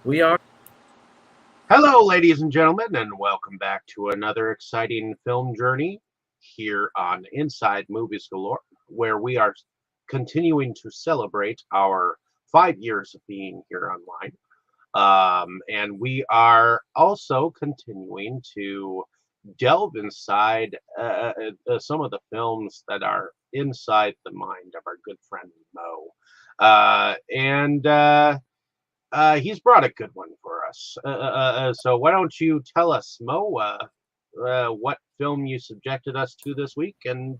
We are. Hello, ladies and gentlemen, and welcome back to another exciting film journey here on Inside Movies Galore, where we are continuing to celebrate our 5 years of being here online. And we are also continuing to delve inside some of the films that are inside the mind of our good friend Mo. He's brought a good one for us. So why don't you tell us, Mo, what film you subjected us to this week, and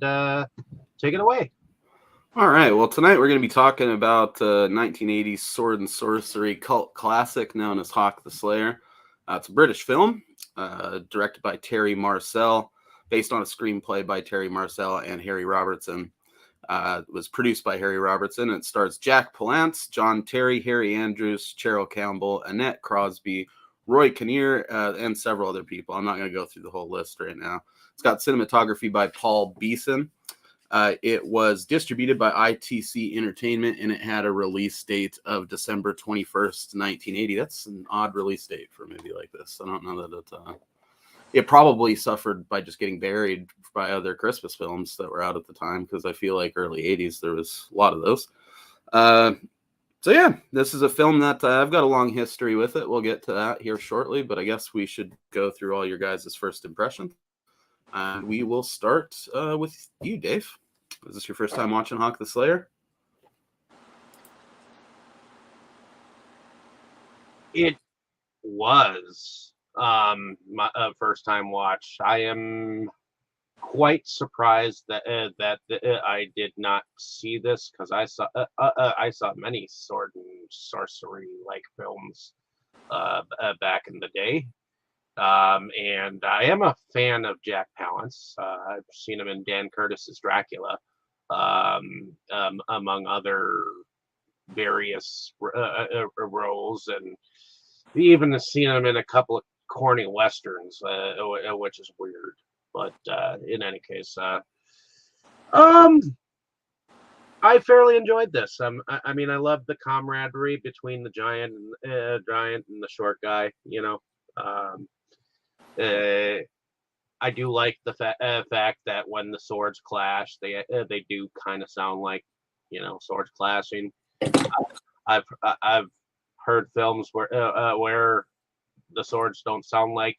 take it away. All right. Well, tonight we're going to be talking about 1980s sword and sorcery cult classic known as Hawk the Slayer. It's a British film directed by Terry Marcel, based on a screenplay by Terry Marcel and Harry Robertson. It was produced by Harry Robertson. It stars Jack Palance, John Terry, Harry Andrews, Cheryl Campbell, Annette Crosby, Roy Kinnear, and several other people. I'm not going to go through the whole list right now. It's got cinematography by Paul Beeson. It was distributed by ITC Entertainment, and it had a release date of December 21st, 1980. That's an odd release date for a movie like this. I don't know that it probably suffered by just getting buried by other Christmas films that were out at the time, because I feel like early 80s, there was a lot of those. So yeah, this is a film that I've got a long history with it. We'll get to that here shortly, but I guess we should go through all your guys' first impressions. We will start with you, Dave. Is this your first time watching Hawk the Slayer? It was my first time watch. I am quite surprised that I did not see this, because I saw many sword and sorcery like films back in the day. And I am a fan of Jack Palance. I've seen him in Dan Curtis's Dracula, among other various roles, and even seen him in a couple of corny westerns, which is weird. But in any case, I fairly enjoyed this. I mean, I love the camaraderie between the giant and the short guy. You know. I do like the fact that when the swords clash, they do kind of sound like, swords clashing. I've heard films where the swords don't sound like,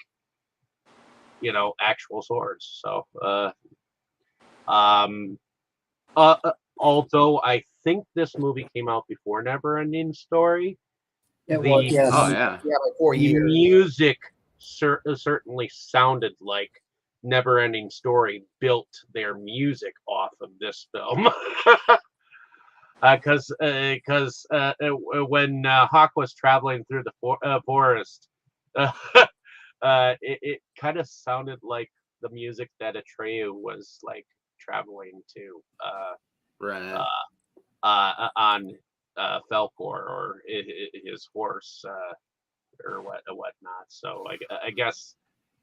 actual swords. So although I think this movie came out before Neverending Story. It was, yes. Oh yeah, like 4 years. Music certainly sounded like Neverending Story built their music off of this film. Because when Hawk was traveling through the forest, it kind of sounded like the music that Atreyu was like traveling to, right, on Falkor, or his horse, or whatnot. So I guess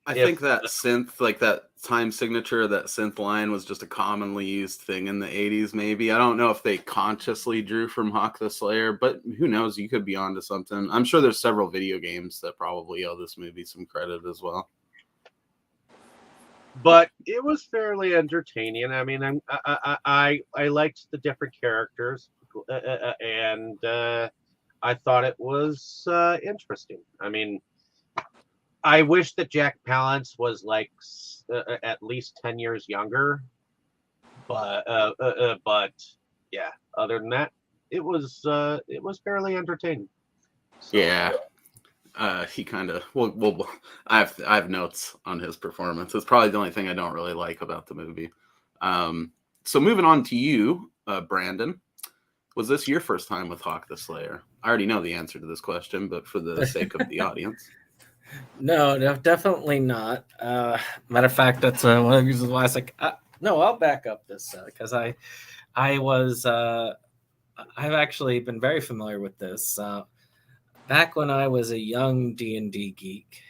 I think that synth, like that time signature, that synth line was just a commonly used thing in the 80s, maybe. I don't know if they consciously drew from Hawk the Slayer, but who knows? You could be onto something. I'm sure there's several video games that probably owe this movie some credit as well. But it was fairly entertaining. I mean, I liked the different characters, and I thought it was interesting. I mean, I wish that Jack Palance was like at least 10 years younger, but yeah. Other than that, it was fairly entertaining. So, yeah, he kind of well. I have notes on his performance. It's probably the only thing I don't really like about the movie. So moving on to you, Brandon. Was this your first time with Hawk the Slayer? I already know the answer to this question, but for the sake of the audience. No, definitely not. Matter of fact, that's one of the reasons why I was like, no, I'll back up this, because I've actually been very familiar with this. Back when I was a young D&D geek,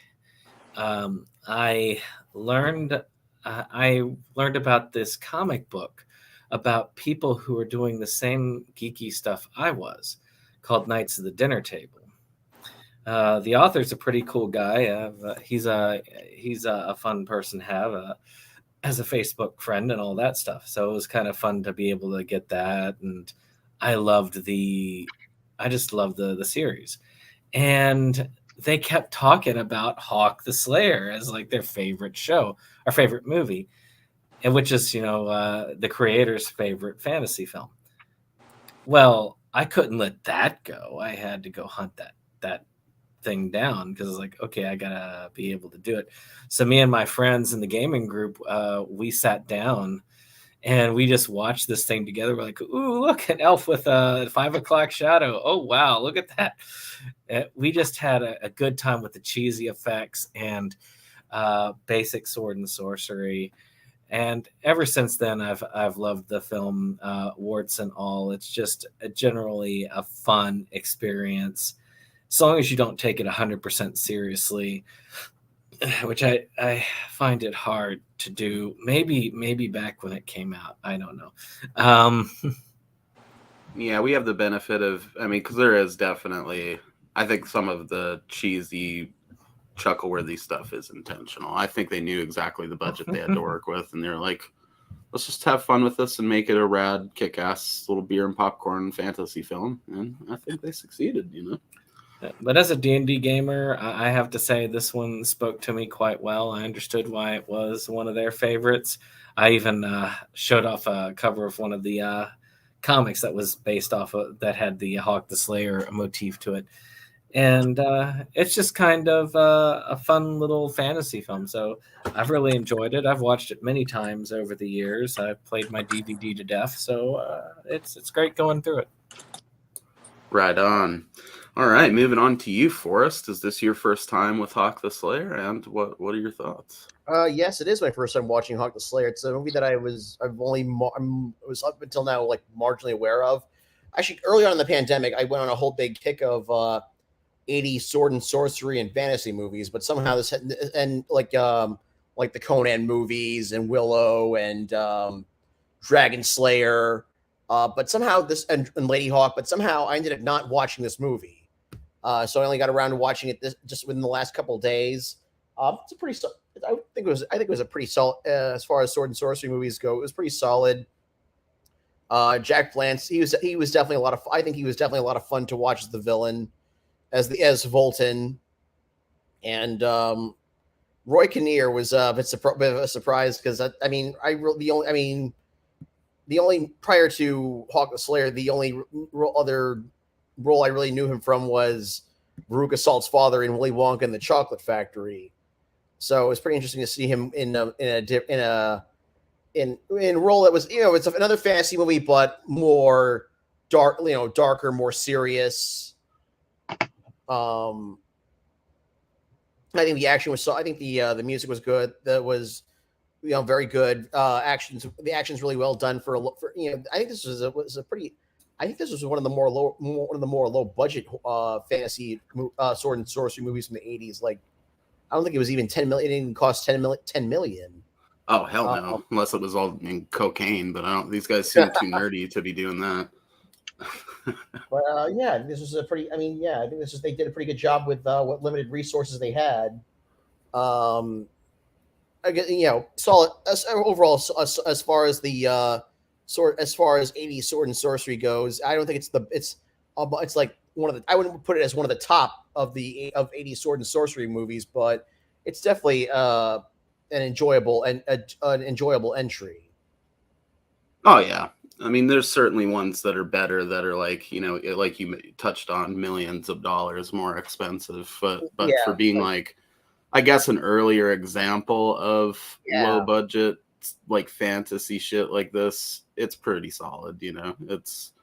I learned about this comic book about people who were doing the same geeky stuff I was, called Knights of the Dinner Table. The author's a pretty cool guy. He's a fun person to have as a Facebook friend and all that stuff. So it was kind of fun to be able to get that. And I just loved the series. And they kept talking about Hawk the Slayer as like their favorite show, or favorite movie, and which is, the creator's favorite fantasy film. Well, I couldn't let that go. I had to go hunt that thing down because I was like, okay, I gotta be able to do it. So me and my friends in the gaming group, we sat down and we just watched this thing together. We're like, ooh, look, an elf with a 5 o'clock shadow. Oh, wow, look at that. We just had a good time with the cheesy effects and basic sword and sorcery. And ever since then, I've loved the film, warts and all. It's just generally a fun experience, as long as you don't take it 100% seriously, which I find it hard to do. Maybe back when it came out, I don't know. Yeah, we have the benefit of, because there is definitely, I think some of the cheesy, chuckle-worthy stuff is intentional. I think they knew exactly the budget they had to work with, and they're like, let's just have fun with this and make it a rad, kick-ass little beer and popcorn fantasy film. And I think they succeeded, But as a D&D gamer, I have to say this one spoke to me quite well. I understood why it was one of their favorites. I even showed off a cover of one of the comics that was based off of, that had the Hawk the Slayer motif to it. And it's just kind of a fun little fantasy film. So I've really enjoyed it. I've watched it many times over the years. I've played my DVD to death. So it's great going through it. Right on. All right, moving on to you, Forrest. Is this your first time with Hawk the Slayer? And what are your thoughts? Yes, it is my first time watching Hawk the Slayer. It's a movie that I was up until now like marginally aware of. Actually, early on in the pandemic, I went on a whole big kick of 80s sword and sorcery and fantasy movies, but somehow this and like the Conan movies and Willow and Dragon Slayer, but somehow this and Lady Hawk, but somehow I ended up not watching this movie. So I only got around to watching it just within the last couple of days. It's a pretty. I think it was a pretty solid as far as sword and sorcery movies go. It was pretty solid. Jack Palance, he was definitely a lot of. I think he was definitely a lot of fun to watch as the villain, as Volton, and Roy Kinnear was a bit of a surprise because the only prior to Hawk the Slayer, the only other role I really knew him from was Veruca Salt's father in Willy Wonka and the Chocolate Factory. So it was pretty interesting to see him in a role that was, it's another fantasy movie, but more dark, darker, more serious. I think the action was I think the music was good. That was very good. The action's really well done for I think this was one of the more low budget fantasy sword and sorcery movies from the 80s. Like, I don't think it was even 10 million. It didn't cost 10 million. Oh, hell no. Unless it was all in cocaine, but these guys seem too nerdy to be doing that. But this was I think they did a pretty good job with what limited resources they had. Solid overall as far as the as far as 80s sword and sorcery goes. I don't think it's like one of the. I wouldn't put it as one of the top of 80s sword and sorcery movies, but it's definitely an enjoyable entry. Oh yeah. There's certainly ones that are better that are like you touched on, millions of dollars more expensive, but yeah, for being I guess an earlier example of low budget like fantasy shit like this, it's pretty solid. It's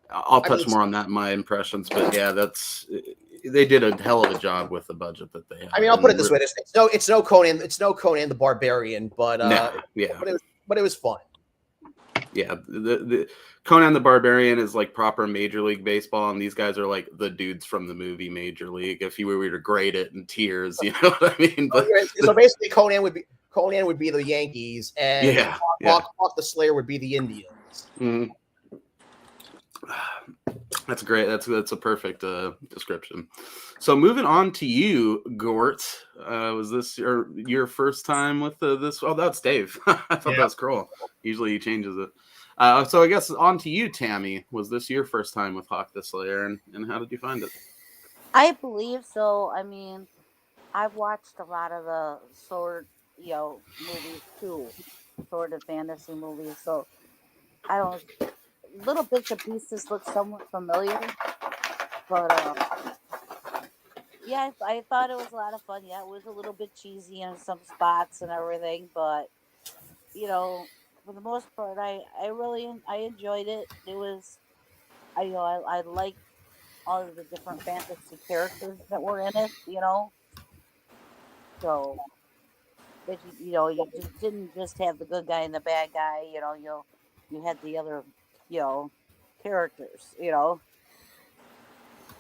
I'll touch more on that in my impressions, but yeah, they did a hell of a job with the budget that they had. I'll put it this way: it's no Conan the Barbarian, but but it was fun. Yeah, the Conan the Barbarian is like proper Major League Baseball, and these guys are like the dudes from the movie Major League. If you were to grade it in tiers, you know what I mean? But, so basically, Conan would be the Yankees, and Hawk the Slayer would be the Indians. Mm-hmm. That's great. That's a perfect description. So moving on to you, Gort. Was this your first time with this? Oh, that's Dave. I thought that was Kroll. Usually he changes it. So I guess on to you, Tammy. Was this your first time with Hawk the Slayer, and how did you find it? I believe so. I mean, I've watched a lot of the sword, movies too, sword and fantasy movies. So I don't. Little bits and pieces look somewhat familiar, but yeah, I thought it was a lot of fun. Yeah, it was a little bit cheesy in some spots and everything, but for the most part, I really I enjoyed it. It was I liked all of the different fantasy characters that were in it. So that you just didn't just have the good guy and the bad guy. You had the other you know characters.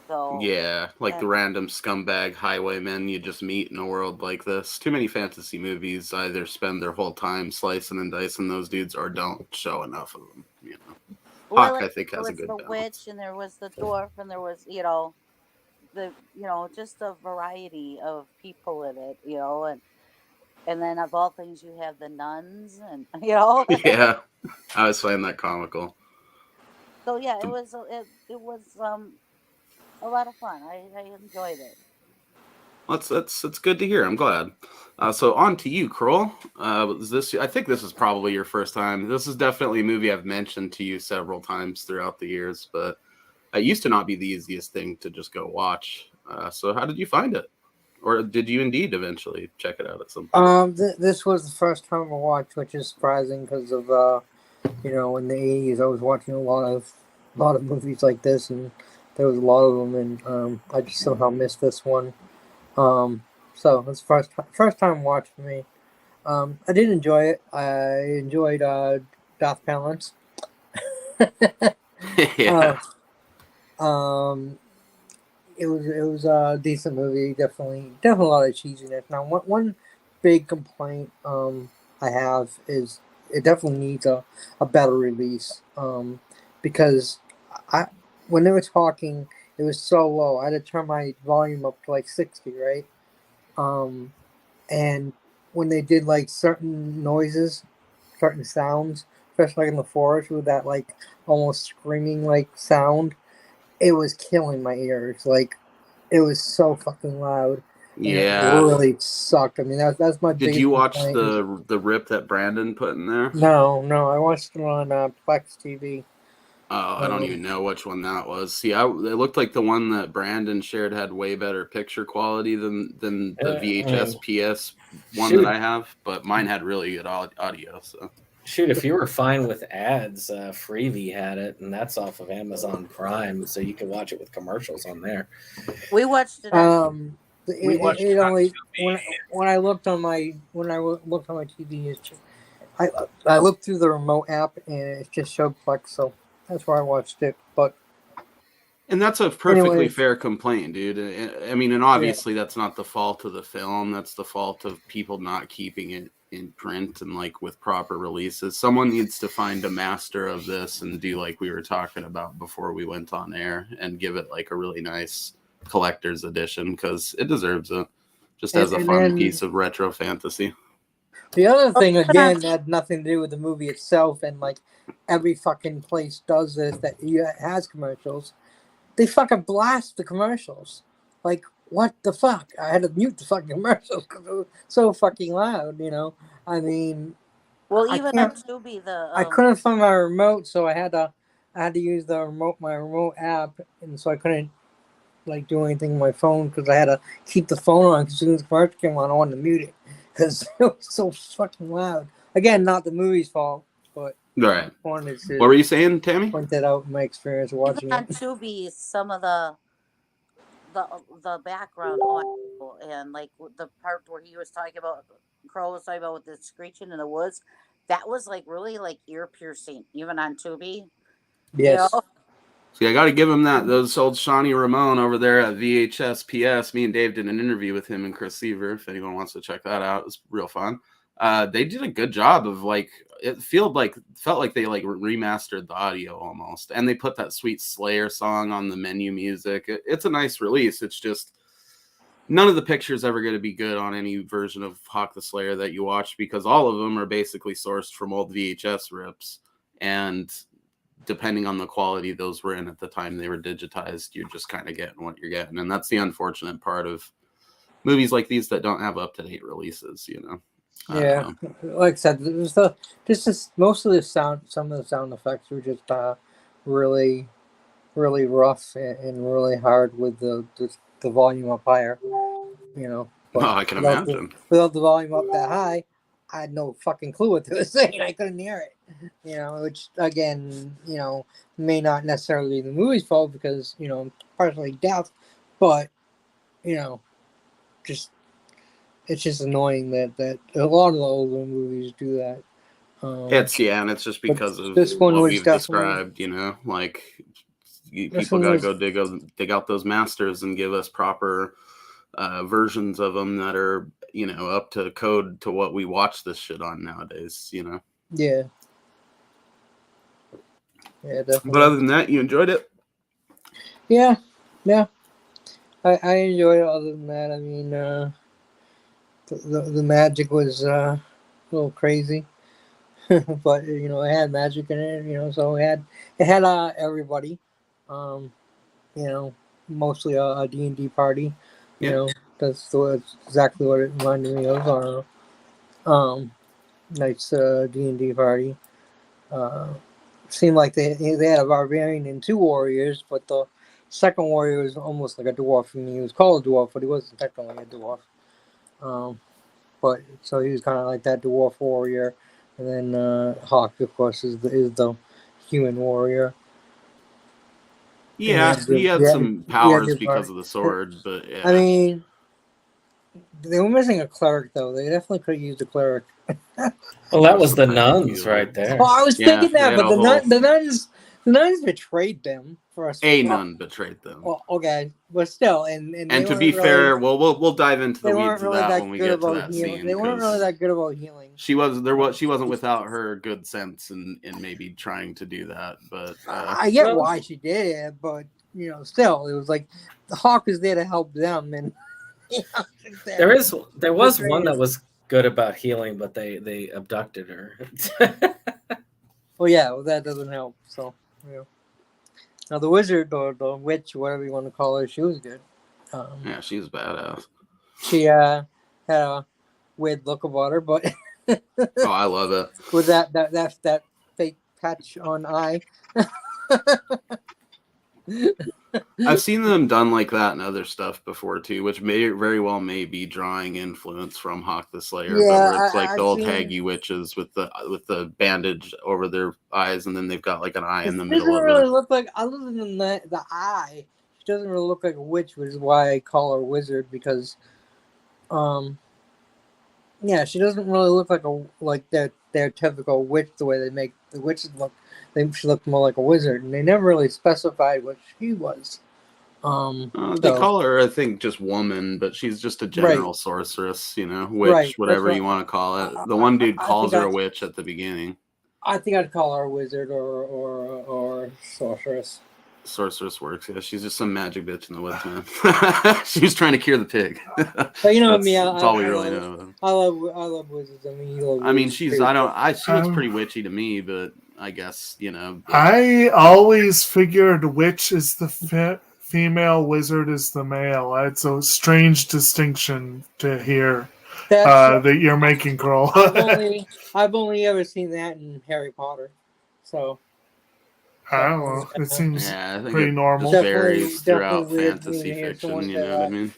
So Yeah, like the and random scumbag highwaymen you just meet in a world like this. Too many fantasy movies either spend their whole time slicing and dicing those dudes or don't show enough of them. well, Hawk, I like think, there has a was good the balance. witch and there was the dwarf and there was the just a variety of people in it. And then of all things you have the nuns and Yeah, I always find that comical. so yeah it was a lot of fun. I enjoyed it. That's good to hear. I'm glad. So on to you, Kroll. Was this? I think this is probably your first time. This is definitely a movie I've mentioned to you several times throughout the years, but it used to not be the easiest thing to just go watch. So how did you find it, or did you indeed eventually check it out at some point? This was the first time I watched, which is surprising because of in the 80s I was watching a lot of movies like this, and there was a lot of them, and I just somehow missed this one. So it's first time watch for me. I did enjoy it. I enjoyed Darth Palance. Yeah. Um, it was a decent movie. Definitely a lot of cheesiness. Now, one big complaint I have is it definitely needs a better release. Because I when they were talking, it was so low. I had to turn my volume up to like 60, right? And when they did like certain noises, certain sounds, especially like in the forest with that like almost screaming like sound, it was killing my ears. Like it was so fucking loud, and it Yeah. really sucked. I mean, that's my Did biggest you watch complaint. the rip that Brandon put in there? No, I watched it on Plex TV. Oh, I don't even know which one that was. See, it looked like the one that Brandon shared had way better picture quality than the VHS PS one that I have, but mine had really good audio. So shoot, if you were fine with ads, Freevee had it, and that's off of Amazon Prime, so you can watch it with commercials on there. We watched it. It only when I looked on my TV, I looked through the remote app and it just showed Plex, so that's where I watched it. And that's a perfectly fair complaint, dude. I mean, and obviously that's not the fault of the film. That's the fault of people not keeping it in print and like with proper releases. Someone needs to find a master of this and do like we were talking about before we went on air and give it like a really nice collector's edition because it deserves it. Just as a fun piece of retro fantasy. The other thing, again, had nothing to do with the movie itself, and like every fucking place does this that has commercials. They fucking blast the commercials. Like, what the fuck? I had to mute the fucking commercials because it was so fucking loud, I mean, well, even on Tubi, I couldn't find my remote, so I had to use my remote app, and so I couldn't like do anything on my phone because I had to keep the phone on because as soon as the commercial came on, I wanted to mute it because it was so fucking loud. Again, not the movie's fault, but right. What were you saying, Tammy? Point that out in my experience watching even on Tubi, some of the background audio and like the part where he was talking about Crow was talking about with the screeching in the woods, that was like really like ear piercing, even on Tubi. Yes. See, I got to give him that. Those old Shawnee Ramon over there at VHS PS. Me and Dave did an interview with him and Chris Seaver. If anyone wants to check that out, it was real fun. They did a good job of like it felt like they like remastered the audio almost, and they put that sweet Slayer song on the menu music. It's a nice release. It's just none of the pictures ever going to be good on any version of Hawk the Slayer that you watch, because all of them are basically sourced from old VHS rips, and depending on the quality those were in at the time they were digitized, you're just kind of getting what you're getting. And that's the unfortunate part of movies like these that don't have up-to-date releases, you know. Yeah, like I said, most of the sound, some of the sound effects were just really, really rough and really hard with the volume up higher, you know. But I can imagine. Without the volume up that high, I had no fucking clue what they were saying. I couldn't hear it, you know, which again, you know, may not necessarily be the movie's fault because, you know, I'm partially deaf, but, you know, it's just annoying that a lot of the older movies do that. And it's just because of this one what was we've definitely described, you know, like people got to go dig out those masters and give us proper versions of them that are, you know, up to code to what we watch this shit on nowadays, you know. Yeah, definitely. But other than that, you enjoyed it? Yeah. I enjoyed it. Other than that, I mean, the magic was a little crazy, but you know, it had magic in it. You know, so it had everybody. You know, mostly a D&D party. You know, that's exactly what it reminded me of. Nice D&D party. Seemed like they had a barbarian and two warriors, but the second warrior was almost like a dwarf. I mean, he was called a dwarf, but he wasn't technically a dwarf. But so he was kind of like that dwarf warrior, and then Hawk, of course, is the human warrior. Yeah, he had some powers because of the sword, but yeah. I mean, they were missing a cleric, though. They definitely could have used a cleric. Well, that was the nuns right there. Well, I was thinking that, but the nuns betrayed them for us. A nun betrayed them. Well, okay, but still, and to be fair, we'll dive into the weeds of that when we get to that scene. They weren't really that good about healing. She wasn't without her good sense in maybe trying to do that, but I get why she did it, but you know, still, it was like the Hawk is there to help them, and you know, there was one that was good about healing, but they abducted her. Well, yeah, that doesn't help. So, yeah. Now the wizard or the witch, whatever you want to call her, she was good. Yeah, she's badass. She had a weird look about her, but oh, I love it. With that fake patch on eye. I've seen them done like that in other stuff before too, which may very well be drawing influence from Hawk the Slayer. Yeah, but where it's like the old haggy witches with the bandage over their eyes, and then they've got like an eye in the middle of it. It doesn't really look like, other than the eye, she doesn't really look like a witch, which is why I call her wizard, because yeah, she doesn't really look like their typical witch the way they make the witches look. She looked more like a wizard, and they never really specified what she was. They call her, I think, just woman, but she's just a general sorceress, you know, witch, whatever you want to call it. The one dude calls her a witch at the beginning. I think I'd call her a wizard or sorceress. Sorceress works, yeah. She's just some magic bitch in the woods, man. She was trying to cure the pig. But you know me, that's all we really know. I love wizards. I mean, she looks pretty witchy to me, but I guess, you know. I always figured witch is the female, wizard is the male. It's a strange distinction to hear that you're making, Kroll. I've only ever seen that in Harry Potter, so. I don't know. It seems pretty normal. It varies throughout fantasy fiction, you know what I mean?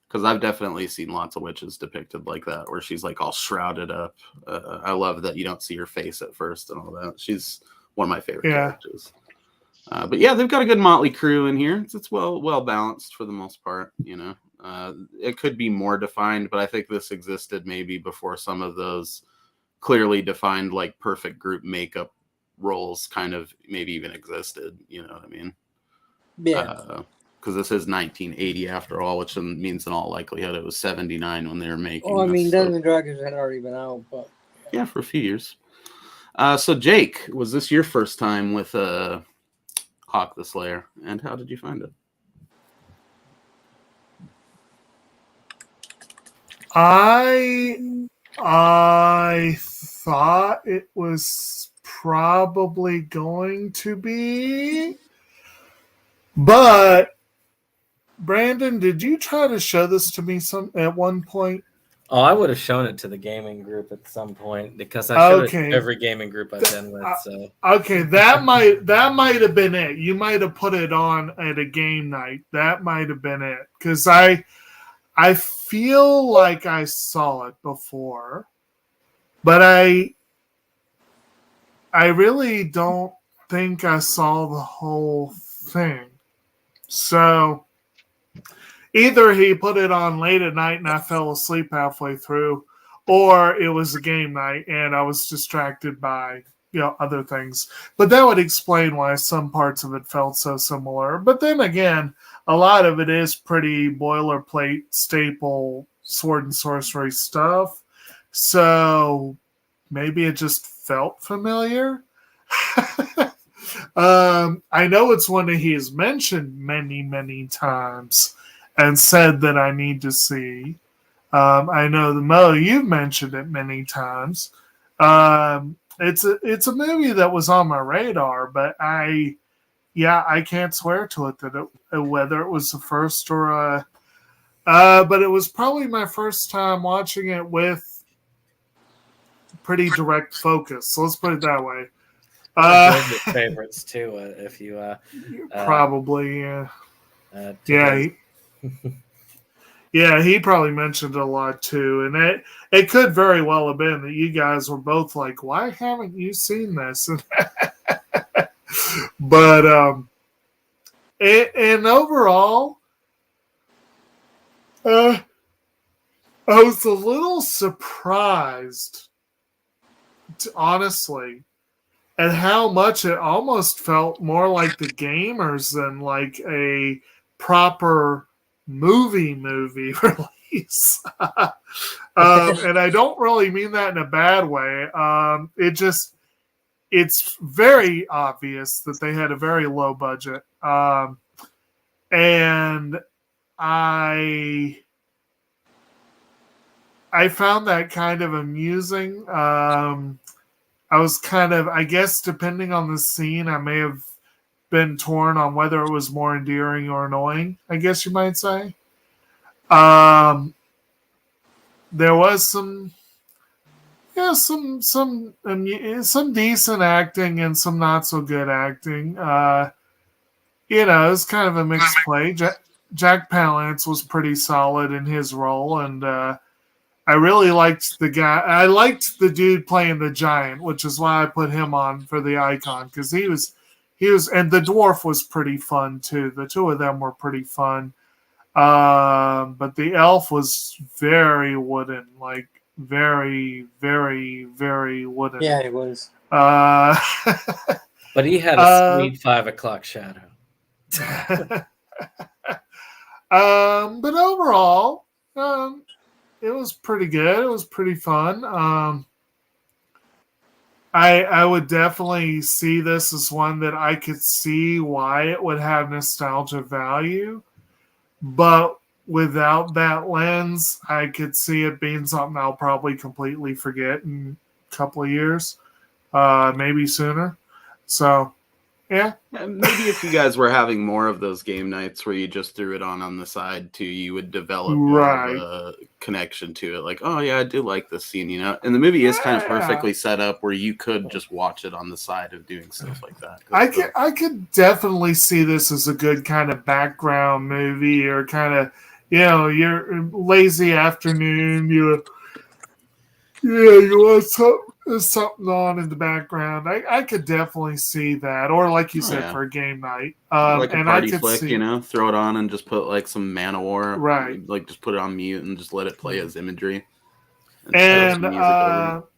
Because I've definitely seen lots of witches depicted like that, where she's like all shrouded up. I love that you don't see her face at first and all that. She's one of my favorite characters. But yeah, they've got a good motley crew in here. It's well balanced for the most part, you know. It could be more defined, but I think this existed maybe before some of those clearly defined like perfect group makeup roles kind of maybe even existed, you know what I mean? Yeah. Because this is 1980 after all, which means in all likelihood it was 79 when they were making. Well, I mean, Dungeons and Dragons had already been out, but Yeah, for a few years. So Jake, was this your first time with Hawk the Slayer, and how did you find it? I thought it was probably going to be, but Brandon, did you try to show this to me at one point? Oh, I would have shown it to the gaming group at some point because I showed it to every gaming group I've been with. So okay, that might have been it. You might have put it on at a game night. That might have been it because I feel like I saw it before, but I really don't think I saw the whole thing. So either he put it on late at night and I fell asleep halfway through, or it was a game night and I was distracted by other things. But that would explain why some parts of it felt so similar. But then again, a lot of it is pretty boilerplate, staple sword and sorcery stuff. So maybe it just felt familiar. I know it's one that he has mentioned many, many times and said that I need to see. I know Mo, you've mentioned it many times. It's a movie that was on my radar, but I can't swear to it that whether it was the first or but it was probably my first time watching it with pretty direct focus. So let's put it that way. One of your favorites too, if you probably he probably mentioned it a lot too, and it could very well have been that you guys were both like, "Why haven't you seen this?" But and overall, I was a little surprised, honestly, at how much it almost felt more like the gamers than like a proper movie release. And I don't really mean that in a bad way. It's very obvious that they had a very low budget. And I found that kind of amusing. I was kind of, I guess, depending on the scene, I may have been torn on whether it was more endearing or annoying, I guess you might say. There was some decent acting and some not so good acting. It was kind of a mixed play. Jack Palance was pretty solid in his role, and I really liked the guy. I liked the dude playing the giant, which is why I put him on for the icon, because he was, and the dwarf was pretty fun too. The two of them were pretty fun. But the elf was very wooden, like very, very, very wooden. Yeah, it was. But he had a sweet 5 o'clock shadow. But overall, it was pretty good. It was pretty fun. I would definitely see this as one that I could see why it would have nostalgia value, but without that lens, I could see it being something I'll probably completely forget in a couple of years, maybe sooner. So, yeah. Maybe if you guys were having more of those game nights where you just threw it on the side too, you would develop more of a connection to it. Like, oh yeah, I do like this scene, And the movie is kind of perfectly set up where you could just watch it on the side of doing stuff like that. I could definitely see this as a good kind of background movie, or kind of, your lazy afternoon, you want something on in the background. I could definitely see that, or like you said, for a game night, like a and party flick, throw it on and just put like some Manowar, right? Like just put it on mute and just let it play as imagery. And not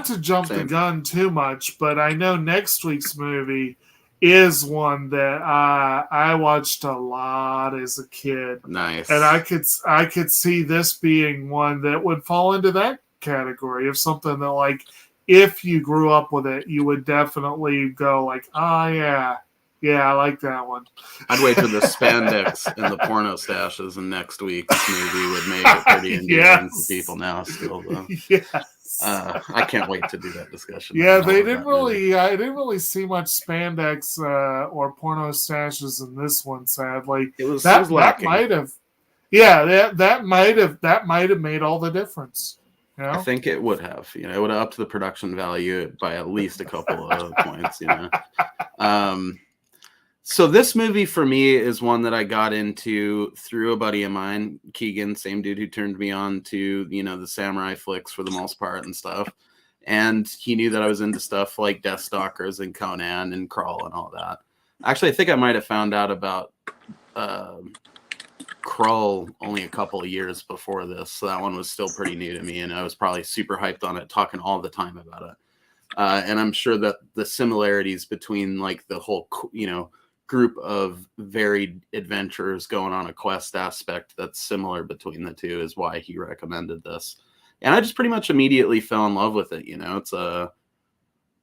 to jump the gun too much, but I know next week's movie is one that I watched a lot as a kid. Nice. And I could see this being one that would fall into that category of something that, like, if you grew up with it, you would definitely go like, yeah, I like that one. I'd wait for the spandex and the porno stashes, and next week's movie would make it pretty endearing for people now still, though. Yes. I can't wait to do that discussion. Yeah, they didn't really. I didn't really see much spandex or porno stashes in this one. Sadly, that might have. Yeah, that might have made all the difference. You know? I think it would have. You know, it would have upped the production value by at least a couple of points. You know. So this movie for me is one that I got into through a buddy of mine, Keegan, same dude who turned me on to, you know, the samurai flicks for the most part and stuff. And he knew that I was into stuff like Deathstalkers and Conan and Crawl and all that. Actually, I think I might have found out about Crawl only a couple of years before this. So that one was still pretty new to me. And I was probably super hyped on it, talking all the time about it. And I'm sure that the similarities between like the whole, you know, group of varied adventurers going on a quest aspect that's similar between the two is why he recommended this. And I just pretty much immediately fell in love with it. You know, it's a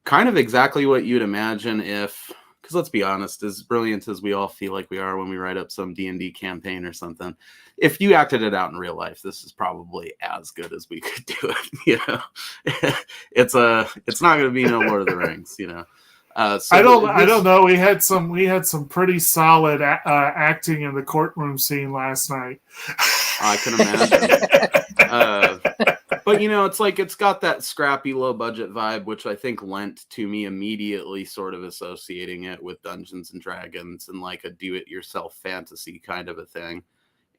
kind of exactly what you'd imagine if, because let's be honest, as brilliant as we all feel like we are when we write up some D&D campaign or something, if you acted it out in real life, this is probably as good as we could do it. You know, it's not going to be no Lord of the Rings, you know. So I don't know. We had some pretty solid acting in the courtroom scene last night. I can imagine. But you know, it's like it's got that scrappy, low budget vibe, which I think lent to me immediately sort of associating it with Dungeons and Dragons and like a do-it-yourself fantasy kind of a thing.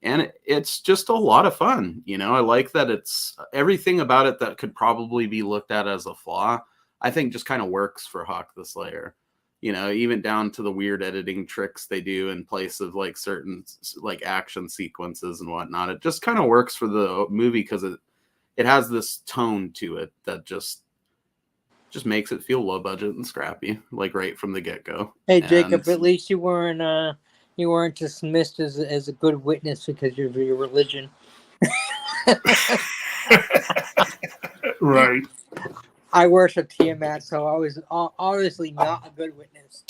And it's just a lot of fun. You know, I like that it's everything about it that could probably be looked at as a flaw, I think just kind of works for Hawk the Slayer, you know, even down to the weird editing tricks they do in place of like certain like action sequences and whatnot. It just kind of works for the movie because it has this tone to it that just makes it feel low budget and scrappy, like right from the get go. Hey Jacob, at least you weren't dismissed as a good witness because of your religion. Right. I worship Tiamat, so I was obviously not a good witness.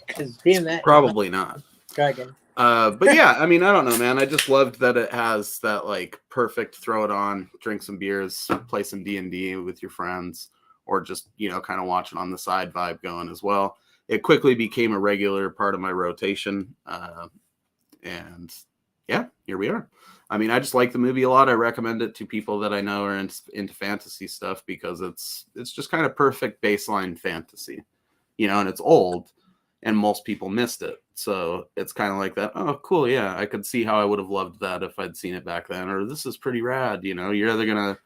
Because Tiamat probably not dragon. But yeah, I mean, I don't know, man. I just loved that it has that like perfect throw it on, drink some beers, play some D&D with your friends, or just, you know, kind of watch it on the side vibe going as well. It quickly became a regular part of my rotation. And yeah, here we are. I mean, I just like the movie a lot. I recommend it to people that I know are into fantasy stuff because it's just kind of perfect baseline fantasy, you know, and it's old and most people missed it. So it's kind of like that. Oh, cool. Yeah. I could see how I would have loved that if I'd seen it back then, or this is pretty rad. You know, you're either going to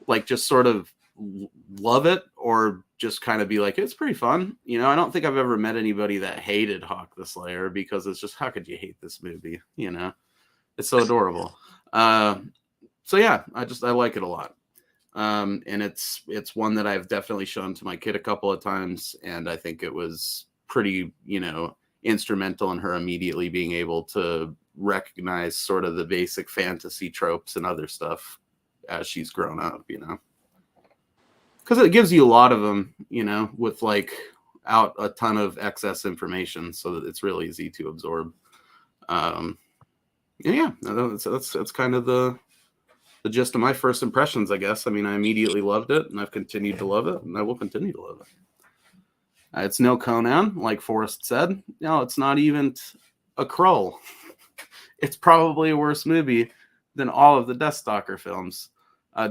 like just sort of love it or just kind of be like, it's pretty fun. You know, I don't think I've ever met anybody that hated Hawk the Slayer because it's just, how could you hate this movie? You know? It's so adorable. So yeah, I like it a lot. And it's one that I've definitely shown to my kid a couple of times. And I think it was pretty, you know, instrumental in her immediately being able to recognize sort of the basic fantasy tropes and other stuff as she's grown up, you know, because it gives you a lot of them, you know, with like out a ton of excess information so that it's real easy to absorb. Yeah, that's kind of the gist of my first impressions, I guess. I mean, I immediately loved it, and I've continued to love it, and I will continue to love it. It's no Conan, like Forrest said. No, it's not even a Krull. It's probably a worse movie than all of the Deathstalker films,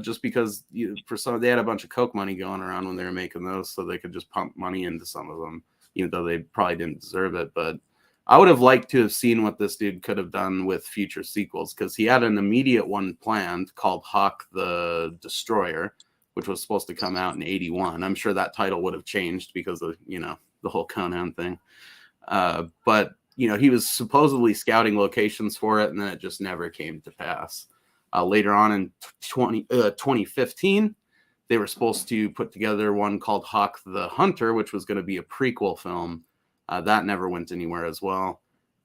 just because they had a bunch of Coke money going around when they were making those, so they could just pump money into some of them, even though they probably didn't deserve it, but I would have liked to have seen what this dude could have done with future sequels because he had an immediate one planned called Hawk the Destroyer, which was supposed to come out in 1981. I'm sure that title would have changed because of, you know, the whole Conan thing. But, you know, he was supposedly scouting locations for it, and then it just never came to pass. Later on in 2015, they were supposed to put together one called Hawk the Hunter, which was going to be a prequel film That never went anywhere as well.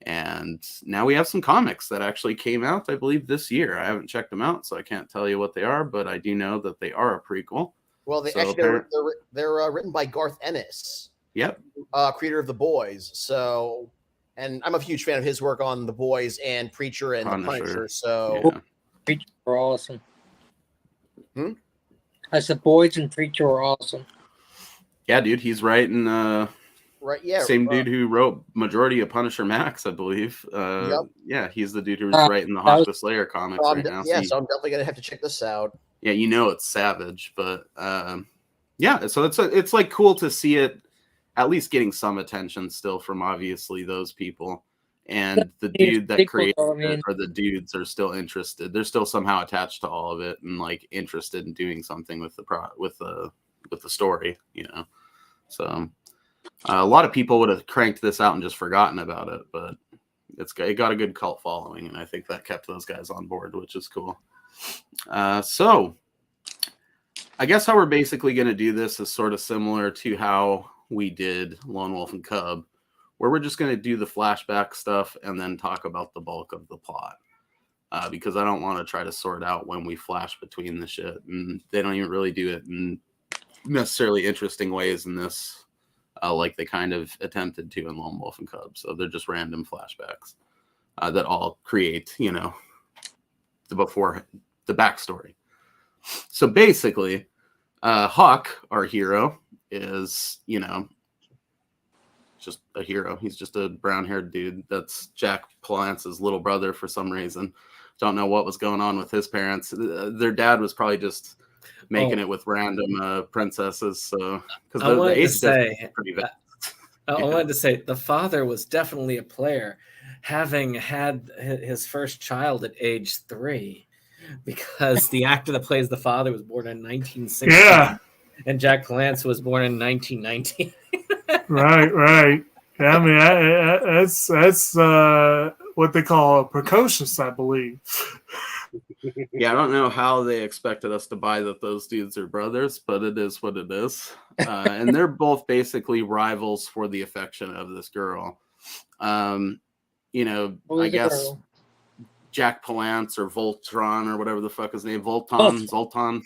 And now we have some comics that actually came out, I believe, this year. I haven't checked them out, so I can't tell you what they are, but I do know that they are a prequel. Well, they're written by Garth Ennis. Yep. Creator of The Boys. So, and I'm a huge fan of his work on The Boys and Preacher and The Punisher. So, yeah. Preacher were awesome. I said Boys and Preacher were awesome. Yeah, dude, he's writing. Right, yeah. Same dude who wrote majority of Punisher Max, I believe. Yeah, he's the dude who's writing the Hawk the Slayer comics right now. Yeah, so I'm definitely gonna have to check this out. Yeah, you know it's savage, but yeah, so it's like cool to see it at least getting some attention still from obviously those people. And the dude that created it, or the dudes are still interested. They're still somehow attached to all of it and like interested in doing something with the story, you know. So a lot of people would have cranked this out and just forgotten about it, but it got a good cult following, and I think that kept those guys on board, which is cool. So I guess how we're basically going to do this is sort of similar to how we did Lone Wolf and Cub, where we're just going to do the flashback stuff and then talk about the bulk of the plot. Because I don't want to try to sort out when we flash between the shit, and they don't even really do it in necessarily interesting ways in this, like they kind of attempted to in Lone Wolf and Cub. So they're just random flashbacks that all create, you know, the backstory. So basically, Hawk, our hero, is, you know, just a hero. He's just a brown-haired dude. That's Jack Palance's little brother for some reason. Don't know what was going on with his parents. Their dad was probably just making it with random princesses. So because the age difference is pretty bad. I wanted to say the father was definitely a player, having had his first child at age 3, because the actor that plays the father was born in 1960. Yeah. And Jack Palance was born in 1919. Right. Yeah, I mean, that's what they call precocious, I believe. Yeah, I don't know how they expected us to buy that those dudes are brothers, but it is what it is. And they're both basically rivals for the affection of this girl. You know, I guess Jack Palance or Voltron or whatever the fuck his name, Zoltan.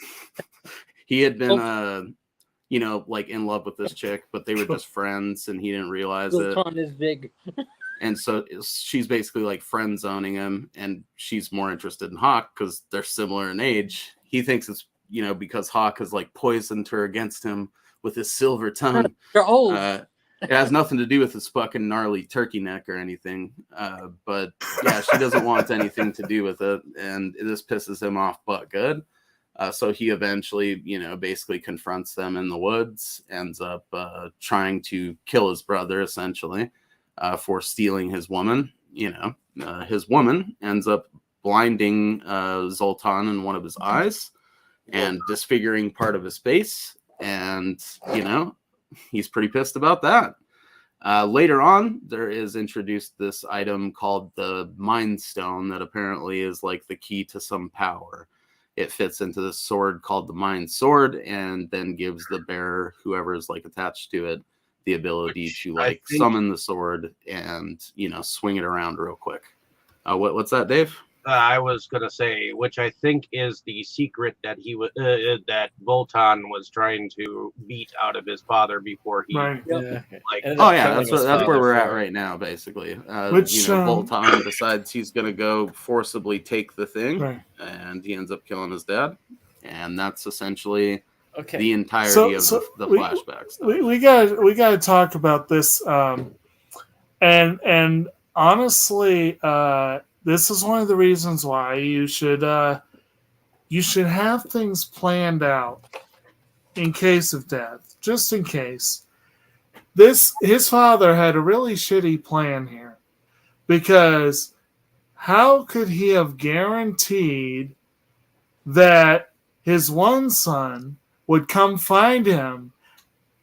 He had been, you know, like in love with this chick, but they were just friends and he didn't realize it. Zoltan is big. And so she's basically like friend zoning him, and she's more interested in Hawk because they're similar in age. He thinks it's, you know, because Hawk has like poisoned her against him with his silver tongue. They're old. It has nothing to do with his fucking gnarly turkey neck or anything. But yeah, she doesn't want anything to do with it. And this pisses him off, but good. So he eventually, you know, basically confronts them in the woods, ends up trying to kill his brother, essentially, for stealing his woman. You know, his woman ends up blinding Zoltan in one of his eyes and disfiguring part of his face. And, you know, he's pretty pissed about that. Later on, there is introduced this item called the Mind Stone that apparently is like the key to some power. It fits into this sword called the Mind Sword, and then gives the bearer, whoever is like attached to it, the ability to like summon the sword and, you know, swing it around real quick. What's that, Dave? I was gonna say, which I think is the secret that he was that Voltan was trying to beat out of his father before he like. Oh yeah, that's where we're at right now, basically. Which, you know, Voltan decides he's gonna go forcibly take the thing, and he ends up killing his dad, and that's essentially the entirety of the flashback stuff. We got to talk about this, and honestly, this is one of the reasons why you should have things planned out in case of death, just in case. His father had a really shitty plan here, because how could he have guaranteed that his one son would come find him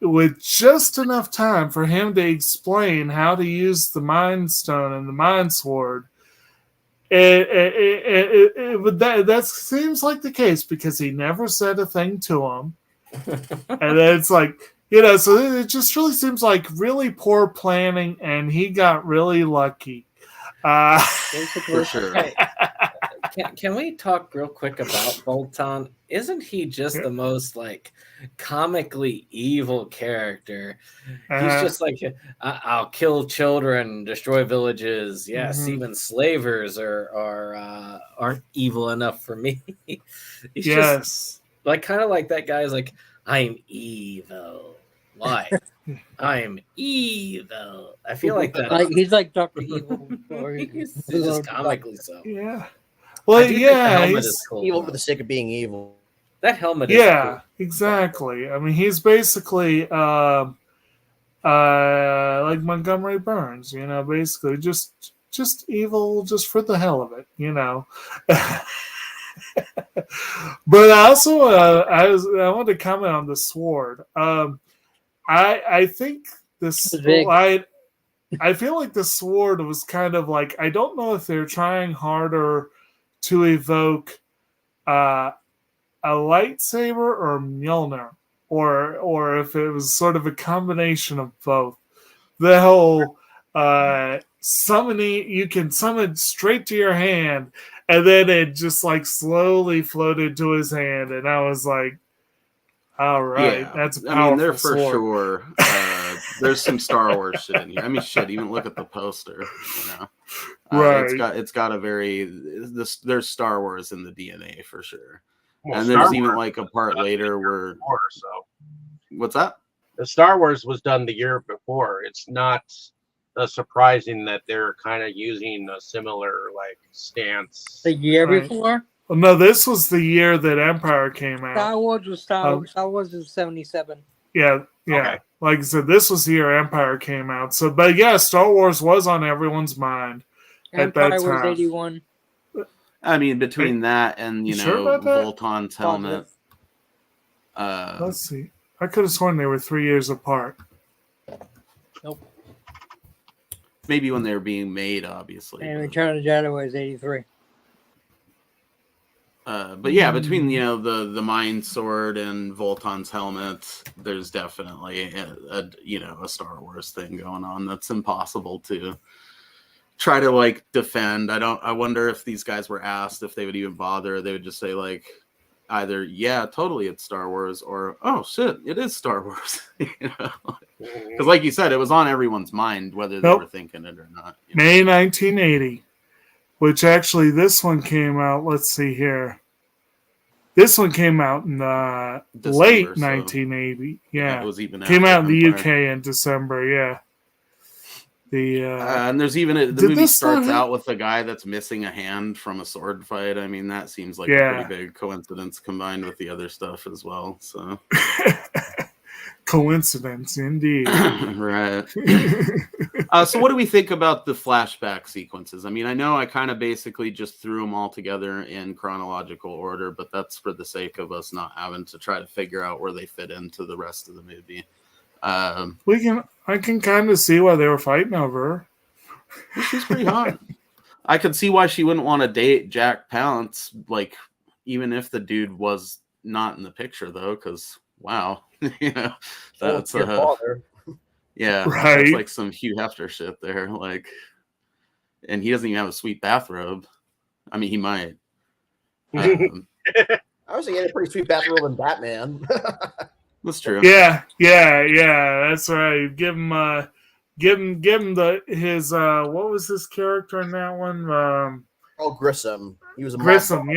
with just enough time for him to explain how to use the Mind Stone and the Mind Sword? That seems like the case, because he never said a thing to him. And then it's like, So it just really seems like really poor planning, and he got really lucky. For sure. Hey, can we talk real quick about Bolton? Isn't he just the most like comically evil character? He's just like, I'll kill children, destroy villages. Yes, even slavers aren't evil enough for me. He's just like kind of like that guy's like, I'm evil. Why? I'm evil. I feel like that. Like he's like Dr. Evil. He's just comically so. Yeah. Well, yeah, he's cool, evil for the sake of being evil. That helmet is cool. Exactly. I mean, he's basically like Montgomery Burns, basically just evil just for the hell of it, But also, I wanted to comment on the sword. I think this. I feel like the sword was kind of like, I don't know if they're trying harder to evoke a lightsaber or Mjolnir, or if it was sort of a combination of both. The whole summoning, you can summon straight to your hand, and then it just like slowly floated to his hand, and I was like, all right, that's a powerful I mean, they're for sword. sure. There's some Star Wars shit in here. I mean, shit. Even look at the poster. Right. It's got a very. There's Star Wars in the DNA for sure. Well, and there's even like a part later where. What's that? The Star Wars was done the year before. It's not surprising that they're kind of using a similar like stance. The year before? Well, no, this was the year that Empire came out. Star Wars was Star Wars is 77. Yeah. Okay. Like I said, this was the year Empire came out. So, but yeah, Star Wars was on everyone's mind at that Empire time. was 81. I mean, between that and sure Volton's helmet. Let's see. I could have sworn they were 3 years apart. Nope. Maybe when they were being made, obviously. And Return of the Jedi was 83. But yeah, between the Mind Sword and Volton's helmet, there's definitely a Star Wars thing going on that's impossible to try to like defend. I wonder if these guys were asked if they would even bother. They would just say like either totally it's Star Wars, or oh shit, it is Star Wars. Because like you said, it was on everyone's mind whether they were thinking it or not. May 1980. Which actually, this one came out. Let's see here. This one came out in late 1980. Yeah, it was even came out in the Empire. UK in December. Yeah. And there's even the movie starts out with a guy that's missing a hand from a sword fight. I mean, that seems like a pretty big coincidence combined with the other stuff as well. So. Coincidence, indeed. Right. So what do we think about the flashback sequences? I mean, I know I kind of basically just threw them all together in chronological order, but that's for the sake of us not having to try to figure out where they fit into the rest of the movie. I can kind of see why they were fighting over her. She's pretty hot. I could see why she wouldn't want to date Jack Palance, like, even if the dude was not in the picture, though, because... Wow, that's your father. Yeah, right. That's like some Hugh Hefner shit there. Like, and he doesn't even have a sweet bathrobe. I mean, he might. I was thinking he had a pretty sweet bathrobe in Batman. That's true. Yeah. That's right. Give him his what was his character in that one? Grissom. He was a Grissom.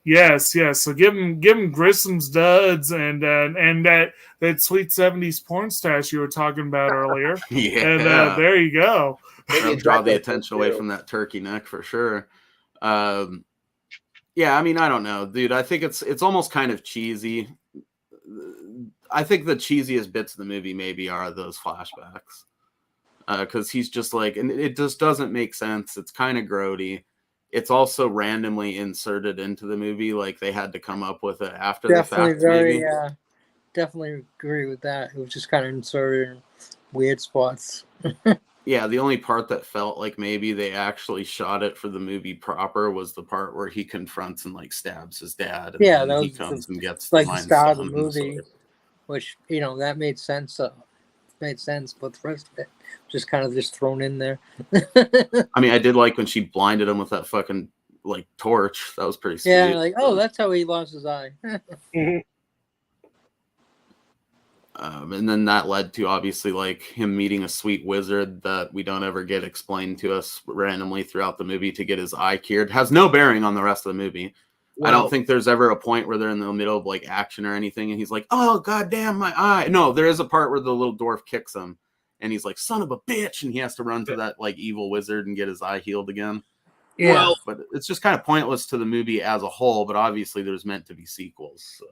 Yes. So give him Grissom's duds and that sweet 70s porn stash you were talking about earlier. Yeah. And there you go. That'll draw the attention away from that turkey neck for sure. Yeah, I mean, I don't know, dude. I think it's almost kind of cheesy. I think the cheesiest bits of the movie maybe are those flashbacks. Because he's just like, and it just doesn't make sense. It's kind of grody. It's also randomly inserted into the movie, like they had to come up with it after the fact. Definitely agree with that. It was just kind of inserted in weird spots. Yeah, the only part that felt like maybe they actually shot it for the movie proper was the part where he confronts and like stabs his dad. And that he was comes and gets like the the style of the Mind movie. Sword. which that made sense. But the rest of it just kind of just thrown in there. I mean, I did like when she blinded him with that fucking like torch. That was pretty sweet. Yeah, like, oh, that's how he lost his eye. And then that led to obviously like him meeting a sweet wizard that we don't ever get explained to us randomly throughout the movie to get his eye cured. Has no bearing on the rest of the movie. I don't think there's ever a point where they're in the middle of like action or anything and he's like, oh goddamn my eye. No, there is a part where the little dwarf kicks him and he's like, son of a bitch, and he has to run to that like evil wizard and get his eye healed again. Yeah. Well, But it's just kind of pointless to the movie as a whole, but obviously there's meant to be sequels. So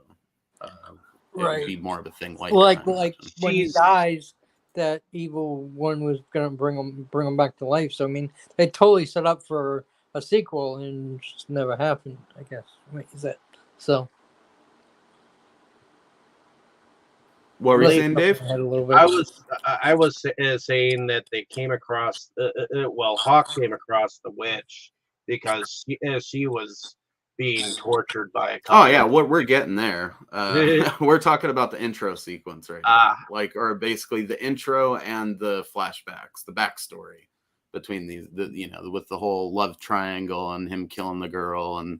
it would be more of a thing like when he dies, that evil one was gonna bring him back to life. So I mean, they totally set up for a sequel and just never happened. I guess. Wait, is that so? What were you saying, Dave? I was saying that they came across. Hawk came across the witch because she was being tortured by a couple. Oh yeah, we're getting there. We're talking about the intro sequence right now, or basically the intro and the flashbacks, the backstory between these, with the whole love triangle and him killing the girl and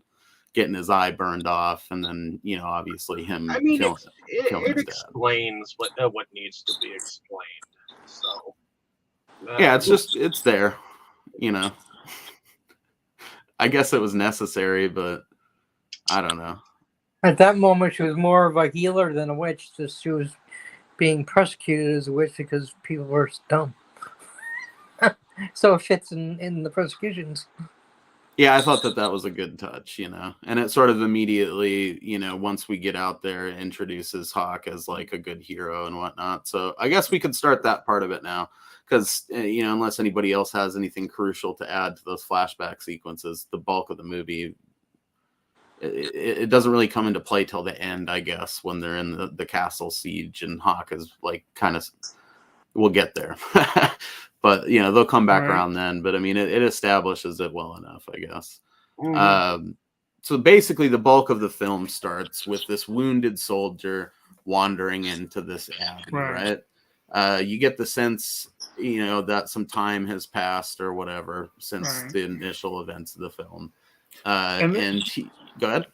getting his eye burned off, and then obviously him. I mean, it explains what needs to be explained. So yeah, it's there. I guess it was necessary, but I don't know. At that moment, she was more of a healer than a witch. Just she was being persecuted as a witch because people were dumb. So it fits in the persecutions. Yeah, I thought that was a good touch, and it sort of immediately, once we get out there, introduces Hawk as like a good hero and whatnot. So I guess we could start that part of it now, because unless anybody else has anything crucial to add to those flashback sequences, the bulk of the movie, it doesn't really come into play till the end, I guess, when they're in the castle siege and Hawk is like kind of, we'll get there. But they'll come back around then. But I mean, it establishes it well enough, I guess. So basically, the bulk of the film starts with this wounded soldier wandering into this abbey, right? You get the sense, that some time has passed or whatever since the initial events of the film. Go ahead.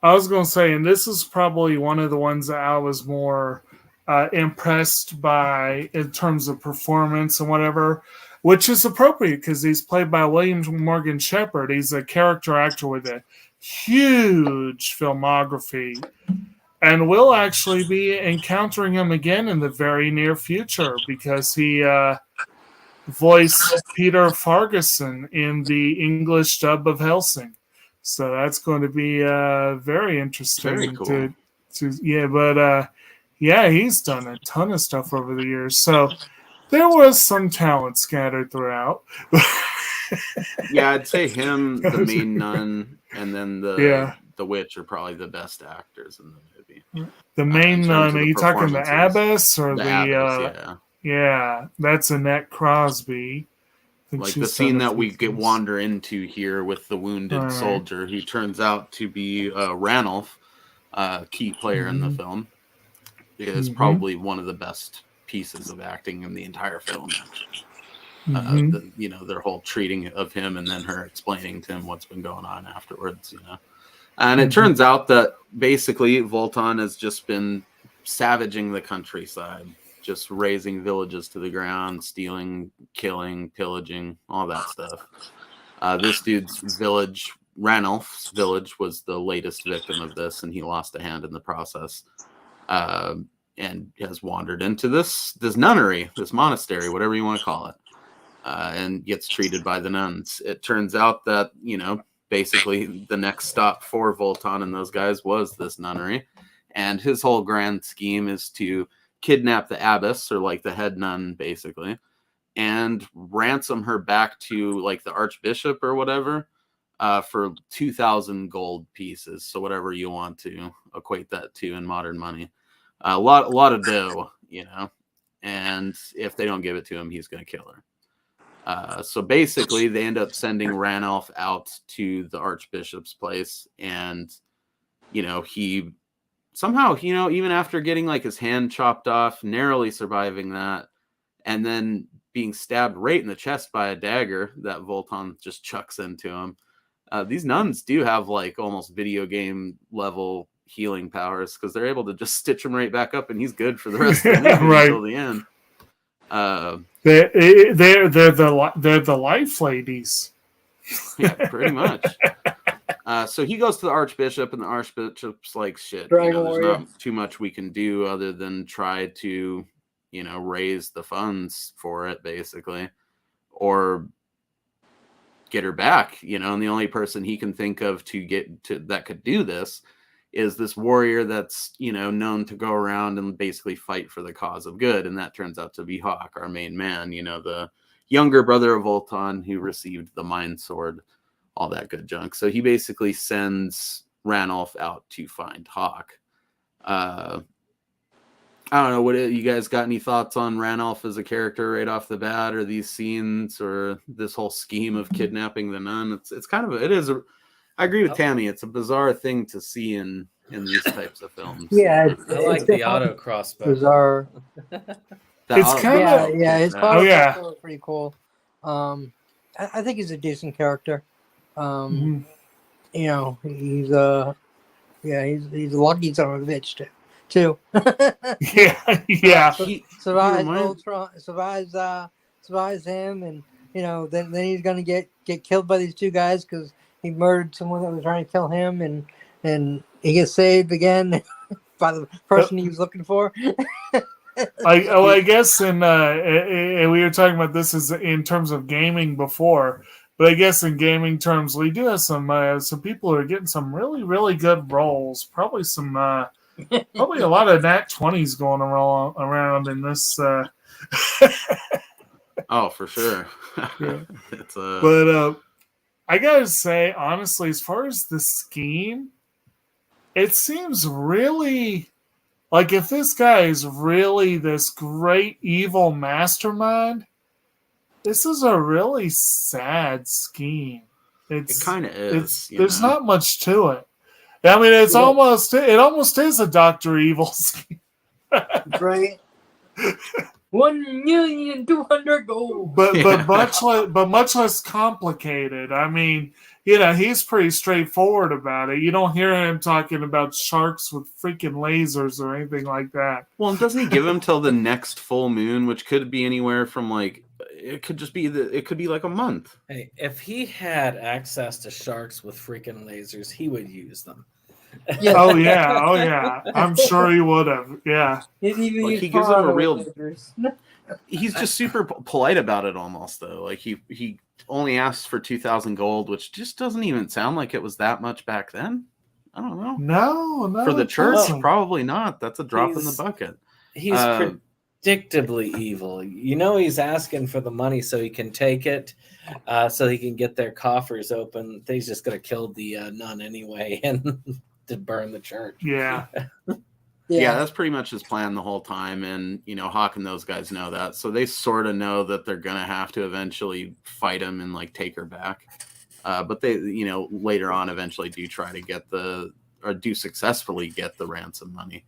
I was going to say, and this is probably one of the ones that I was more impressed by in terms of performance and whatever, which is appropriate because he's played by William Morgan Shepherd. He's a character actor with a huge filmography, and we'll actually be encountering him again in the very near future because he voiced Peter Ferguson in the English dub of Helsing. So that's going to be very interesting. Very cool. Yeah, he's done a ton of stuff over the years. So there was some talent scattered throughout. Yeah, I'd say him, the main nun, and then the witch are probably the best actors in the movie. The main nun, are you talking the abbess or the abbess, yeah, that's Annette Crosby. Like the scene that we wander into here with the wounded soldier, who turns out to be Ranulph, key player in the film, is probably one of the best pieces of acting in the entire film. Their whole treating of him and then her explaining to him what's been going on afterwards. And it turns out that basically Voltan has just been savaging the countryside, just razing villages to the ground, stealing, killing, pillaging, all that stuff. This dude's village, Ranulph's village, was the latest victim of this, and he lost a hand in the process. And has wandered into this nunnery, this monastery, whatever you want to call it, and gets treated by the nuns. It turns out that, basically the next stop for Voltan and those guys was this nunnery. And his whole grand scheme is to kidnap the abbess, or like the head nun, basically, and ransom her back to like the archbishop or whatever, for 2,000 gold pieces. So whatever you want to equate that to in modern money. A lot of dough, and if they don't give it to him, he's going to kill her. So basically, they end up sending Ranulph out to the archbishop's place, and he somehow, even after getting like his hand chopped off, narrowly surviving that, and then being stabbed right in the chest by a dagger that Voltan just chucks into him. These nuns do have like almost video game level healing powers, because they're able to just stitch him right back up and he's good for the rest of the movie Right. until the end. They're the life ladies. Yeah, pretty much. So he goes to the Archbishop, and the Archbishop's like, shit, Dragon there's Warrior. not too much we can do other than try to, raise the funds for it, basically, or get her back, and the only person he can think of that could do this is this warrior that's, known to go around and basically fight for the cause of good. And that turns out to be Hawk, our main man, the younger brother of Voltan who received the Mind Sword, all that good junk. So he basically sends Ranulph out to find Hawk. I don't know. What you guys got? Any thoughts on Ranulph as a character right off the bat, or these scenes, or this whole scheme of kidnapping the nun? It's kind of I agree with Tammy. It's a bizarre thing to see in these types of films. Yeah, I like the auto crossbow. bizarre. It's kind of His Oh, yeah. was pretty cool. I think he's a decent character. Mhm. He's he's a lucky son of a bitch too. yeah. Survives Ultron, survives him, and then he's gonna get killed by these two guys because he murdered someone that was trying to kill him, and he gets saved again by the person he was looking for. I guess and we were talking about this as in terms of gaming before, but I guess in gaming terms, we do have some people who are getting some really, really good roles. Probably probably a lot of nat 20s going around in this. Oh, for sure. Yeah. But But I gotta say, honestly, as far as the scheme, it seems really like if this guy is really this great evil mastermind, this is a really sad scheme. it kind of is. There's not much to it. I mean, it almost is a Dr. Evil scheme. Right. 1,200,000 gold. But much less complicated. I mean, he's pretty straightforward about it. You don't hear him talking about sharks with freaking lasers or anything like that. Well, doesn't he give him till the next full moon, which could be anywhere from it could just be it could be like a month. Hey, if he had access to sharks with freaking lasers, he would use them. Yeah. Oh yeah. I'm sure he would have. Yeah. He gives him a real. He's just super polite about it, almost though. Like he only asks for 2,000 gold, which just doesn't even sound like it was that much back then. I don't know. No. For the church, doesn't. Probably not. That's a drop in the bucket. He's predictably evil. He's asking for the money so he can take it, so he can get their coffers open. He's just going to kill the nun anyway and to burn the church. Yeah. Yeah, that's pretty much his plan the whole time. And, Hawk and those guys know that. So they sort of know that they're going to have to eventually fight him and, take her back. But they, later on eventually do try to do successfully get the ransom money.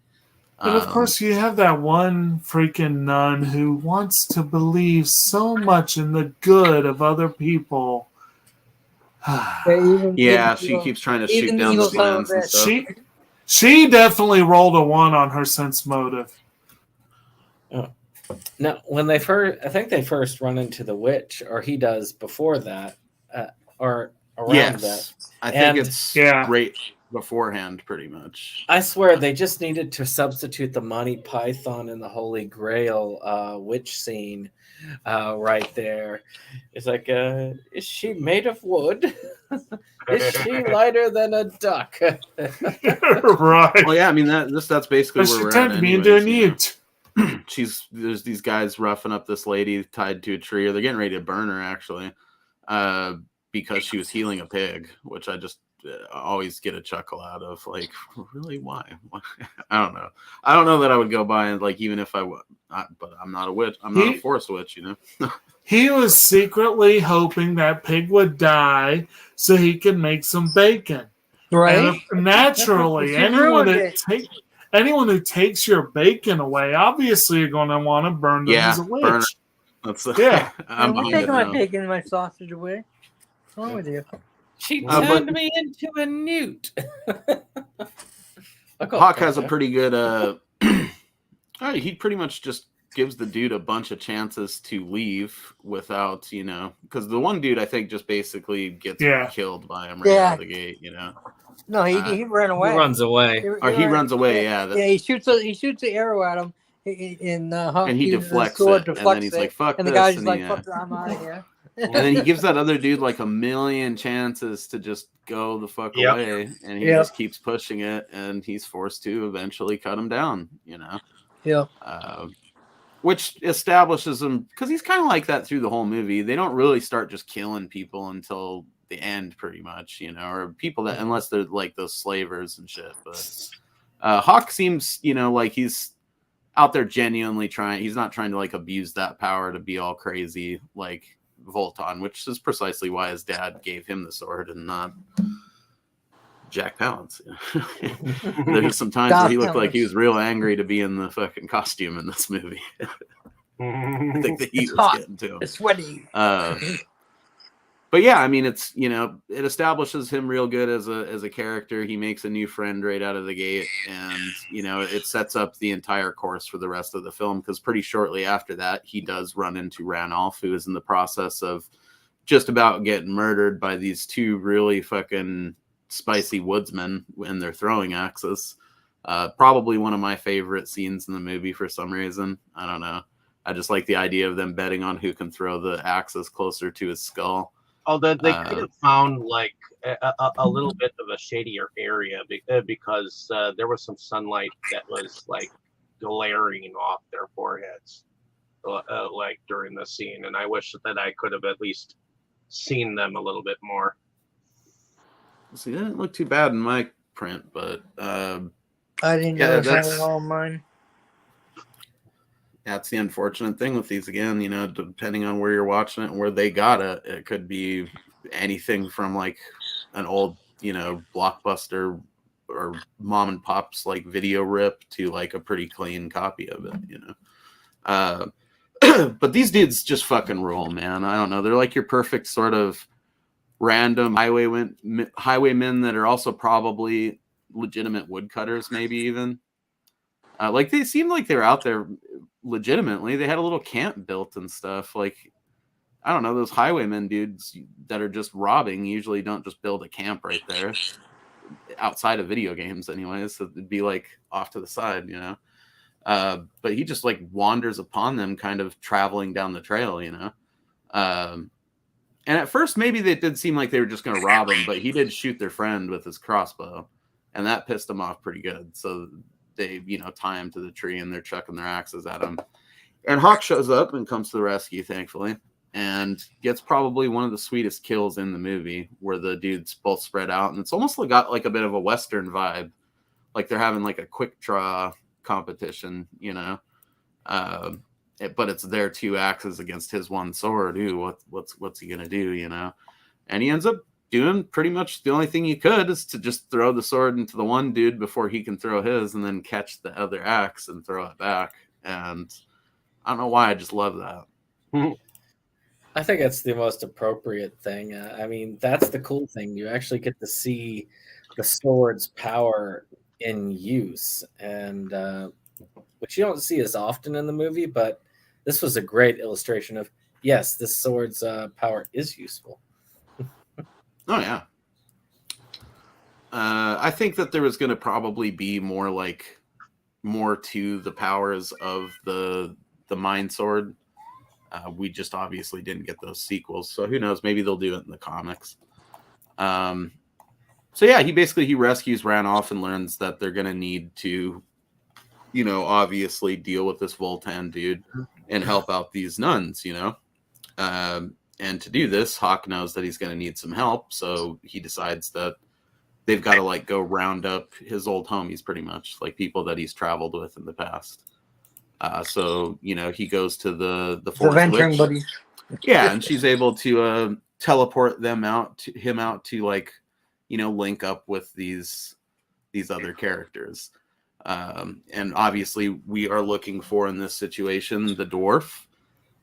But of course, you have that one freaking nun who wants to believe so much in the good of other people. She keeps trying to shoot down the plans and stuff. She definitely rolled a 1 on her sense motive. Now, when I think they first run into the witch, or he does before that, or around that. I think it's right beforehand, pretty much. I swear they just needed to substitute the Monty Python and the Holy Grail witch scene right there. It's like, is she made of wood? Is she lighter than a duck? Right. Well, yeah, I mean that's basically where we're at. There's these guys roughing up this lady tied to a tree, or they're getting ready to burn her actually, because she was healing a pig, which I just always get a chuckle out of. Like, really, why? I don't know. I don't know that I would go by and even if I would, but I'm not a witch. I'm not a forest witch, He was secretly hoping that pig would die so he could make some bacon. Right. And naturally, anyone who takes your bacon away, obviously you're going to want to burn them as a burn witch. That's Yeah. I'm we're on taking it my now. bacon and my sausage away. What's wrong with you? She but- turned me into a newt. Hawk has a pretty good. He pretty much just gives the dude a bunch of chances to leave without, because the one dude I think just basically gets killed by him right out of the gate. No, he ran away. He runs away. He runs away. Yeah. He shoots the arrow at him, And he deflects sword it, and then he's like, "Fuck and this!" the guy's and like, "Fuck, I'm out of here." And then he gives that other dude like a million chances to just go the fuck away, and he just keeps pushing it, and he's forced to eventually cut him down. Yeah. Which establishes him, because he's kind of like that through the whole movie. They don't really start just killing people until the end, pretty much, or people that, unless they're like those slavers and shit. But Hawk seems, like he's out there genuinely trying. He's not trying to like abuse that power to be all crazy like Voltan, which is precisely why his dad gave him the sword and not Jack Palance. There's some times where he looked like he was real angry to be in the fucking costume in this movie. I think the heat was getting to him. It's sweaty. But yeah, I mean, it's, it establishes him real good as a character. He makes a new friend right out of the gate, and it sets up the entire course for the rest of the film, because pretty shortly after that, he does run into Ranulph, who is in the process of just about getting murdered by these two really fucking spicy woodsmen in their throwing axes. Probably one of my favorite scenes in the movie for some reason. I don't know. I just like the idea of them betting on who can throw the axes closer to his skull. Although they could have found like a little bit of a shadier area because there was some sunlight that was like glaring off their foreheads, like during the scene, and I wish that I could have at least seen them a little bit more. See, that didn't look too bad in my print, but I didn't know that was all mine. That's the unfortunate thing with these again, depending on where you're watching it and where they got it. It could be anything from like an old, Blockbuster or mom and pop's like video rip to like a pretty clean copy of it, But these dudes just fucking rule, man. I don't know. They're like your perfect sort of random highwaymen that are also probably legitimate woodcutters, maybe even. Like they seemed like they were out there legitimately. They had a little camp built and stuff. Like, I don't know, those highwaymen dudes that are just robbing usually don't just build a camp right there outside of video games anyways. So it'd be like off to the side, but he just like wanders upon them kind of traveling down the trail, and at first maybe they did seem like they were just going to rob him, but he did shoot their friend with his crossbow, and that pissed him off pretty good. So they, tie him to the tree, and they're chucking their axes at him. And Hawk shows up and comes to the rescue, thankfully, and gets probably one of the sweetest kills in the movie, where the dudes both spread out, and it's almost got like a bit of a Western vibe, like they're having like a quick draw competition, but it's their two axes against his one sword. Ooh, what's he gonna do, And he ends up doing pretty much the only thing he could, is to just throw the sword into the one dude before he can throw his, and then catch the other axe and throw it back. And I don't know why, I just love that. I think it's the most appropriate thing. I mean, that's the cool thing. You actually get to see the sword's power in use, and which you don't see as often in the movie, but this was a great illustration of, yes, this sword's power is useful. Oh, yeah. I think that there was going to probably be more to the powers of the Mind Sword. We just obviously didn't get those sequels, so who knows? Maybe they'll do it in the comics. So yeah, he rescues Ranulph and learns that they're going to need to, obviously deal with this Voltan dude and help out these nuns, and to do this, Hawk knows that he's going to need some help, so he decides that they've got to go round up his old homies, pretty much, like people that he's traveled with in the past. So he goes to the Forrest venturing witch. buddies. Yeah, and she's able to teleport him out to link up with these other characters. And obviously, we are looking for, in this situation, the dwarf,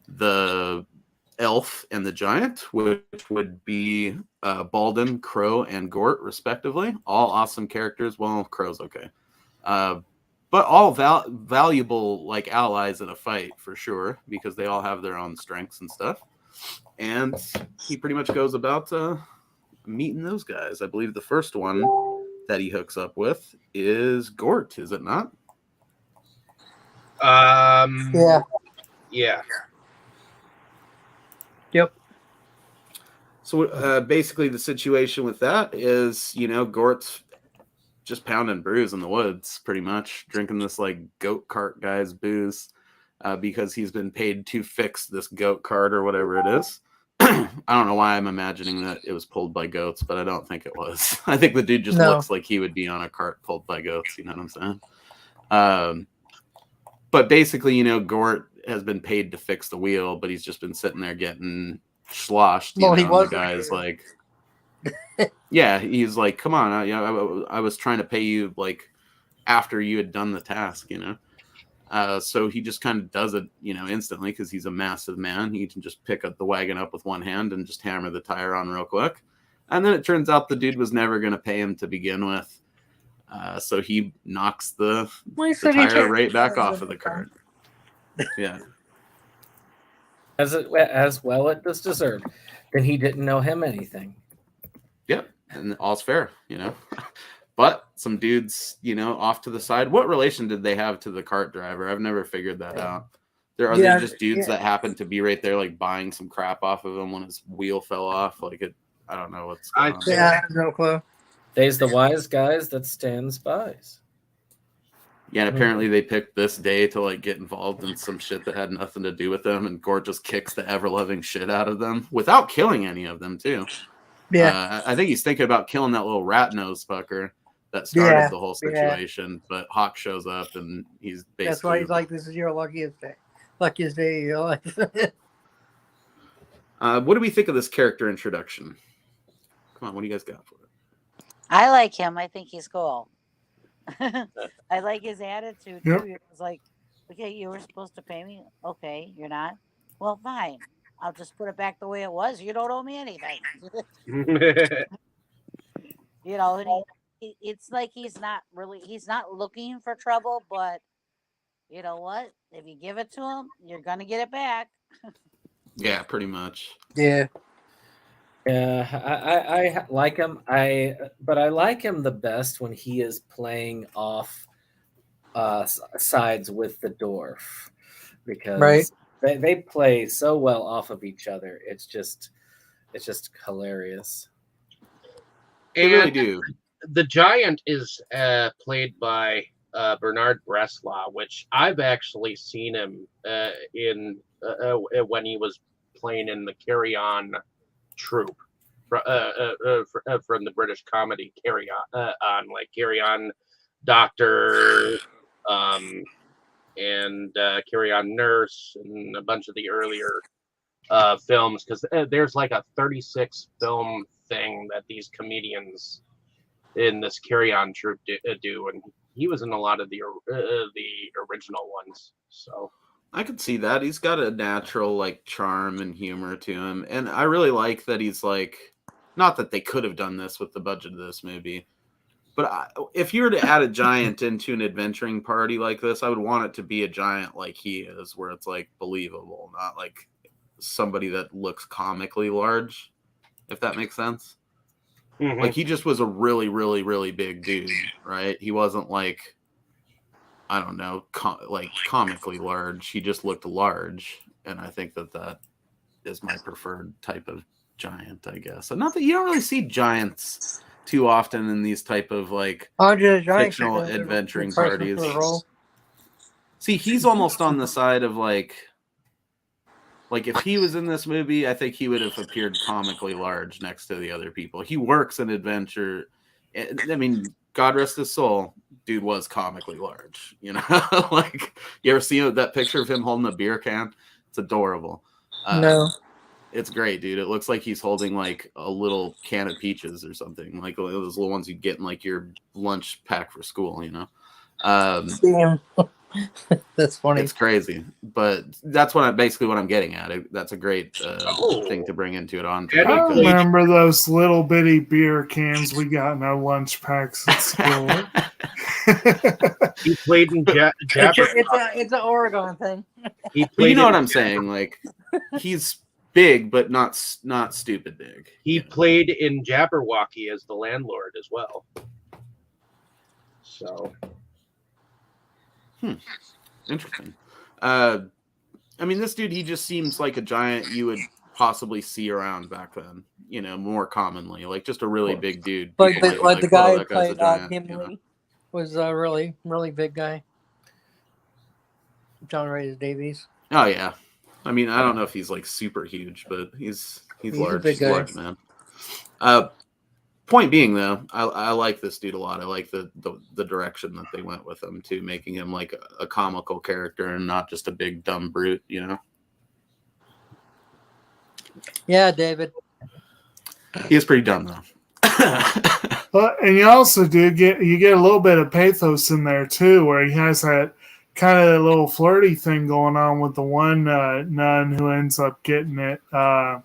the elf, and the giant, which would be Baldin, Crow, and Gort, respectively. All awesome characters. Well, Crow's okay. But all valuable like allies in a fight, for sure, because they all have their own strengths and stuff. And he pretty much goes about meeting those guys. I believe the first one that he hooks up with is Gort, is it not? Yeah. Yeah. Yep. So basically the situation with that is, Gort's just pounding brews in the woods, pretty much, drinking this like goat cart guy's booze because he's been paid to fix this goat cart or whatever it is. I don't know why I'm imagining that it was pulled by goats, but I don't think it was. I think the dude just looks like he would be on a cart pulled by goats. You know what I'm saying? But basically, Gort has been paid to fix the wheel, but he's just been sitting there getting sloshed. Well, he was. The guy's like, yeah, he's like, come on, I was trying to pay you like after you had done the task, So he just kind of does it, instantly because he's a massive man. He can just pick up the wagon up with one hand and just hammer the tire on real quick. And then it turns out the dude was never going to pay him to begin with. So he knocks the tire right back off of the cart. Yeah. As well it does deserve. Then he didn't know him anything. Yep. And all's fair, But some dudes, off to the side. What relation did they have to the cart driver? I've never figured that out. Are they just dudes that happen to be right there, like buying some crap off of him when his wheel fell off? I don't know what's going on. Yeah, I have no clue. They's the wise guys that stands by. Yeah, and apparently they picked this day to like get involved in some shit that had nothing to do with them, and Gort just kicks the ever-loving shit out of them without killing any of them, too. Yeah. I think he's thinking about killing that little rat nose fucker that started the whole situation, but Hawk shows up and he's basically... That's why he's like, this is your luckiest day of your life. What do we think of this character introduction? Come on, what do you guys got for it? I like him. I think he's cool. I like his attitude too. It was like, okay, you were supposed to pay me. Okay, you're not. Well, fine. I'll just put it back the way it was. You don't owe me anything. And it's like he's not looking for trouble, but you know what? If you give it to him, you're gonna get it back. Yeah, pretty much. Yeah. Yeah, I like him. But I like him the best when he is playing off sides with the dwarf, because they play so well off of each other. It's just hilarious. They really do. The giant is played by Bernard Bresslaw, which I've actually seen him in when he was playing in the Carry On troupe from the British comedy Carry On, like Carry On Doctor, and Carry On Nurse, and a bunch of the earlier films, because there's like a 36 film thing that these comedians in this Carry On troupe do, and he was in a lot of the original ones. So I could see that. He's got a natural like charm and humor to him, and I really like that he's like, not that they could have done this with the budget of this movie, but if you were to add a giant into an adventuring party like this, I would want it to be a giant like he is, where it's like believable, not like somebody that looks comically large, if that makes sense. Mm-hmm. Like he just was a really, really, really big dude, right? He wasn't like, I don't know, like comically large. He just looked large, and I think that is my preferred type of giant, I guess. And not that you don't really see giants too often in these type of like fictional adventuring parties. See, he's almost on the side of like if he was in this movie, I think he would have appeared comically large next to the other people. He works in adventure. I mean, God rest his soul, dude was comically large, like you ever see that picture of him holding a beer can? It's adorable. No, it's great, dude. It looks like he's holding like a little can of peaches or something, like those little ones you get in like your lunch pack for school, Damn. That's funny. It's crazy, but that's basically what I'm getting at. That's a great thing to bring into it on. I remember those little bitty beer cans we got in our lunch packs at school. He played in It's an Oregon thing. But you know what I'm saying? Like, he's big, but not stupid big. He played in Jabberwocky as the landlord as well. So, Interesting. I mean, this dude, he just seems like a giant you would possibly see around back then. You know, more commonly, like just a really big dude. Like the guy "Whoa, who that guy's a played giant," Gimli was a really big guy. John Rhys Davies. Oh yeah, I mean, I don't know if he's like super huge, but he's large. He's a big guy. Man. Point being, though, I like this dude a lot. I like the direction that they went with him too, making him like a comical character and not just a big dumb brute. You know. Yeah, David. He is pretty dumb though. But and you also get a little bit of pathos in there too, where he has that kind of little flirty thing going on with the one nun who ends up getting it. Yeah,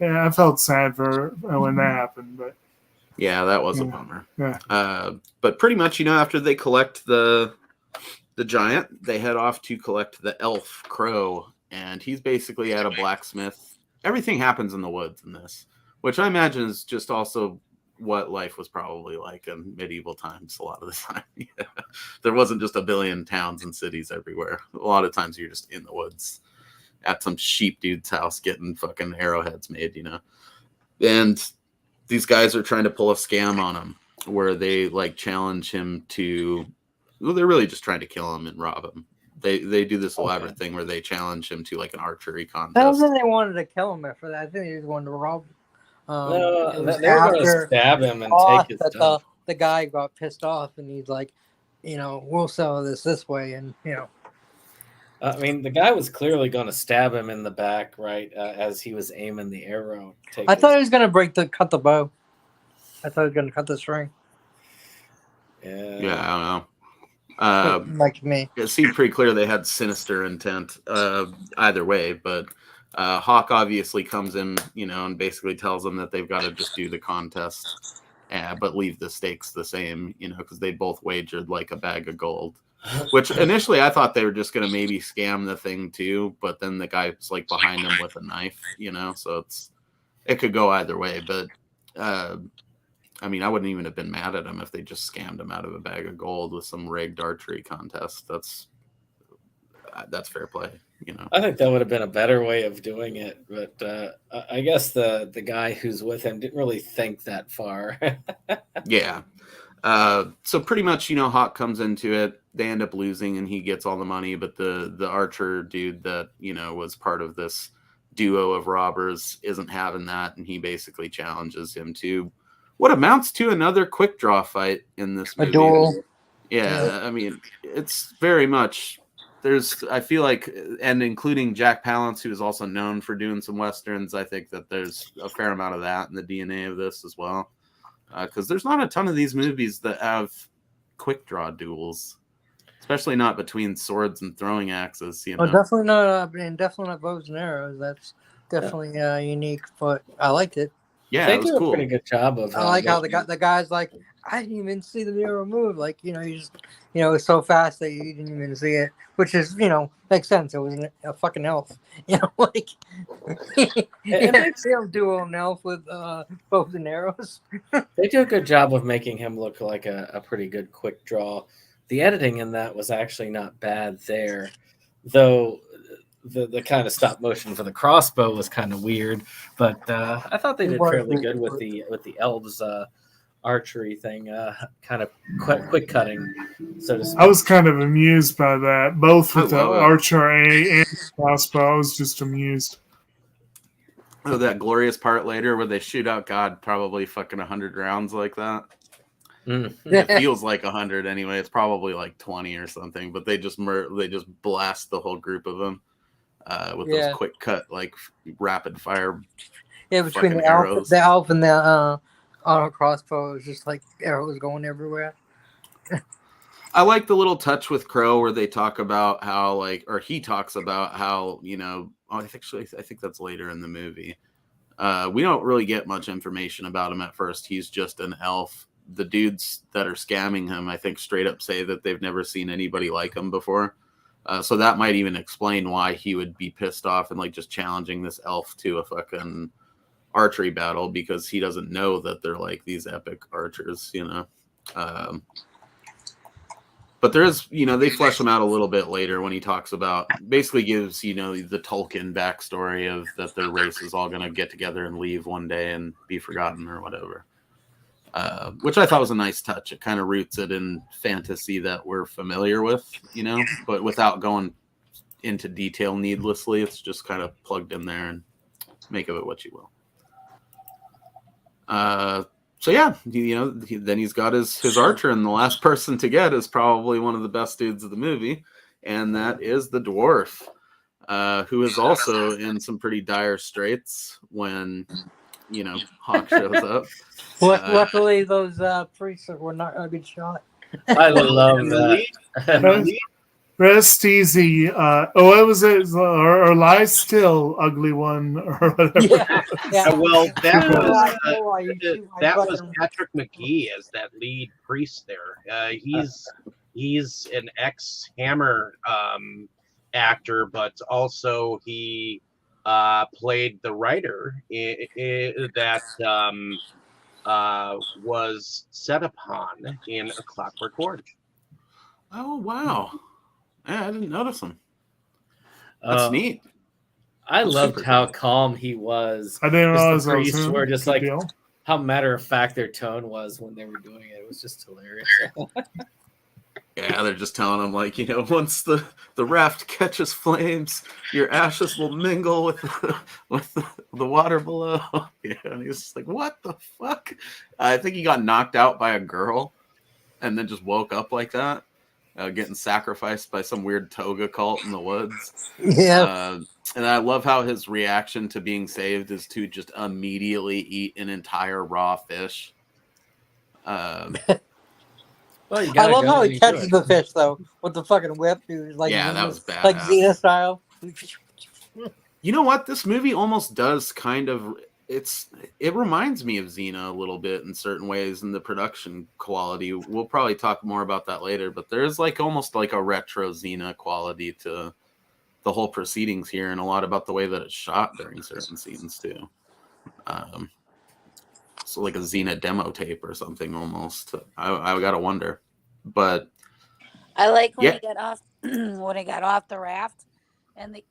I felt sad for when that happened, but yeah, that was a bummer. Yeah. But pretty much, you know, after they collect the giant, they head off to collect the elf crow, and he's basically at a blacksmith. Everything happens in the woods in this, which I imagine is just also what life was probably like in medieval times a lot of the time. Yeah. There wasn't just a billion towns and cities everywhere. A lot of times you're just in the woods at some sheep dude's house getting fucking arrowheads made, you know. And these guys are trying to pull a scam on him where they like challenge him to, well, they're really just trying to kill him and rob him. They do this elaborate thing where they challenge him to like an archery contest. I don't think they wanted to kill him after that. I think they just wanted to rob him. No, they were going to stab him and take his stuff. The guy got pissed off and he's like, you know, we'll sell this way, and you know. I mean, the guy was clearly going to stab him in the back, right, as he was aiming the arrow. I thought he was going to cut the bow. I thought he was going to cut the string. Yeah, I don't know. Like me. It seemed pretty clear they had sinister intent either way, but Hawk obviously comes in, you know, and basically tells them that they've got to just do the contest, but leave the stakes the same, you know, because they both wagered like a bag of gold. Which initially I thought they were just going to maybe scam the thing too, but then the guy's like behind them with a knife, you know, so it could go either way. But I mean, I wouldn't even have been mad at him if they just scammed him out of a bag of gold with some rigged archery contest. That's fair play, you know. I think that would have been a better way of doing it, but I guess the guy who's with him didn't really think that far. Yeah. So pretty much, you know, Hawk comes into it. They end up losing, and he gets all the money. But the archer dude that, you know, was part of this duo of robbers isn't having that, and he basically challenges him to what amounts to another quick draw fight in this movie. A duel. Yeah, I mean, it's very much. I feel like, and including Jack Palance, who is also known for doing some westerns, I think that there's a fair amount of that in the DNA of this as well. Because there's not a ton of these movies that have quick draw duels, especially not between swords and throwing axes. You know, definitely not bows and arrows. That's definitely unique, but I liked it. Yeah, they it was do cool. a pretty good job of. I like how the guy's like, I didn't even see the arrow move. Like, you know, you just, you know, it's so fast that you didn't even see it, which is, you know, makes sense. It was a fucking elf, you know, like see him duel an elf with bows and arrows. They do a good job of making him look like a pretty good quick draw. The editing in that was actually not bad there, though. The kind of stop motion for the crossbow was kind of weird, but I thought they did fairly good with the elves archery thing, kind of quick cutting, so to speak. I was kind of amused by that, both with the archer and the crossbow. I was just amused. Oh, that glorious part later where they shoot out God probably fucking 100 rounds like that. It feels like 100 anyway. It's probably like 20 or something, but they just blast the whole group of them. With those quick cut, like rapid fire. Yeah, between the elf and the auto crossbow, it was just like arrows going everywhere. I like the little touch with Crow where they talk about how, like, or he talks about how, you know, I think that's later in the movie. We don't really get much information about him at first. He's just an elf. The dudes that are scamming him, I think, straight up say that they've never seen anybody like him before. So that might even explain why he would be pissed off and like just challenging this elf to a fucking archery battle, because he doesn't know that they're like these epic archers, you know. But there is, you know, they flesh him out a little bit later when he talks about, basically gives, you know, the Tolkien backstory of that their race is all going to get together and leave one day and be forgotten or whatever. Which I thought was a nice touch. It kind of roots it in fantasy that we're familiar with, you know, but without going into detail needlessly. It's just kind of plugged in there and make of it what you will. So yeah, you know, then he's got his archer, and the last person to get is probably one of the best dudes of the movie, and that is the dwarf, who is also in some pretty dire straits when, you know, Hawk shows up. Luckily, those priests were not a good shot. I love that. Rest easy. What was it? Or lie still, ugly one, or whatever. Yeah. Well, that that was Patrick McGee as that lead priest there. He's an ex-Hammer actor, but also he played the writer that was set upon in A Clockwork Orange. Oh wow. Yeah, I didn't notice him. That's neat. I loved how calm he was. I didn't realize the priests were just like deal. how matter of fact their tone was when they were doing it. It was just hilarious. Yeah, they're just telling him, like, you know, once the raft catches flames, your ashes will mingle with the water below. Yeah, and he's just like, what the fuck? I think he got knocked out by a girl and then just woke up like that. Getting sacrificed by some weird toga cult in the woods. Yeah. And I love how his reaction to being saved is to just immediately eat an entire raw fish. Well, I love how he catches the fish, though, with the fucking whip. Like, yeah, that was bad. Like Xena style. You know what? This movie almost does kind of... It reminds me of Xena a little bit in certain ways in the production quality. We'll probably talk more about that later, but there's like almost like a retro Xena quality to the whole proceedings here, and a lot about the way that it's shot during certain scenes too. So like a Xena demo tape or something almost. I gotta wonder, but I like when he got off when he got off the raft, and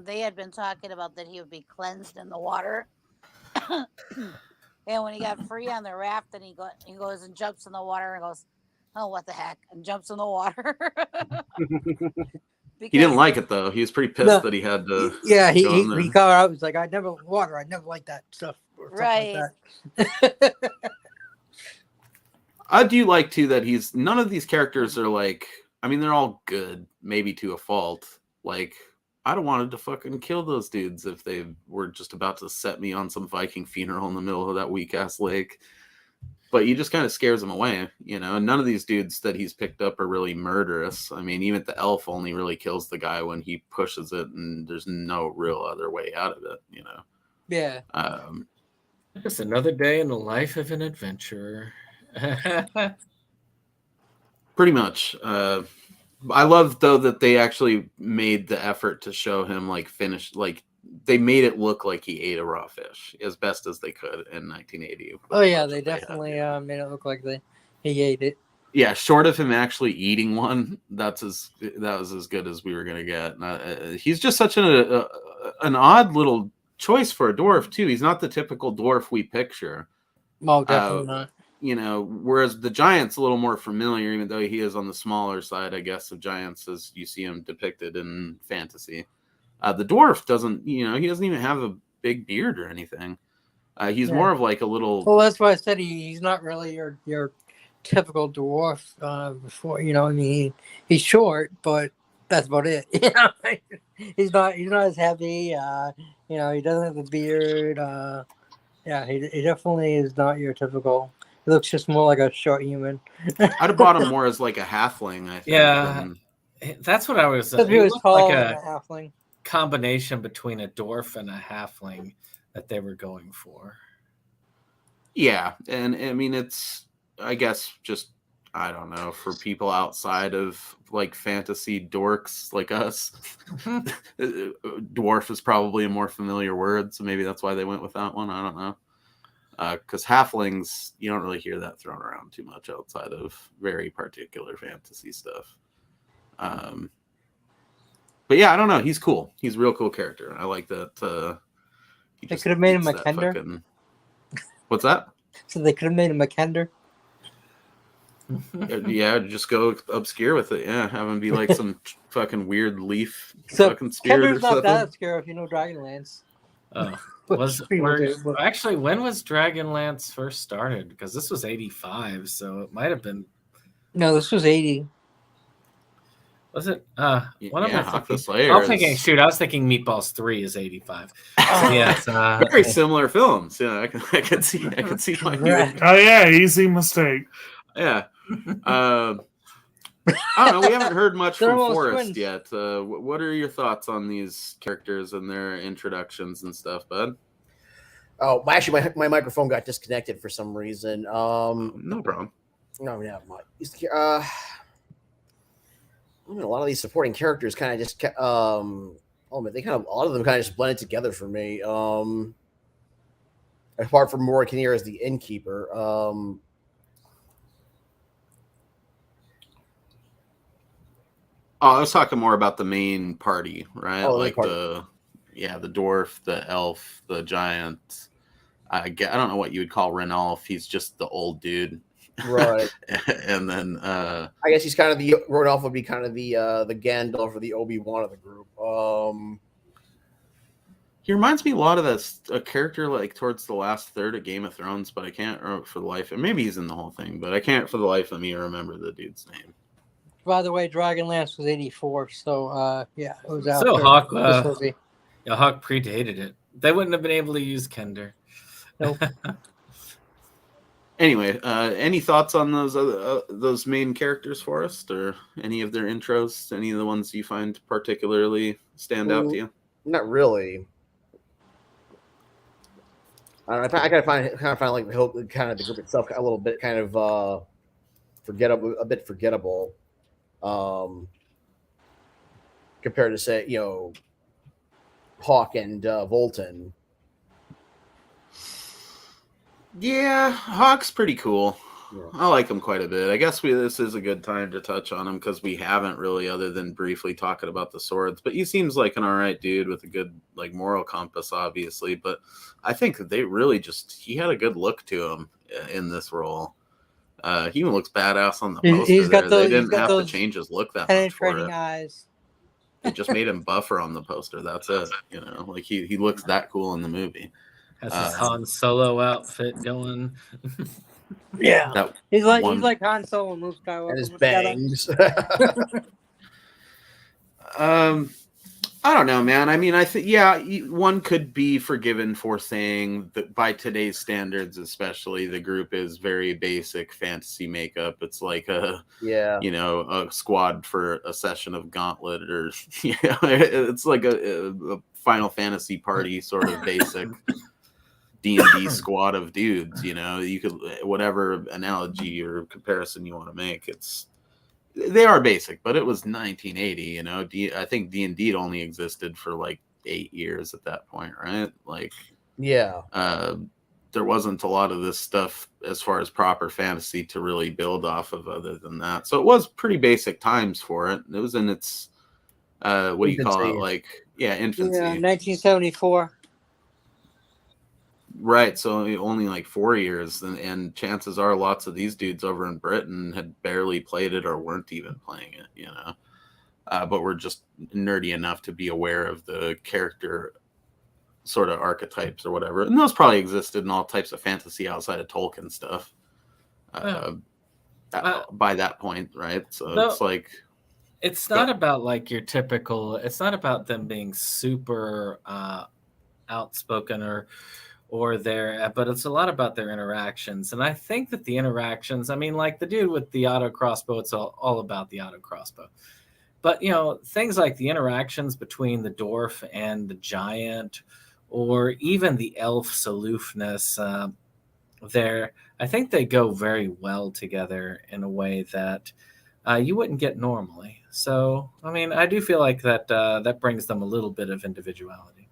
they had been talking about that he would be cleansed in the water. And when he got free on the raft, and he goes and jumps in the water and goes, "Oh, what the heck!" and jumps in the water. He didn't like it though. He was pretty pissed that he had to. Yeah, he got out. He's like, "I never water. I never like that stuff." Right. Like that. I do like too that none of these characters are like. I mean, they're all good, maybe to a fault. Like, I'd have wanted to fucking kill those dudes if they were just about to set me on some Viking funeral in the middle of that weak ass lake. But he just kind of scares them away, you know. And none of these dudes that he's picked up are really murderous. I mean, even the elf only really kills the guy when he pushes it, and there's no real other way out of it, you know. Yeah. Just another day in the life of an adventurer. Pretty much. I love though that they actually made the effort to show him like finish, like they made it look like he ate a raw fish as best as they could in 1980. Oh yeah, they definitely made it look like he ate it. Yeah, short of him actually eating one, that was as good as we were gonna get. He's just such an odd little choice for a dwarf too. He's not the typical dwarf we picture. Oh, definitely not. You know, whereas the giant's a little more familiar, even though he is on the smaller side, I guess, of giants as you see him depicted in fantasy. The dwarf doesn't, you know, he doesn't even have a big beard or anything. He's more of like a little. Well, that's why I said he's not really your typical dwarf. Before, you know, I mean, he's short, but that's about it. You know, he's not as heavy. You know, he doesn't have a beard. Yeah, he definitely is not your typical. It looks just more like a short human. I'd have bought him more as like a halfling, I think. Yeah. That's what I was. Because he It was looked tall like and a a halfling. combination between a dwarf and a halfling that they were going for. Yeah, and I mean it's, I guess, just, I don't know, for people outside of like fantasy dorks like us, dwarf is probably a more familiar word, so maybe that's why they went with that one. I don't know, because halflings, you don't really hear that thrown around too much outside of very particular fantasy stuff. But yeah, I don't know. He's cool. He's a real cool character. I like that. They could have made him a Kender. What's that? So they could have made him a Kender. Yeah, just go obscure with it. Yeah, have him be like some fucking weird leaf So fucking spirit Kender's or not something. that obscure if you know Dragonlance. Actually, when was Dragonlance first started? Because this was 85, so it might have been. No, this was 80. Was it? What am I Hawk thinking? the Slayer I was thinking. is- Shoot, I was thinking Meatballs 3 is 85. Yes, Very similar films. Yeah, I can see why you would. Oh yeah, easy mistake. Yeah. I don't know. We haven't heard much They're from almost Forrest twins. yet. What are your thoughts on these characters and their introductions and stuff, bud? Oh, actually, my microphone got disconnected for some reason. No problem. No, yeah, I mean, a lot of these supporting characters kind of just, a lot of them kind of just blended together for me. Apart from Mora Kinnear as the innkeeper. I was talking more about the main party, right? Oh, like the dwarf, the elf, the giant. I don't know what you would call Renalf. He's just the old dude. Right. And then I guess he's kind of Rodolph would be kind of the Gandalf or the Obi-Wan of the group. he reminds me a lot of a character like towards the last third of Game of Thrones, but I can't remember for the life. And maybe he's in the whole thing, but I can't for the life of me remember the dude's name. By the way, Dragonlance was 84, so yeah, it was out. So Hawk, this movie. Hawk predated it. They wouldn't have been able to use Kender. Nope. Anyway, any thoughts on those main characters, Forrest, or any of their intros? Any of the ones you find particularly stand out to you? Not really. I don't know. I kind of find like the whole kind of the group itself a little bit kind of forgettable, compared to say Hawk and Volton. Yeah, Hawk's pretty cool. Yeah. I like him quite a bit. I guess this is a good time to touch on him because we haven't really, other than briefly talking about the swords. But he seems like an all right dude with a good like moral compass, obviously. But I think that they really he had a good look to him in this role. He even looks badass on the poster. He's got they those- didn't have to those change his look that much for Penetrating it. eyes. They just made him buffer on the poster. That's it. Like he looks that cool in the movie. Has his Han Solo outfit going. Yeah. That He's like Han Solo and Luke Skywalker. And his bangs. I don't know, man. I mean, I think, one could be forgiven for saying that by today's standards, especially, the group is very basic fantasy makeup. It's like a squad for a session of Gauntlet, or it's like a Final Fantasy party sort of basic D&D squad of dudes. You could, whatever analogy or comparison you want to make, they are basic, but it was 1980. I think D&D only existed for like 8 years at that point, right? Like, yeah. There wasn't a lot of this stuff as far as proper fantasy to really build off of other than that. So it was pretty basic times for it. It was in its what do you call it? Like, infancy. Yeah, 1974. Right, so only like 4 years, and chances are lots of these dudes over in Britain had barely played it or weren't even playing it, but were just nerdy enough to be aware of the character sort of archetypes or whatever. And those probably existed in all types of fantasy outside of Tolkien stuff by that point, right? So it's like... It's not about like your typical... It's not about them being super outspoken or but it's a lot about their interactions. And I think that the interactions, I mean, like the dude with the auto crossbow, it's all about the auto crossbow. But, things like the interactions between the dwarf and the giant, or even the elf's aloofness, I think they go very well together in a way that you wouldn't get normally. So, I mean, I do feel like that brings them a little bit of individuality.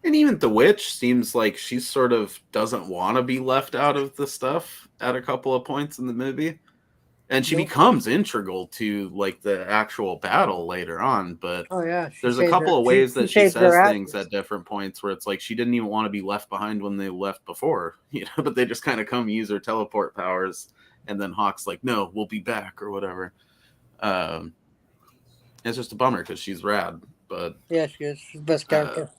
And even the witch seems like she sort of doesn't want to be left out of the stuff at a couple of points in the movie. And she becomes integral to like the actual battle later on. But there's a couple of ways that she says things at different points where it's like she didn't even want to be left behind when they left before, but they just kind of come use her teleport powers. And then Hawk's like, no, we'll be back or whatever. It's just a bummer because she's rad. But yeah, she is. She's the best character.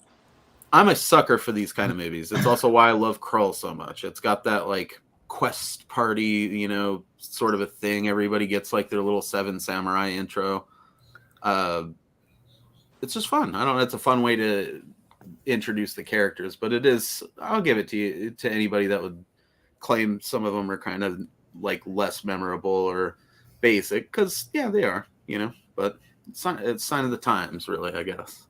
I'm a sucker for these kind of movies. It's also why I love Krull so much. It's got that like quest party, sort of a thing. Everybody gets like their little 7 samurai intro. It's just fun. I don't know. It's a fun way to introduce the characters, but it is, I'll give it to anybody that would claim some of them are kind of like less memorable or basic, because they are, but it's sign of the times, really, I guess.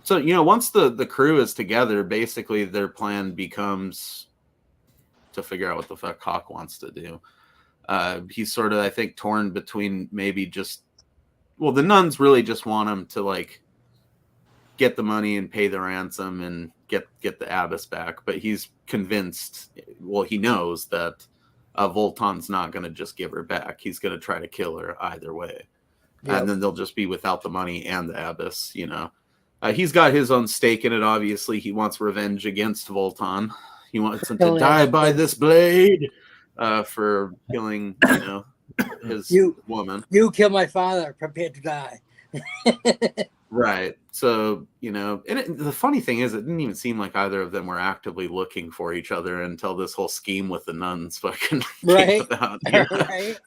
So, once the crew is together, basically their plan becomes to figure out what the fuck Hawk wants to do. He's sort of, I think, torn between maybe just, the nuns really just want him to like get the money and pay the ransom and get the abbess back. But he's convinced, he knows that Voltan's not going to just give her back. He's going to try to kill her either way. Yep. And then they'll just be without the money and the abbess, He's got his own stake in it, obviously. He wants revenge against Voltan. He wants him to die by this blade for killing, his woman. You killed my father, prepared to die. Right. So, and the funny thing is, it didn't even seem like either of them were actively looking for each other until this whole scheme with the nuns fucking came about. Right.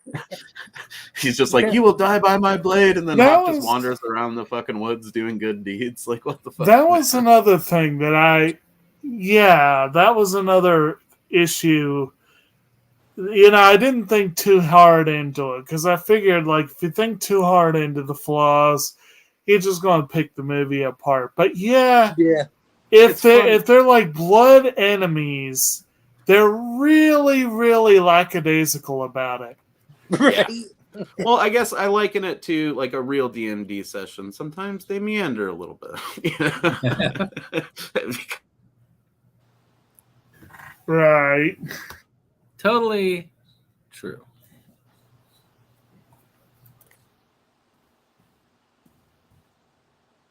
He's just like, you will die by my blade, and then Hawk just wanders around the fucking woods doing good deeds. Like, what the fuck? That was another thing that that was another issue. I didn't think too hard into it, because I figured, like, if you think too hard into the flaws, you're just going to pick the movie apart. But if they're like blood enemies, they're really, really lackadaisical about it. Right. Well, I guess I liken it to like a real D&D session. Sometimes they meander a little bit. Right. Totally true.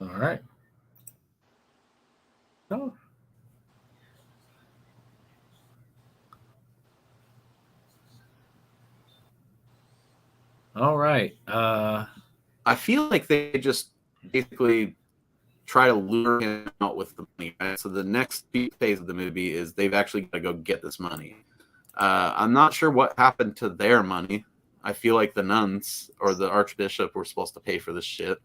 All right. Oh. All right. I feel like they just basically try to lure him out with the money. Right? So the next phase of the movie is they've actually got to go get this money. I'm not sure what happened to their money. I feel like the nuns or the archbishop were supposed to pay for this shit.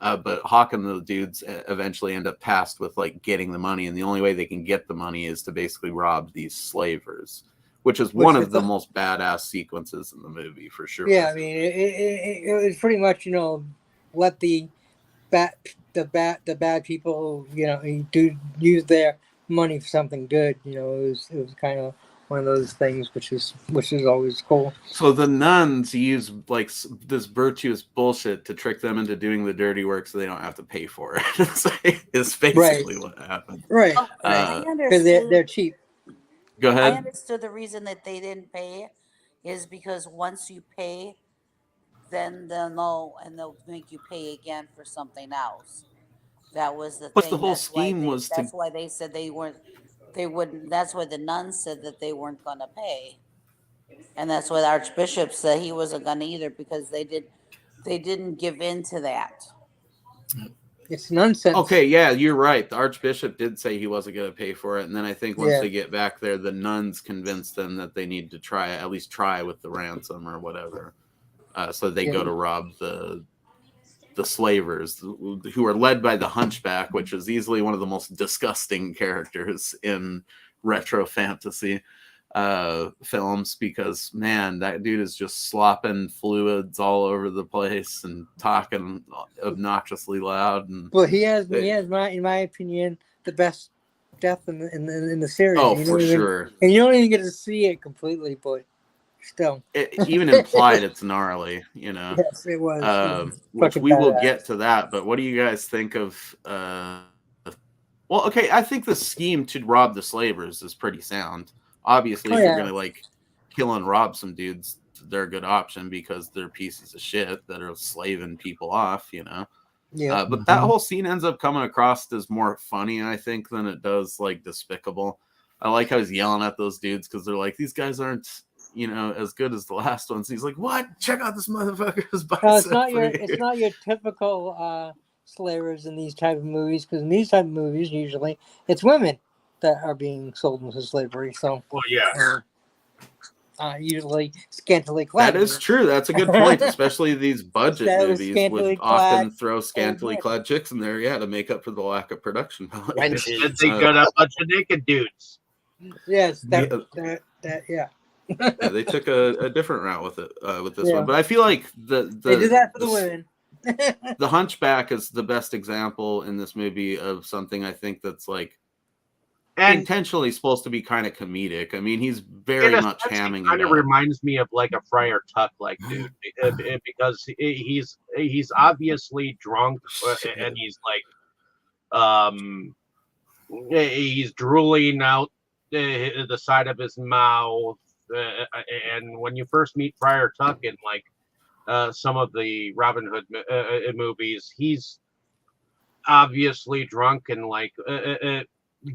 But Hawk and the dudes eventually end up tasked with like getting the money, and the only way they can get the money is to basically rob these slavers, which is one of the most badass sequences in the movie for sure. Yeah, I mean, it was pretty much let the bad people do use their money for something good. It was kind of one of those things which is always cool. So the nuns use like this virtuous bullshit to trick them into doing the dirty work so they don't have to pay for it. It's basically what happened. Right. Because they're cheap. Go ahead. I understood the reason that they didn't pay is because once you pay, then they'll know and they'll make you pay again for something else. That was the thing. The whole scheme was that's why they said they wouldn't. That's why the nuns said that they weren't going to pay, and that's why the archbishop said he wasn't going to either, because they didn't give in to that. It's nonsense. Okay, yeah, you're right. The archbishop did say he wasn't going to pay for it, and then I think once they get back there, the nuns convinced them that they need to at least try with the ransom or whatever. So they go to rob the the slavers, who are led by the Hunchback, which is easily one of the most disgusting characters in retro fantasy films, because man, that dude is just slopping fluids all over the place and talking obnoxiously loud. And But he has in my opinion, the best death in the series. Oh, for sure. And you don't even get to see it completely, but still, it even implied it's gnarly, you know. Yes, it was. Which we will get to that. But what do you guys think of? Well, okay, I think the scheme to rob the slavers is pretty sound. Obviously, if you're gonna like kill and rob some dudes, they're a good option because they're pieces of shit that are slaving people off, you know. Yeah. But that whole scene ends up coming across as more funny, I think, than it does like despicable. I like how he's yelling at those dudes because they're like, these guys aren't, you know, as good as the last ones. He's like, what? Check out this motherfucker's bicep. It's not your typical slavers in these type of movies, because in these type of movies usually it's women that are being sold into slavery. So well, yeah. Usually scantily clad. That is true. That's a good point, especially these budget movies would often throw scantily clad chicks in there, to make up for the lack of production value. They got a bunch of naked dudes. Yes, yeah. They took a different route with it with this one, but I feel like they did that for the women. The Hunchback is the best example in this movie of something I think that's like intentionally supposed to be kind of comedic. I mean, he's very much hamming. Kind of reminds me of like a Friar Tuck like dude, because he's obviously drunk and he's like he's drooling out the side of his mouth, and when you first meet Friar Tuck in like some of the Robin Hood movies, he's obviously drunk and like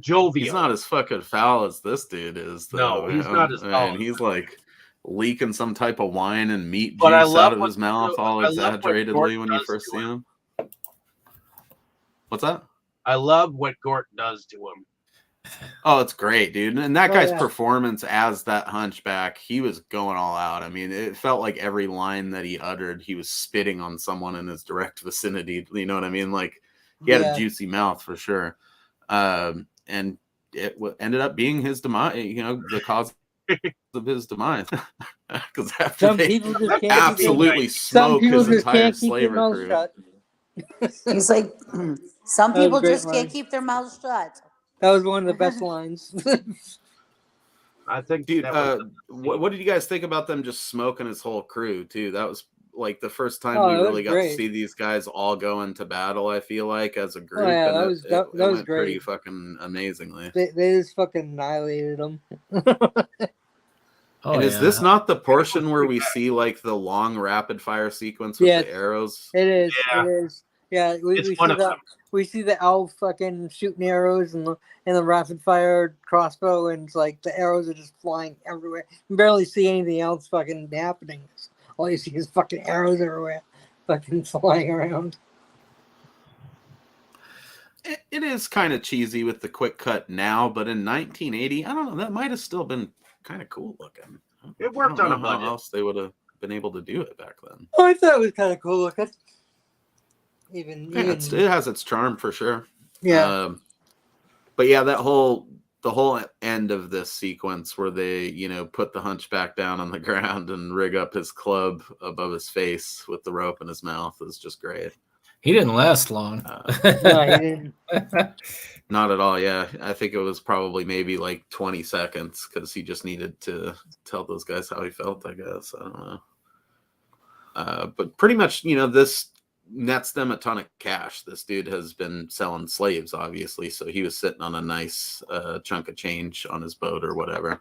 jovial. He's not as fucking foul as this dude is, though. No, he's not as foul. And he's like leaking some type of wine and meat juice out of his mouth all exaggeratedly when you first see him. What's that? I love what Gort does to him. Oh, it's great, dude. And that guy's performance as that Hunchback, he was going all out. I mean, it felt like every line that he uttered, he was spitting on someone in his direct vicinity. You know what I mean? Like, he had a juicy mouth for sure. And it ended up being his demise, you know, the cause of his demise. Because after they absolutely smoked his entire slaver crew. He's like, some people just can't keep their mouths shut. That was one of the best lines. I think, dude. What did you guys think about them just smoking his whole crew too? That was like the first time we really got to see these guys all go into battle. I feel like as a group, that was great. Pretty fucking amazingly. They just fucking annihilated them. And is this not the portion where we see like the long rapid fire sequence with the arrows? It is. Yeah. It is. Yeah, we see the elf fucking shooting arrows and the rapid fire crossbow, and it's like the arrows are just flying everywhere. You barely see anything else fucking happening. All you see is fucking arrows everywhere, fucking flying around. It is kind of cheesy with the quick cut now, but in 1980, I don't know, that might have still been kind of cool looking. It worked on a budget. How else they would have been able to do it back then? Oh, I thought it was kind of cool looking. It has its charm for sure. Yeah. But yeah, the whole end of this sequence where they, you know, put the Hunchback down on the ground and rig up his club above his face with the rope in his mouth is just great. He didn't last long. No, he didn't. Not at all. Yeah, I think it was probably maybe like 20 seconds because he just needed to tell those guys how he felt. I guess I don't know. But pretty much, you know, this nets them a ton of cash. This dude has been selling slaves, obviously, so he was sitting on a nice chunk of change on his boat or whatever.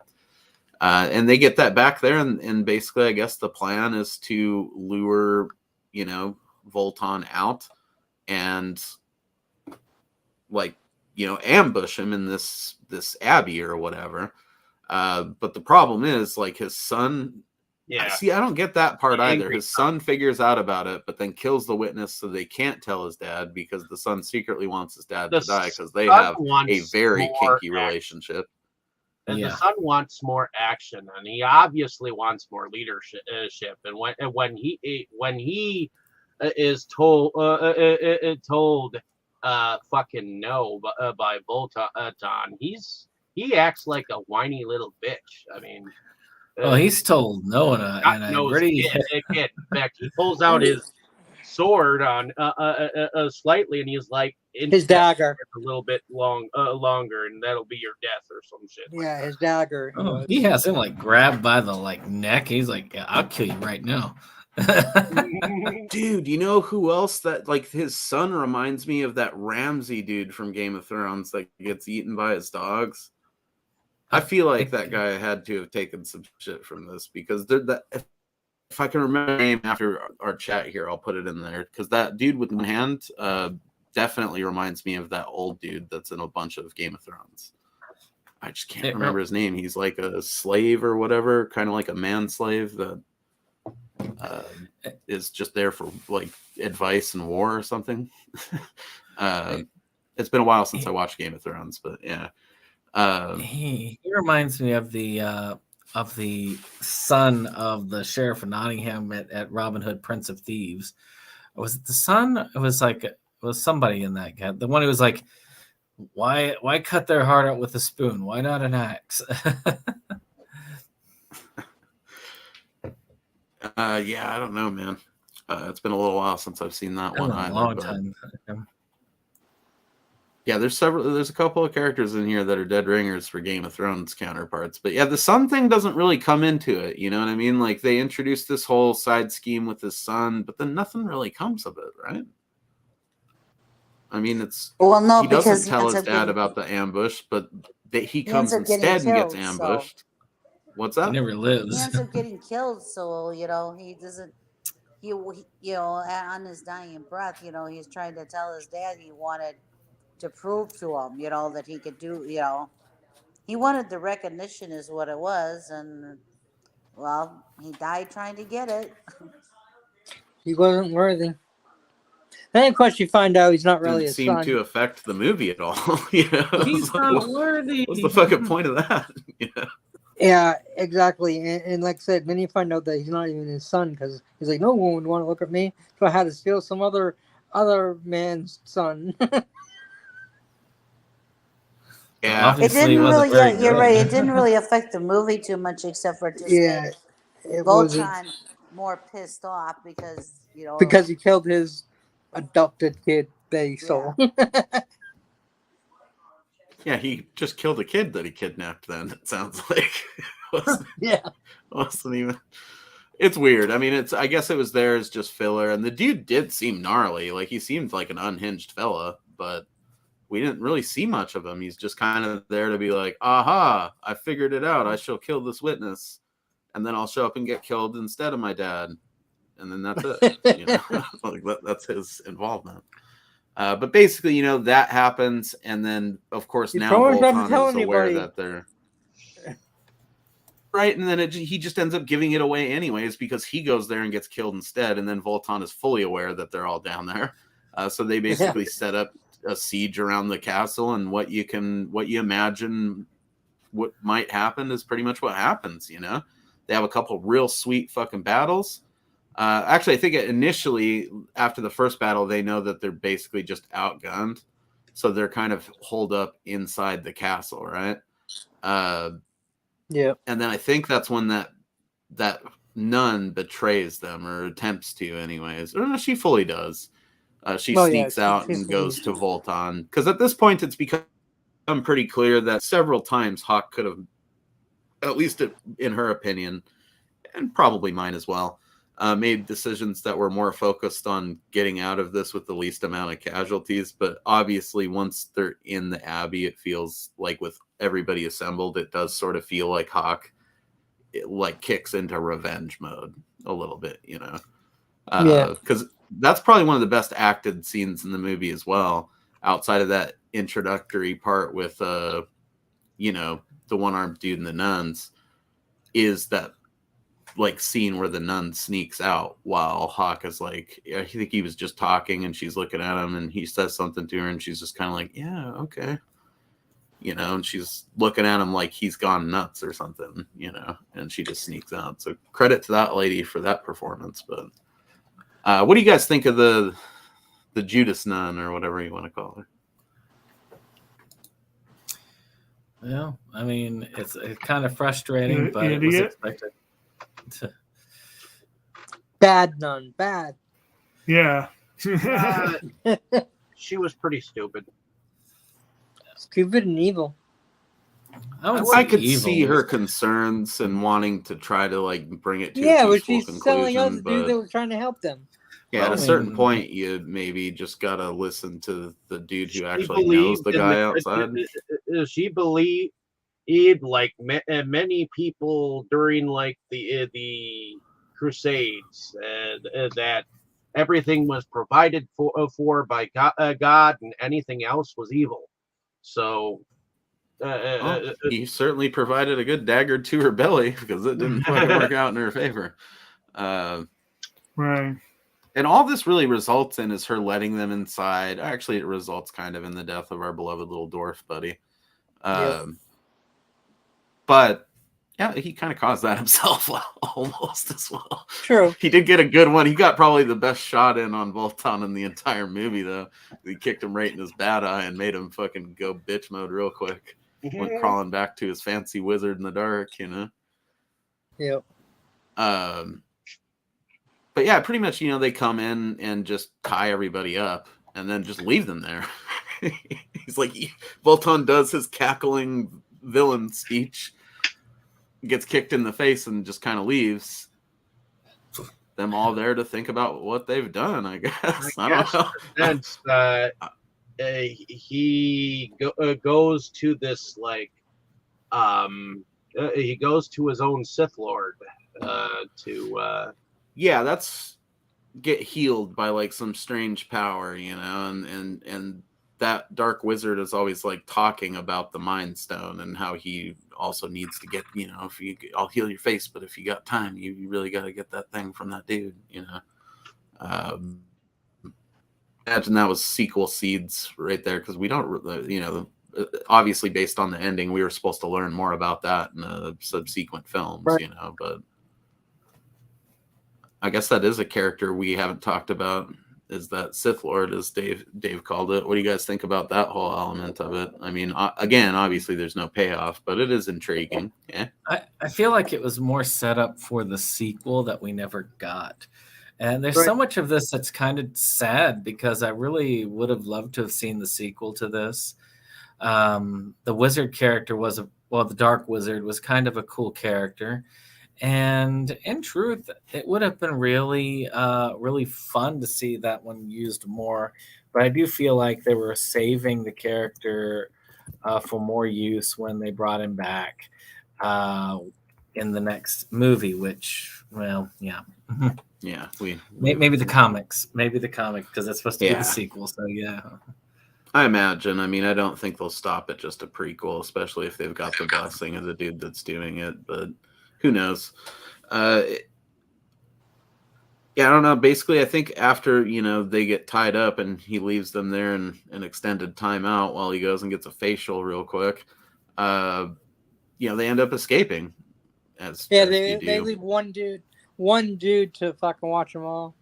And they get that back there, and basically, I guess the plan is to lure, you know, Voltan out and, like, you know, ambush him in this abbey or whatever. But the problem is, like, his son. Yeah. See, I don't get that part either. His son figures out about it, but then kills the witness so they can't tell his dad because the son secretly wants his dad to die because they have a very kinky relationship. And the son wants more action, and he obviously wants more leadership. And when he is told fucking no by Bolton. He acts like a whiny little bitch. I mean, Well, he's told no, and God a knows pretty. kid. In fact, he pulls out his sword on slightly, and he's like, His dagger. a little bit longer, and that'll be your death or some shit. Yeah, his dagger. Oh, he has him like grabbed by the like neck. He's like, yeah, I'll kill you right now. Dude, you know who else that like his son reminds me of that Ramsay dude from Game of Thrones that gets eaten by his dogs? I feel like that guy had to have taken some shit from this because if I can remember the name after our chat here, I'll put it in there because that dude with one hand definitely reminds me of that old dude that's in a bunch of Game of Thrones. I just can't remember his name. He's like a slave or whatever, kind of like a man slave that is just there for like advice and war or something. It's been a while since I watched Game of Thrones, but yeah. He reminds me of the son of the sheriff of Nottingham at Robin Hood, Prince of Thieves. Was it the son? It was somebody in that guy. The one who was like, why cut their heart out with a spoon? Why not an axe? Yeah, I don't know, man. It's been a little while since I've seen that one. A long time. Yeah, there's a couple of characters in here that are dead ringers for Game of Thrones counterparts. But yeah, the son thing doesn't really come into it. You know what I mean? Like they introduced this whole side scheme with his son, but then nothing really comes of it, right? I mean, he doesn't tell his dad about the ambush, but he comes instead and gets ambushed. What's that? He never lives. He ends up getting killed, so he doesn't. He on his dying breath, he's trying to tell his dad he wanted to prove to him, that he could do, he wanted the recognition is what it was, and well, he died trying to get it. He wasn't worthy. Then, of course, you find out he's not really Didn't his seem son. to affect the movie at all. You know? He's not worthy. What's the fucking point of that? Yeah, exactly. And like I said, then you find out that he's not even his son because he's like, no one would want to look at me, so I had to steal some other man's son. Yeah, it didn't really. Yeah, you're right. It didn't really affect the movie too much, except for just Voltron more pissed off because because he killed his adopted kid they stole. Yeah, he just killed a kid that he kidnapped. Then it sounds like wasn't even. It's weird. I mean, I guess it was there as just filler, and the dude did seem gnarly. Like he seemed like an unhinged fella, but we didn't really see much of him. He's just kind of there to be like, aha, I figured it out. I shall kill this witness, and then I'll show up and get killed instead of my dad. And then that's it. Like that's his involvement. But basically, that happens. And then, of course, now Voltan is aware that they're... Right, and then he just ends up giving it away anyways because he goes there and gets killed instead. And then Voltan is fully aware that they're all down there. So they basically set up a siege around the castle, and what you imagine what might happen is pretty much what happens. They have a couple real sweet fucking battles. Actually, I think initially after the first battle, they know that they're basically just outgunned, so they're kind of holed up inside the castle, right? Yeah. And then I think that's when that nun betrays them, or attempts to, anyways. Or no, she fully does. She sneaks out and goes to Voltan. Because at this point, it's become pretty clear that several times Hawk could have, at least in her opinion, and probably mine as well, made decisions that were more focused on getting out of this with the least amount of casualties. But obviously, once they're in the Abbey, it feels like with everybody assembled, it does sort of feel like Hawk kicks into revenge mode a little bit, because that's probably one of the best acted scenes in the movie as well, outside of that introductory part with the one-armed dude and the nuns, is that scene where the nun sneaks out while Hawk is I think he was just talking and she's looking at him and he says something to her and she's just kind of like, yeah, okay, and she's looking at him like he's gone nuts or something, and she just sneaks out. So credit to that lady for that performance. But What do you guys think of the Judas nun or whatever you want to call her? Well, I mean, it's kind of frustrating, but Idiot. it was expected. Bad nun, bad. Yeah. She was pretty stupid. Stupid and evil. I could see her concerns and wanting to try to like bring it to a but peaceful she's selling out conclusion. the But dude that was trying to help them. yeah, at a certain point, you maybe just gotta listen to the dude who actually knows the believed in guy outside. She believed, like many people during like the Crusades, that everything was provided for by God, and anything else was evil. So. He certainly provided a good dagger to her belly because it didn't fucking work out in her favor. Right. And all this really results in is her letting them inside. Actually, it results kind of in the death of our beloved little dwarf buddy. But yeah, he kind of caused that himself almost as well. True. He did get a good one. He got probably the best shot in on Voltan in the entire movie, though. He kicked him right in his bad eye and made him fucking go bitch mode real quick. Went crawling back to his fancy wizard in the dark, you know? Yep. But yeah, pretty much, you know, they come in and just tie everybody up and then just leave them there. He's like, Voltan does his cackling villain speech, gets kicked in the face and just kind of leaves them all there to think about what they've done, I guess. I don't know. He goes to this like he goes to his own Sith Lord yeah, that's get healed by like some strange power, you know, and that dark wizard is always like talking about the Mind Stone and how he also needs to get, you know, I'll heal your face, but if you got time, you really got to get that thing from that dude, you know. Imagine that was sequel seeds right there, because we don't, you know, obviously based on the ending, we were supposed to learn more about that in the subsequent films, right, you know, but I guess that is a character we haven't talked about, is that Sith Lord, as Dave called it. What do you guys think about that whole element of it? I mean, again, obviously there's no payoff, but it is intriguing. Yeah, I feel like it was more set up for the sequel that we never got. And there's so much of this that's kind of sad, because I really would have loved to have seen the sequel to this. The wizard character the dark wizard was kind of a cool character. And in truth, it would have been really, really fun to see that one used more. But I do feel like they were saving the character for more use when they brought him back in the next movie, which, well, yeah. Yeah, maybe the comics, because it's supposed to be the sequel. So yeah, I imagine. I mean, I don't think they'll stop at just a prequel, especially if they've got the blessing of the dude that's doing it. But who knows? Yeah, I don't know. Basically, I think after, you know, they get tied up and he leaves them there in an extended timeout while he goes and gets a facial real quick. You know, they end up escaping. They leave one dude to fucking watch them all.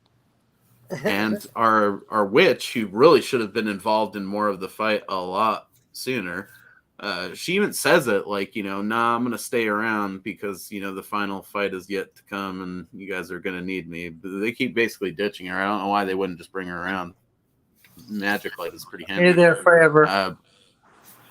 And our witch, who really should have been involved in more of the fight a lot sooner, she even says it like, you know, nah, I'm gonna stay around because, you know, the final fight is yet to come and you guys are gonna need me. But they keep basically ditching her. I don't know why they wouldn't just bring her around. Magic light is pretty handy. You're there forever.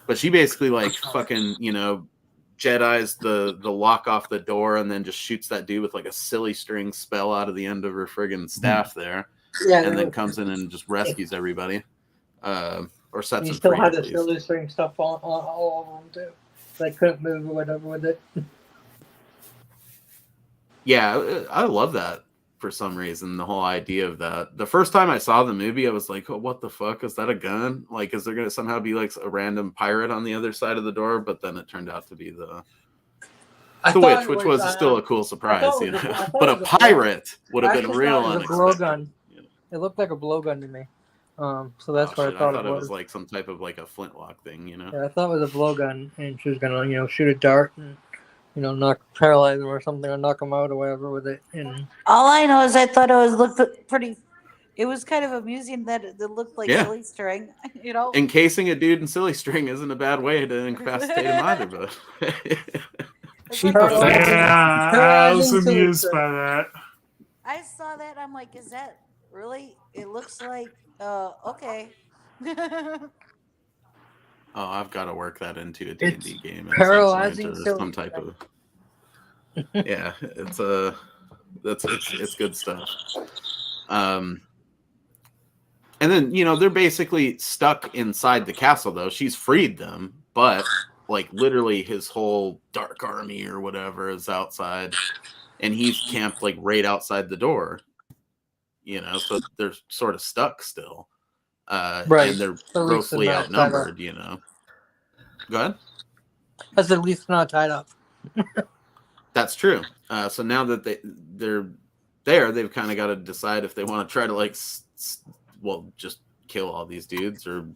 But she basically like fucking, you know, Jedi's the lock off the door and then just shoots that dude with like a silly string spell out of the end of her friggin' staff there. Yeah, and then comes in and just rescues everybody. Or sets you them still free. had the silly string stuff all over them too. They couldn't move or whatever with it. Yeah, I love that for some reason, the whole idea of that. The first time I saw the movie, I was like, oh, what the fuck? Is that a gun? Like, is there going to somehow be like a random pirate on the other side of the door? But then it turned out to be the witch, which was still a cool surprise, you know. But a pirate would have been real unexpected. It looked like a blowgun to me. So that's what I thought it was. Like some type of like a flintlock thing, you know. Yeah, I thought it was a blowgun, and she was gonna, you know, shoot a dart and paralyze him or something, or knock him out or whatever with it. And All I know is I thought it looked pretty. It was kind of amusing that it looked like Yeah. silly string, you know. Encasing a dude in silly string isn't a bad way to incapacitate him either, but She like, prefers Yeah, I was Paralyzing silly amused string. by that. I saw that. I'm like, is that really? It looks like. Okay. oh, I've got to work that into a It's D&D game at some point, paralyzing or silly some type string. of yeah. It's good stuff. And then they're basically stuck inside the castle. Though she's freed them, but like literally his whole dark army or whatever is outside, and he's camped like right outside the door. So they're sort of stuck still. Right. And they're At least they're grossly not tied up. outnumbered, Go ahead. That's at least not tied up. That's true. So now that they're there, they've kind of got to decide if they want to try to just kill all these dudes or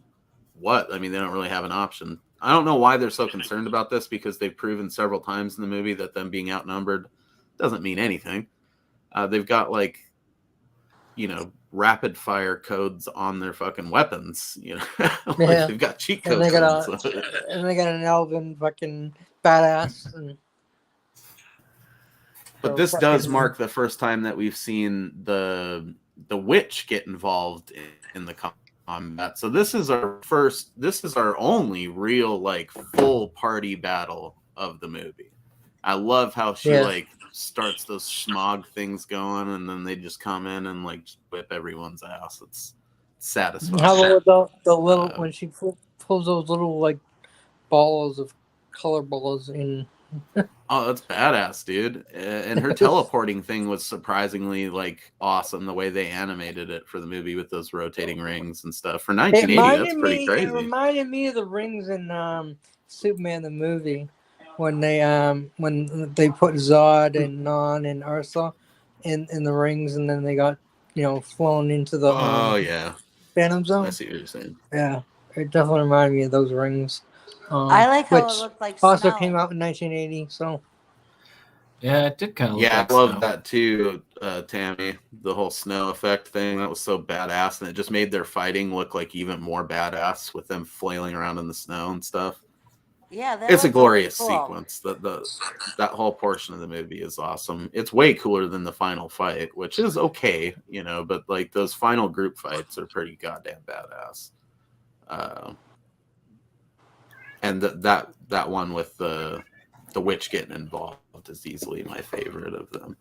what. I mean, they don't really have an option. I don't know why they're so concerned about this, because they've proven several times in the movie that them being outnumbered doesn't mean anything. They've got rapid fire codes on their fucking weapons. Yeah. They've got cheat codes. And they got an elven fucking badass. But this does mark the first time that we've seen the witch get involved in the combat. So this is our only real full party battle of the movie. I love how she starts those smog things going, and then they just come in and whip everyone's ass. It's satisfying. How about the little when she pulls those little balls of color balls in? Oh, that's badass, dude. And her teleporting thing was surprisingly awesome, the way they animated it for the movie with those rotating rings and stuff. For 1980, that's pretty crazy. It reminded me of the rings in Superman the movie when they put Zod and Non and Ursa in the rings, and then they got flown into the Phantom Zone. I see what you're saying. Yeah, it definitely reminded me of those rings. I like how it looked like also snow. came out in 1980. So yeah, it did kind of look like I love snow. that too, Tammy. The whole snow effect thing, that was so badass, and it just made their fighting look even more badass with them flailing around in the snow and stuff. Yeah, it's a glorious really cool. sequence. That whole portion of the movie is awesome. It's way cooler than the final fight, which is okay, but those final group fights are pretty goddamn badass. And that one with the witch getting involved is easily my favorite of them.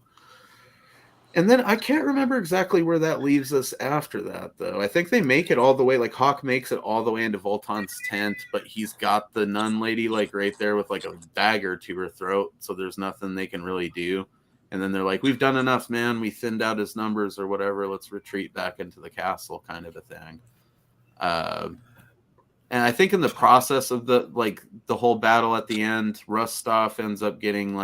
And then I can't remember exactly where that leaves us after that, though. I think they make it all the way, Hawk makes it all the way into Voltan's tent, but he's got the nun lady right there with a dagger to her throat, so there's nothing they can really do. And then they're like, we've done enough, man. We thinned out his numbers or whatever. Let's retreat back into the castle, kind of a thing. And I think in the process of the whole battle at the end, Rustov ends up getting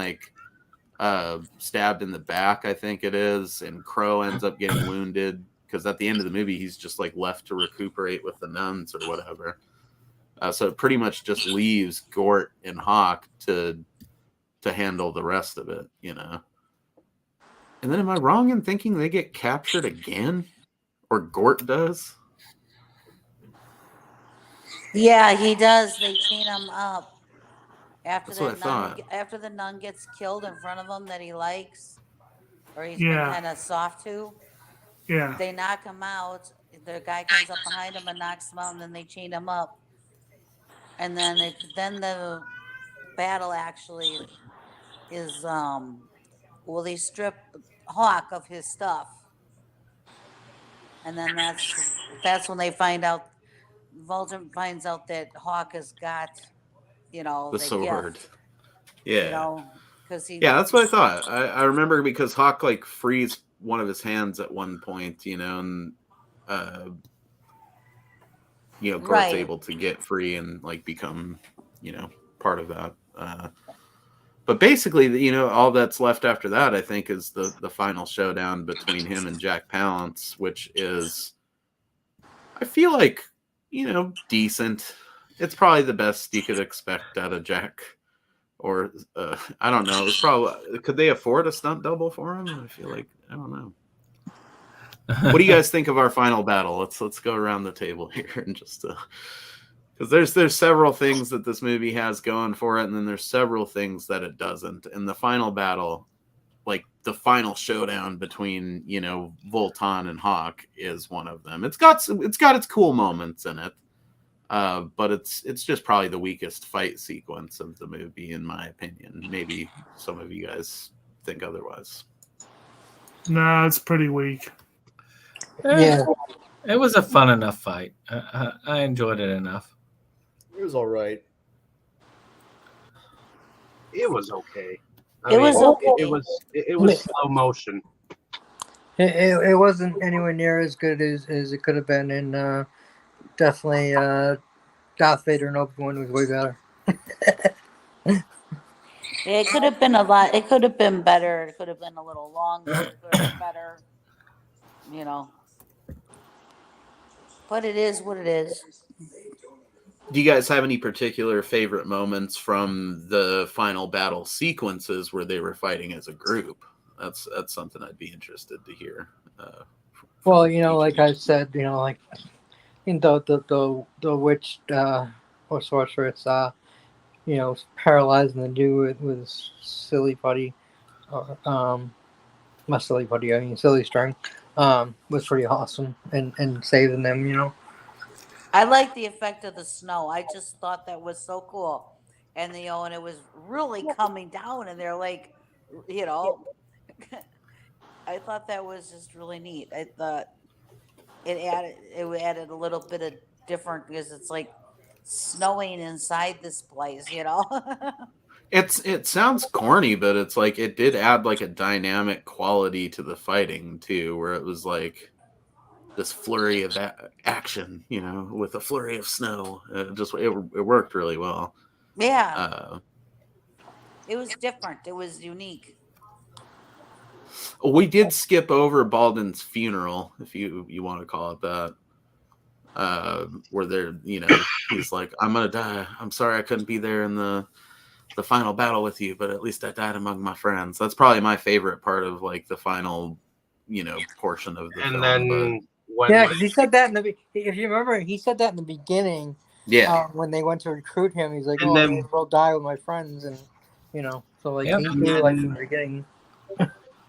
stabbed in the back, I think it is, and Crow ends up getting wounded, because at the end of the movie he's just left to recuperate with the nuns or whatever. So it pretty much just leaves Gort and Hawk to handle the rest of it, And then am I wrong in thinking they get captured again? Or Gort does? Yeah, he does. They chain him up after That's the nun gets killed in front of him that he likes, or he's Yeah. kind of soft to. Yeah. They knock him out. The guy comes up behind him and knocks him out, and then they chain him up. And then the battle actually is they strip Hawk of his stuff, and then that's when they find out. Vulcan finds out that Hawk has got, the sword. gift, Yeah. because that's what I thought. I remember because Hawk frees one of his hands at one point, and Gort's Right. able to get free and become, part of that. But basically, all that's left after that, I think, is the final showdown between him and Jack Palance, which is, I feel decent. It's probably the best you could expect out of Jack or I don't know. It was probably, could they afford a stunt double for him? I feel like, I don't know. What do you guys think of our final battle? Let's go around the table here and just because there's several things that this movie has going for it, and then there's several things that it doesn't. And the final battle, like the final showdown between, you know, Voltan and Hawk, is one of them. It's got its cool moments in it, but it's just probably the weakest fight sequence of the movie, in my opinion. Maybe some of you guys think otherwise. No, it's pretty weak. Yeah. It was a fun enough fight. I enjoyed it enough. It was all right. It was okay. It was okay. It was slow motion. It wasn't anywhere near as good as it could have been, and definitely Darth Vader and Obi-Wan was way better. It could have been a lot. It could have been better. It could have been a little longer. It could have been better. You know. But it is what it is. Do you guys have any particular favorite moments from the final battle sequences where they were fighting as a group? That's something I'd be interested to hear. Well, you know, like I said, you know, like in the witch or sorceress, you know, paralyzing the dude with silly putty, not silly putty, I mean silly string, was pretty awesome, and saving them, you know. I like the effect of the snow. I just thought that was so cool. And, you know, and it was really coming down, and they're like, you know, I thought that was just really neat. I thought it added a little bit of different, because it's like snowing inside this place, you know. It sounds corny, but it's like it did add like a dynamic quality to the fighting too, where it was like this flurry of action, you know, with a flurry of snow. It worked really well. Yeah. It was different. It was unique. We did skip over Baldin's funeral, if you want to call it that. Where they're, you know, he's like, I'm gonna die. I'm sorry I couldn't be there in the final battle with you, but at least I died among my friends. That's probably my favorite part of like the final, you know, portion of the film. Then because he said that if you remember, he said that in the beginning. Yeah. When they went to recruit him, he's like, And then- I will die with my friends, and you know, so like Yep. he knew like in the beginning.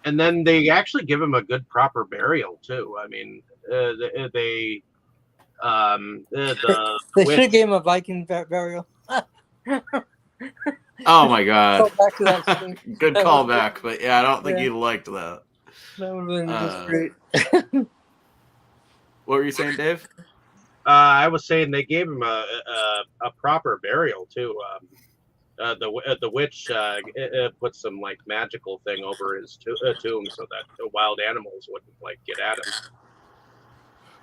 And then they actually give him a good proper burial too. I mean, the They witch- should have gave him a Viking burial. Oh my god. Go back to that scene. Good callback, but yeah, I don't think Yeah. you'd liked that. That would have been just great. What were you saying, Dave? I was saying they gave him a proper burial too. The witch put some like magical thing over his tomb so that the wild animals wouldn't like get at him.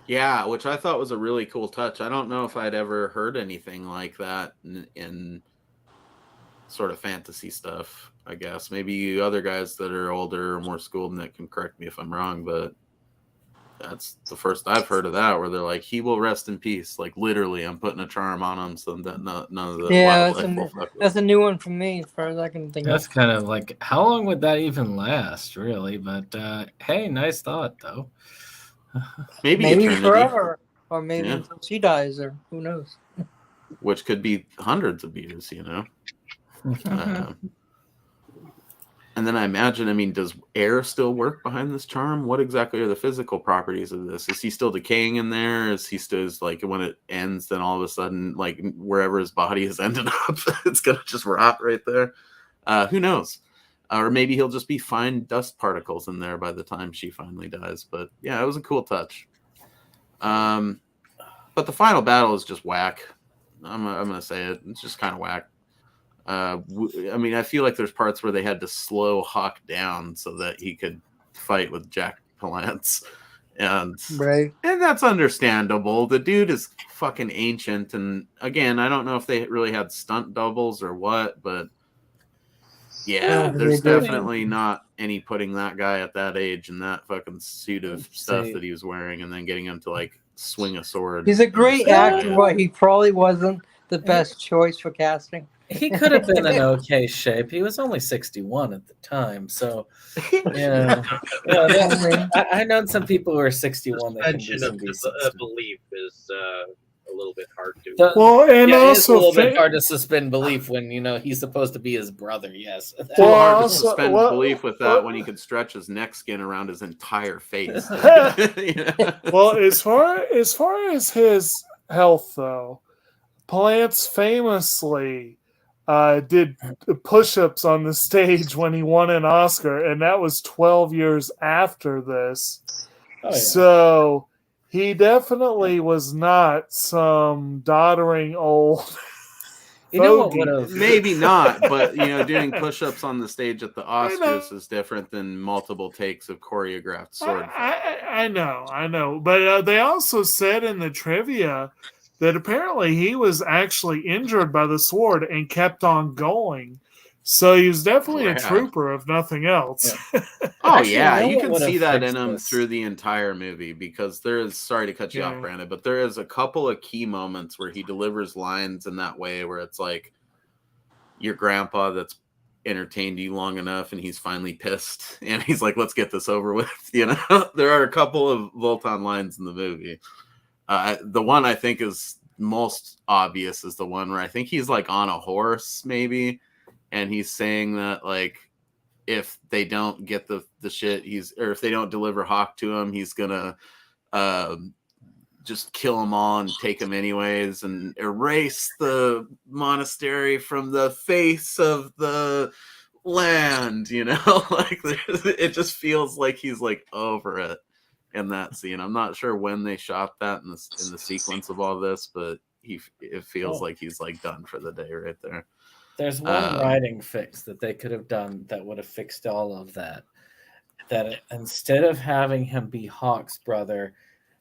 Yeah, which I thought was a really cool touch. I don't know if I'd ever heard anything like that in sort of fantasy stuff, I guess. Maybe you other guys that are older or more schooled in it can correct me if I'm wrong, but that's the first I've heard of that, where they're like, he will rest in peace. Like, literally, I'm putting a charm on him so that none of the wildlife will fuck with that's a new one for me, as far as I can think That's of. kind of like, how long would that even last, really? But hey, nice thought, though. Maybe eternity, forever, or maybe Yeah. until she dies, or who knows. which could be hundreds of years, you know. And then I imagine, I mean, does air still work behind this charm? What exactly are the physical properties of this? Is he still decaying in there? Is he still, like, when it ends, then all of a sudden, like, wherever his body has ended up, it's going to just rot right there? Who knows? Or maybe he'll just be fine dust particles in there by the time she finally dies. But yeah, it was a cool touch. But the final battle is just whack. I'm going to say it. It's just kind of whack. I mean, I feel like there's parts where they had to slow Hawk down so that he could fight with Jack Palance, and that's understandable. The dude is fucking ancient, and again, I don't know if they really had stunt doubles or what, but yeah, there's definitely not any putting that guy at that age in that fucking suit of stuff that he was wearing, and then getting him to like swing a sword. He's a great actor, but he probably wasn't the best choice for casting. he could have been in okay shape. He was only 61 at the time, so I know some people who are 61 that can do Suspension some of decent stuff. belief is a little bit hard to. Well, and Yeah, it's a also little bit hard to suspend belief when he's supposed to be his brother. Yes. Too Well, hard to also- suspend well, belief with that when he could stretch his neck skin around his entire face. well, as far as his health, though, Palance famously did push-ups on the stage when he won an Oscar, and that was 12 years after this. Oh, yeah. So he definitely was not some doddering old. You know what fogey. would have Maybe not, but doing push-ups on the stage at the Oscars is different than multiple takes of choreographed sword fight. I know, but they also said in the trivia that apparently he was actually injured by the sword and kept on going. So he was definitely a trooper, if nothing else. Oh, Actually, yeah, you know you what can would see have that in fixed him this? through the entire movie because there is, sorry to cut you off, Brandon, but there is a couple of key moments where he delivers lines in that way where it's like your grandpa that's entertained you long enough and he's finally pissed and he's like, let's get this over with. There are a couple of Voltan lines in the movie. The one I think is most obvious is the one where I think he's like on a horse maybe, and he's saying that like if they don't get the shit or if they don't deliver Hawk to him, he's gonna just kill them all and take them anyways and erase the monastery from the face of the land, like it just feels like he's like over it in that scene. I'm not sure when they shot that in the sequence of all this, but it feels like he's like done for the day right there. There's one writing fix that they could have done that would have fixed all of that. That instead of having him be Hawk's brother,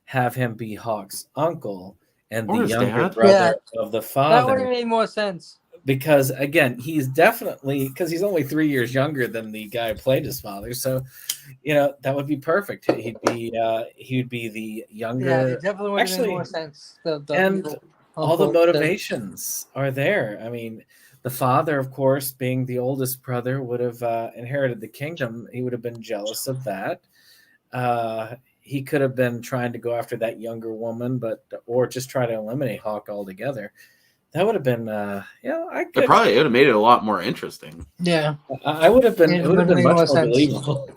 have him be Hawk's uncle and the younger brother of the father. That would have made more sense. Because again, he's definitely he's only 3 years younger than the guy who played his father. So, that would be perfect. He'd be the younger. Yeah, it definitely would have made more sense. And all the motivations are there. I mean, the father, of course, being the oldest brother, would have inherited the kingdom. He would have been jealous of that. He could have been trying to go after that younger woman, or just try to eliminate Hawk altogether. That would have been, It probably would have made it a lot more interesting. Yeah, I would have been. It would have been much more believable.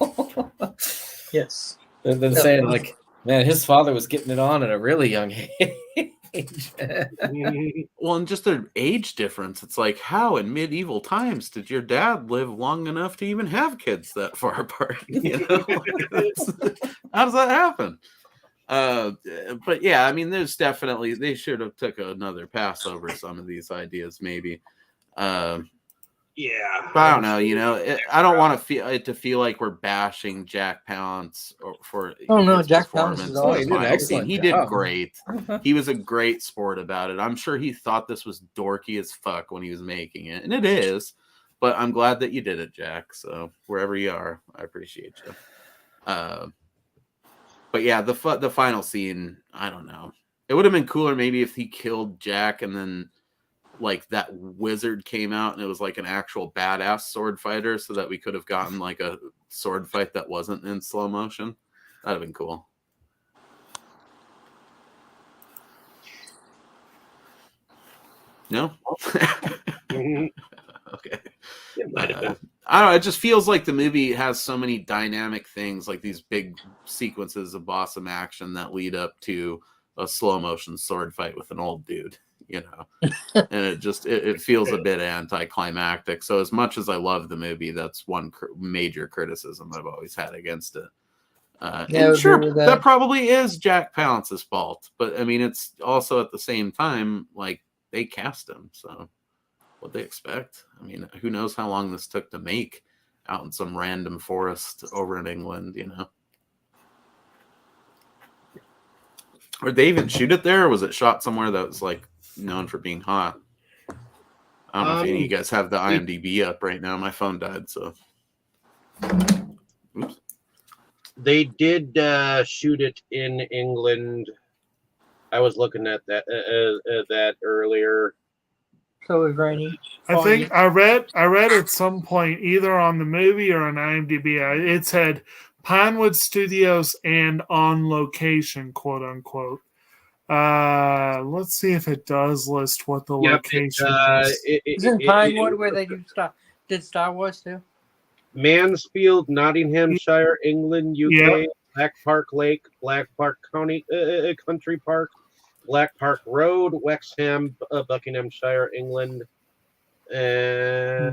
Yes, than saying like, man, his father was getting it on at a really young age. Well, and just their age difference. It's like, how in medieval times did your dad live long enough to even have kids that far apart? How does that happen? But yeah, I mean, there's definitely, they should have took another pass over some of these ideas, maybe. Yeah, but I don't know. I don't want to feel like we're bashing Jack Palance for. Oh no, his Jack performance Palance in the final scene. He did great. He was a great sport about it. I'm sure he thought this was dorky as fuck when he was making it, and it is. But I'm glad that you did it, Jack. So wherever you are, I appreciate you. But yeah, the final scene, I don't know. It would have been cooler maybe if he killed Jack and then like that wizard came out and it was like an actual badass sword fighter, so that we could have gotten like a sword fight that wasn't in slow motion. That'd have been cool. No? Okay. I don't know. It just feels like the movie has so many dynamic things, like these big sequences of awesome action that lead up to a slow motion sword fight with an old dude, and it feels a bit anticlimactic. So as much as I love the movie, that's one major criticism I've always had against it. And sure, that probably is Jack Palance's fault, but I mean, it's also at the same time, like they cast him, so what they expect. I mean, who knows how long this took to make out in some random forest over in England, Or did they even shoot it there, or was it shot somewhere that was like known for being hot? I don't know if any of you guys have the IMDb up right now. My phone died, so. Oops. They did shoot it in England. I was looking at that earlier. So it was rainy. I think I read at some point either on the movie or on IMDb, it said Pinewood Studios and on location, quote unquote. Let's see if it does list what the location is. Isn't Pinewood where they did Star Wars too? Mansfield, Nottinghamshire, England, UK, Yep. Black Park Lake, Black Park County, Country Park, Black Park Road, Wexham, Buckinghamshire, England. Yeah.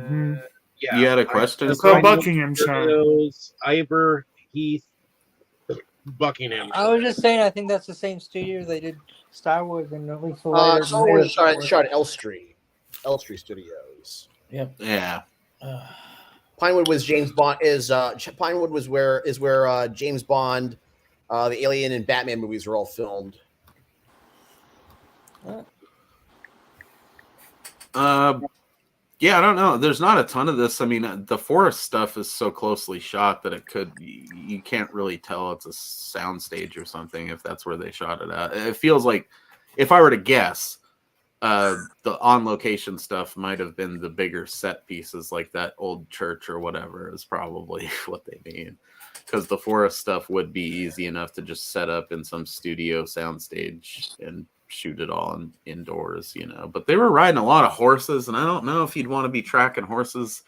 You had a question? So Buckinghamshire. Ivor Heath, Buckinghamshire. I was just saying, I think that's the same studio they did Star Wars and at least the later. Star Wars shot at Elstree Studios. Yep. Yeah. Pinewood was James Bond. Pinewood was where James Bond, the Alien and Batman movies were all filmed. Yeah, I don't know. There's not a ton of this. I mean, the Forrest stuff is so closely shot that you can't really tell it's a soundstage or something if that's where they shot it at. It feels like, if I were to guess, the on-location stuff might have been the bigger set pieces, like that old church or whatever is probably what they mean. Because the Forrest stuff would be easy enough to just set up in some studio soundstage and shoot it all indoors, But they were riding a lot of horses, and I don't know if you'd want to be tracking horses,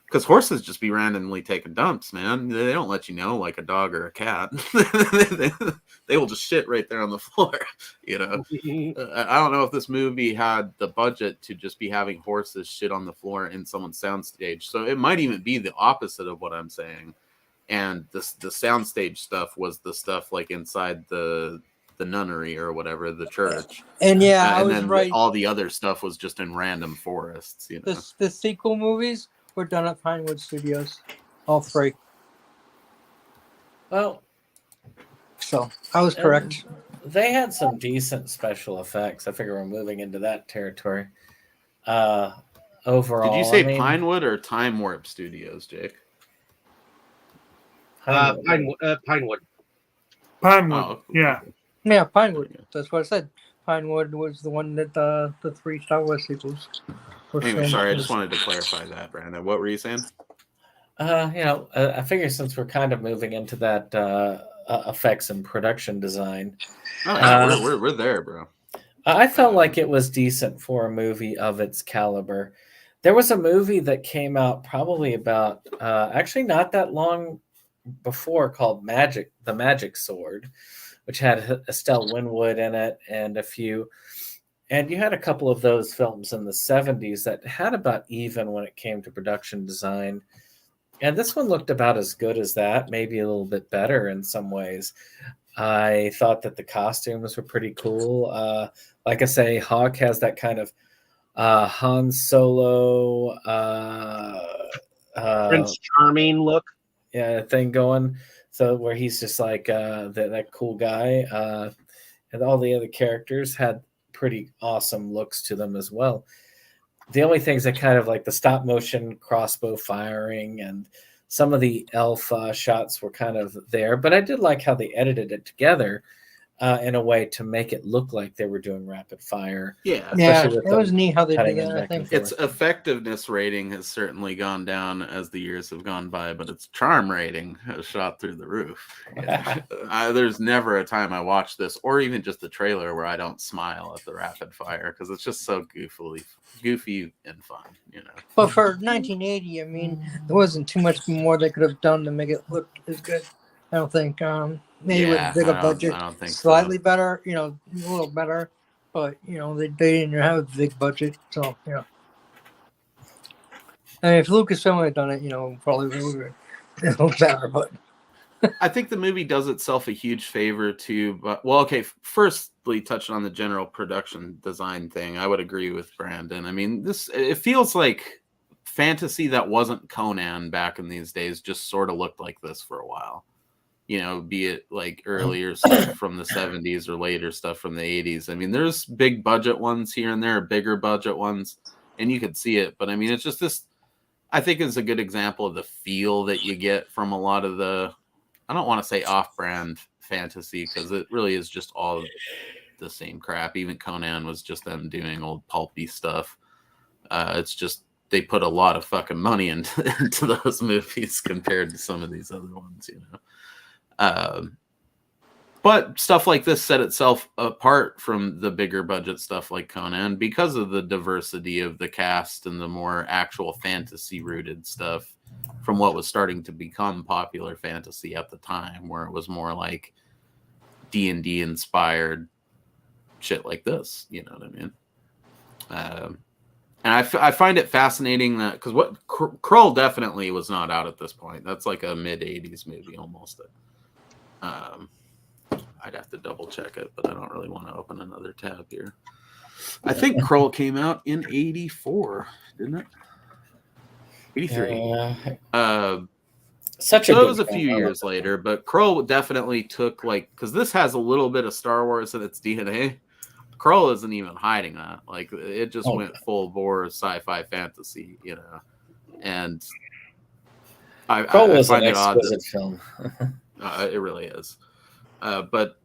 because horses just be randomly taking dumps, man. They don't let you know like a dog or a cat. They will just shit right there on the floor, I don't know if this movie had the budget to just be having horses shit on the floor in someone's soundstage. So it might even be the opposite of what I'm saying. And the soundstage stuff was the stuff like inside the nunnery or whatever, the church. And I was then right. All the other stuff was just in random forests, The sequel movies were done at Pinewood Studios, all three. Well, so I was correct. They had some decent special effects. I figure we're moving into that territory. Overall, did you say Pinewood or Time Warp Studios, Jake? Pinewood. Pinewood, Oh, yeah. Yeah, Pinewood. That's what I said. Pinewood was the one that the three Star Wars sequels were Anyway, filmed. sorry, I just wanted to clarify that, Brandon. What were you saying? I figure since we're kind of moving into that effects and production design, we're there, bro. I felt like it was decent for a movie of its caliber. There was a movie that came out probably about actually not that long before called The Magic Sword, which had Estelle Winwood in it and you had a couple of those films in the 70s that had about even when it came to production design. And this one looked about as good as that, maybe a little bit better in some ways. I thought that the costumes were pretty cool. Like I say, Hawk has that kind of Han Solo Prince Charming look. Thing going. So where he's just like that cool guy. And all the other characters had pretty awesome looks to them as well. The only things that kind of like the stop motion crossbow firing and some of the elf shots were kind of there, but I did like how they edited it together in a way to make it look like they were doing rapid fire. Yeah, it was neat how they did that. I think its effectiveness rating has certainly gone down as the years have gone by, but its charm rating has shot through the roof. There's never a time I watch this, or even just the trailer, where I don't smile at the rapid fire, because it's just so goofy and fun, But for 1980, I mean, there wasn't too much more they could have done to make it look as good. I don't think. Maybe with a bigger budget, I don't think slightly better, a little better, but they didn't have a big budget, so I mean, if Lucasfilm had done it, probably would have been better. But I think the movie does itself a huge favor too. But firstly, touching on the general production design thing, I would agree with Brandon. I mean, it feels like fantasy that wasn't Conan back in these days just sort of looked like this for a while. Be it like earlier stuff from the 70s or later stuff from the 80s. I mean, there's big budget ones here and there, bigger budget ones, and you could see it. But I mean, it's just this, I think it's a good example of the feel that you get from a lot of the, I don't want to say off-brand fantasy, because it really is just all the same crap. Even Conan was just them doing old pulpy stuff. It's just they put a lot of fucking money into those movies compared to some of these other ones, you know. But stuff like this set itself apart from the bigger budget stuff like Conan because of the diversity of the cast and the more actual fantasy rooted stuff from what was starting to become popular fantasy at the time, where it was more like D&D inspired shit like this. You know what I mean? And I find it fascinating that because what Krull definitely was not out at this point. That's like a mid 80s movie almost. I'd have to double check it, but I don't really want to open another tab here. I think Krull came out in 84, didn't it? 83. Such a so good it was a few years later, but Krull definitely took like because this has a little bit of Star Wars in its DNA. Krull isn't even hiding that. Like it just went full bore sci-fi fantasy, you know. And Krull was find an it odd exquisite that, film. it really is. But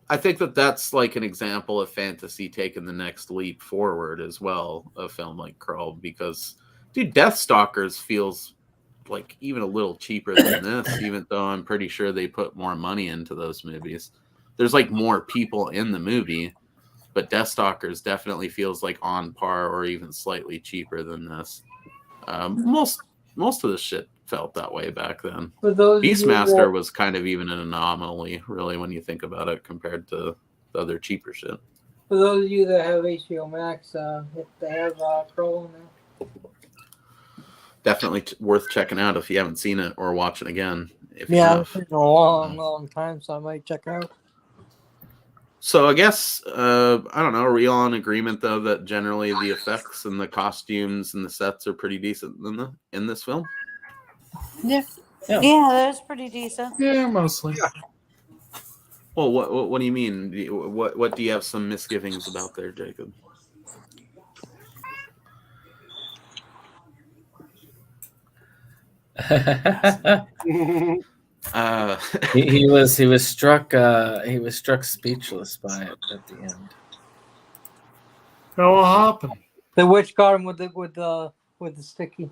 I think that that's like an example of fantasy taking the next leap forward as well, a film like Krull, because, dude, Deathstalkers feels like even a little cheaper than this, even though I'm pretty sure they put more money into those movies. There's like more people in the movie, but Deathstalkers definitely feels like on par or even slightly cheaper than this. Most of the shit felt that way back then. Beastmaster was kind of even an anomaly, really, when you think about it, compared to the other cheaper shit. For those of you that have HBO Max, they have Krull on there. Definitely worth checking out if you haven't seen it or watching again. If you Yeah, have. it's been a long time, so I might check it out. So I guess, I don't know, are we all in agreement, though, that generally the effects and the costumes and the sets are pretty decent in this film? Yeah, that's pretty decent. Yeah, mostly. Yeah. Well, what do you mean? What do you have some misgivings about there, Jacob? he was struck speechless by it at the end. Go hopping. The witch got him with the sticky.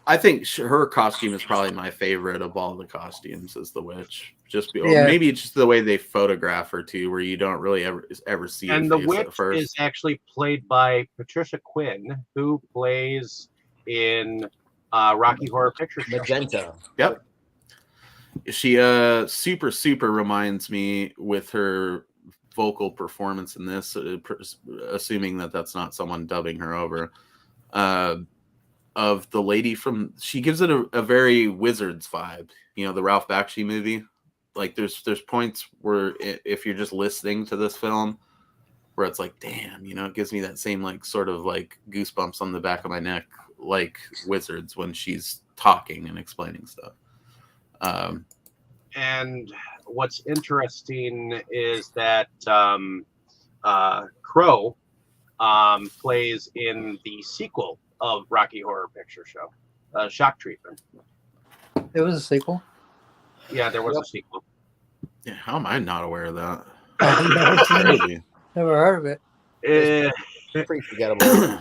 I think her costume is probably my favorite of all the costumes. Is the witch Yeah. Maybe it's just the way they photograph her too, where you don't really ever see her And the face witch at first. is actually played by Patricia Quinn, who plays in Rocky Horror Picture Show. Magenta. Yep. She super reminds me with her vocal performance in this, assuming that that's not someone dubbing her over, of the lady from. She gives it a very Wizards vibe. You know, the Ralph Bakshi movie. Like there's points where if you're just listening to this film, where it's like, damn, you know, it gives me that same like sort of like goosebumps on the back of my neck, like Wizards when she's talking and explaining stuff. And what's interesting is that Crow plays in the sequel of Rocky Horror Picture Show, Shock Treatment. It was a sequel. Yeah, there was a sequel. Yeah, how am I not aware of that? Crazy. Never heard of it. Pretty forgettable.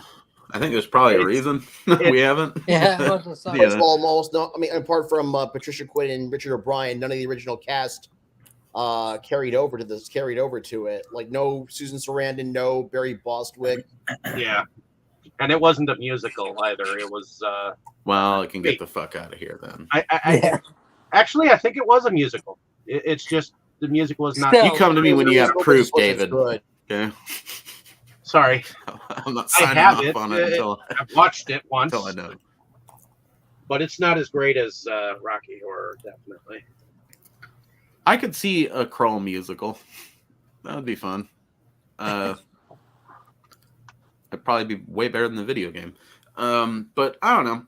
I think there's probably a reason we haven't. Yeah, First of all, almost no. I mean, apart from Patricia Quinn and Richard O'Brien, none of the original cast carried over to it. Like no Susan Sarandon, no Barry Bostwick. Yeah, and it wasn't a musical either. It was. Well, I can get the fuck out of here then. Actually, I think it was a musical. It's just the music was not. You come to me when you have proof, David. Okay. Sorry, I'm not signing off on it until I've watched it once. Until I know. But it's not as great as Rocky Horror, definitely. I could see a Krull musical. That would be fun. It'd probably be way better than the video game. But I don't know.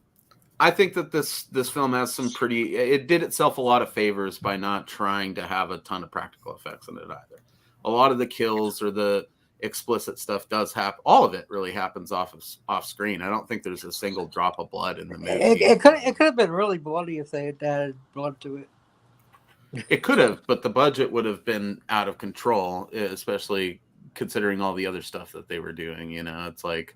I think that this film has some pretty. It did itself a lot of favors by not trying to have a ton of practical effects in it either. A lot of the kills or the explicit stuff does happen. All of it really happens off screen. I don't think there's a single drop of blood in the movie. It could have been really bloody if they had added blood to it. It could have, but the budget would have been out of control, especially considering all the other stuff that they were doing. You know, it's like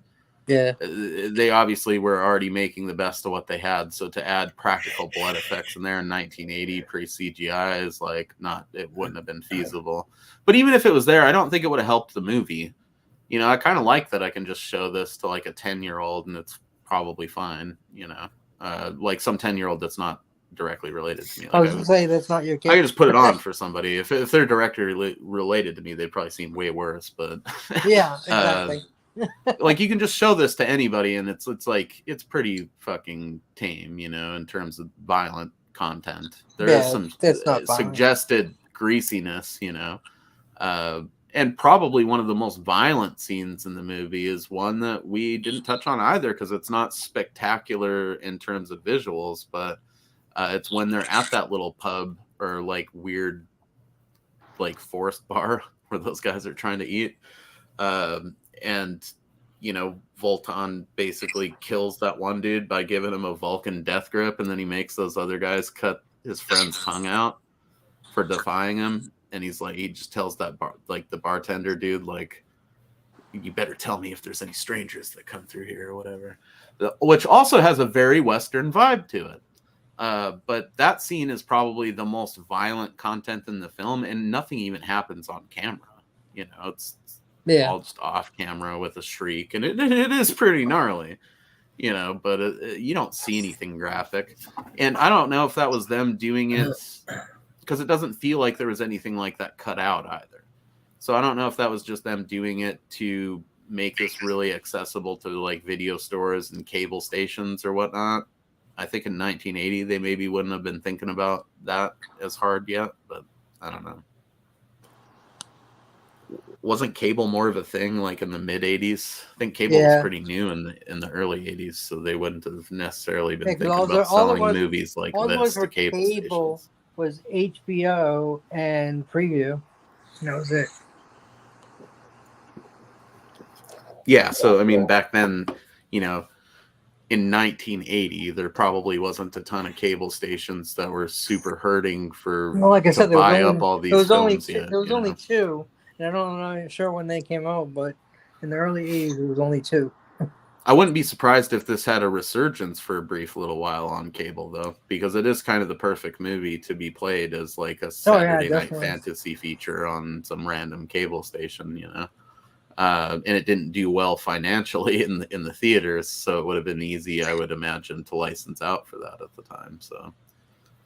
Yeah. They obviously were already making the best of what they had. So to add practical blood effects in there in 1980 pre-CGI is like it wouldn't have been feasible. But even if it was there, I don't think it would have helped the movie. You know, I kind of like that I can just show this to like a 10-year-old and it's probably fine, you know, like some 10-year-old that's not directly related to me. Like I was going to say, that's not your kid. I can just put it on for somebody. If they're directly related to me, they'd probably seem way worse. But yeah, exactly. Like you can just show this to anybody, and it's like it's pretty fucking tame, you know, in terms of violent content. There is some suggested greasiness, you know, and probably one of the most violent scenes in the movie is one that we didn't touch on either because it's not spectacular in terms of visuals, but it's when they're at that little pub or like weird like forest bar where those guys are trying to eat. And, you know, Voltan basically kills that one dude by giving him a Vulcan death grip. And then he makes those other guys cut his friend's tongue out for defying him. And he's like, he just tells that the bartender dude, like, you better tell me if there's any strangers that come through here or whatever, which also has a very Western vibe to it. But that scene is probably the most violent content in the film, and nothing even happens on camera. You know, it's all just off camera with a shriek, and it is pretty gnarly, you know, but you don't see anything graphic. And I don't know if that was them doing it because it doesn't feel like there was anything like that cut out either. So I don't know if that was just them doing it to make this really accessible to like video stores and cable stations or whatnot. I think in 1980 they maybe wouldn't have been thinking about that as hard yet, but I don't know. Wasn't cable more of a thing like in the mid 80s? I think cable was pretty new in the early 80s, so they wouldn't have necessarily been thinking about selling movies like this to cable stations. Was HBO and Preview. And that was it. Yeah, so I mean back then, you know, in 1980, there probably wasn't a ton of cable stations that were super hurting for like I said, to buy up all these films. There was only two. And I'm not sure when they came out, but in the early 80s, there was only two. I wouldn't be surprised if this had a resurgence for a brief little while on cable, though, because it is kind of the perfect movie to be played as like a Saturday night fantasy feature on some random cable station, you know. And it didn't do well financially in the theaters, so it would have been easy, I would imagine, to license out for that at the time. So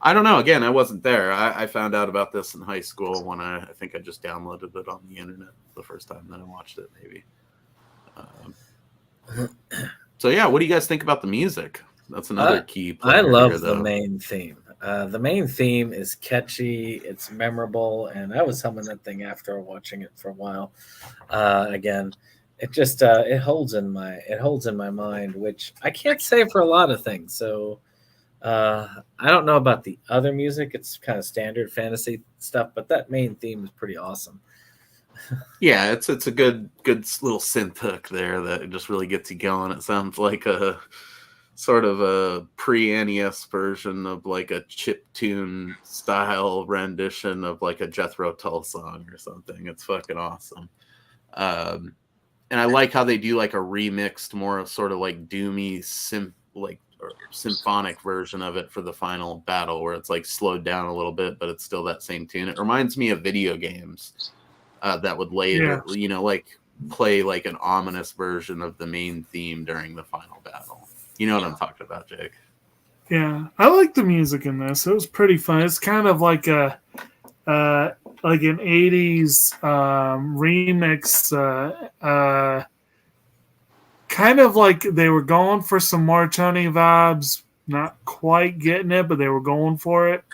I don't know. Again, I wasn't there. I found out about this in high school when I think I just downloaded it on the internet the first time that I watched it, maybe. So yeah, what do you guys think about the music? That's another key player. I love the main theme. The main theme is catchy, it's memorable, and I was humming that thing after watching it for a while. Again, it just it holds in my mind, which I can't say for a lot of things. So I don't know about the other music. It's kind of standard fantasy stuff, but that main theme is pretty awesome. Yeah, it's a good little synth hook there that just really gets you going. It sounds like a sort of a pre-NES version of like a chiptune style rendition of like a Jethro Tull song or something. It's fucking awesome. And I like how they do like a remixed, more sort of like doomy symphonic version of it for the final battle, where it's like slowed down a little bit, but it's still that same tune. It reminds me of video games that would later, you know, like play like an ominous version of the main theme during the final battle. You know what I'm talking about, Jake? Yeah, I like the music in this. It was pretty fun. It's kind of like a like an 80s remix, kind of like they were going for some more Tony vibes. Not quite getting it, but they were going for it.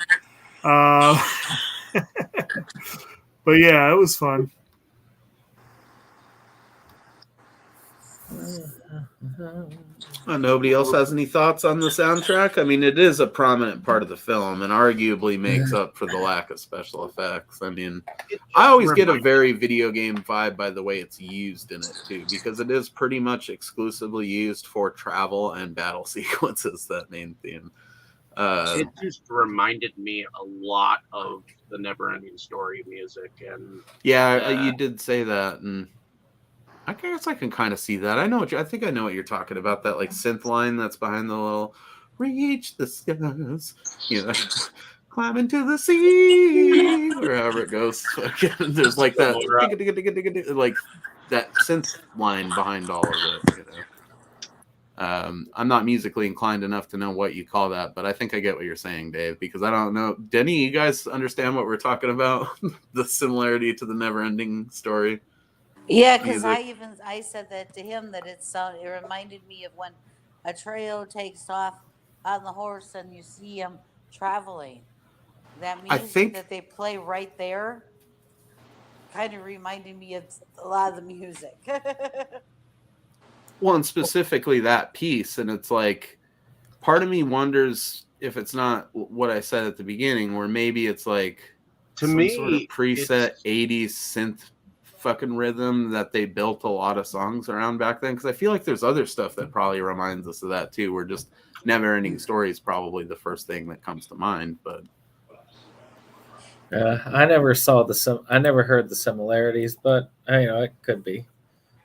But yeah, it was fun. Nobody else has any thoughts on the soundtrack? I mean, it is a prominent part of the film and arguably makes up for the lack of special effects. I mean, I always get a very video game vibe by the way it's used in it, too, because it is pretty much exclusively used for travel and battle sequences, that main theme. It just reminded me a lot of the Never Ending Story music. And yeah, you did say that, and I guess I can kind of see that. I think I know what you're talking about. That like synth line that's behind the little "reach the skies," climb into the sea, or however it goes. There's like that, like that synth line behind all of it. I'm not musically inclined enough to know what you call that, but I think I get what you're saying, Dave, because I don't know. Denny, you guys understand what we're talking about? The similarity to the Never-Ending Story. Yeah, because I said that to him that it reminded me of when Atreyu takes off on the horse and you see him traveling. That music that they play right there kind of reminded me of a lot of the music. Well, and specifically that piece, and it's like, part of me wonders if it's not what I said at the beginning, where maybe it's like sort of preset 80s synth fucking rhythm that they built a lot of songs around back then. Because I feel like there's other stuff that probably reminds us of that too. We're just Never-Ending Story is probably the first thing that comes to mind, but. I never saw I never heard the similarities, but it could be.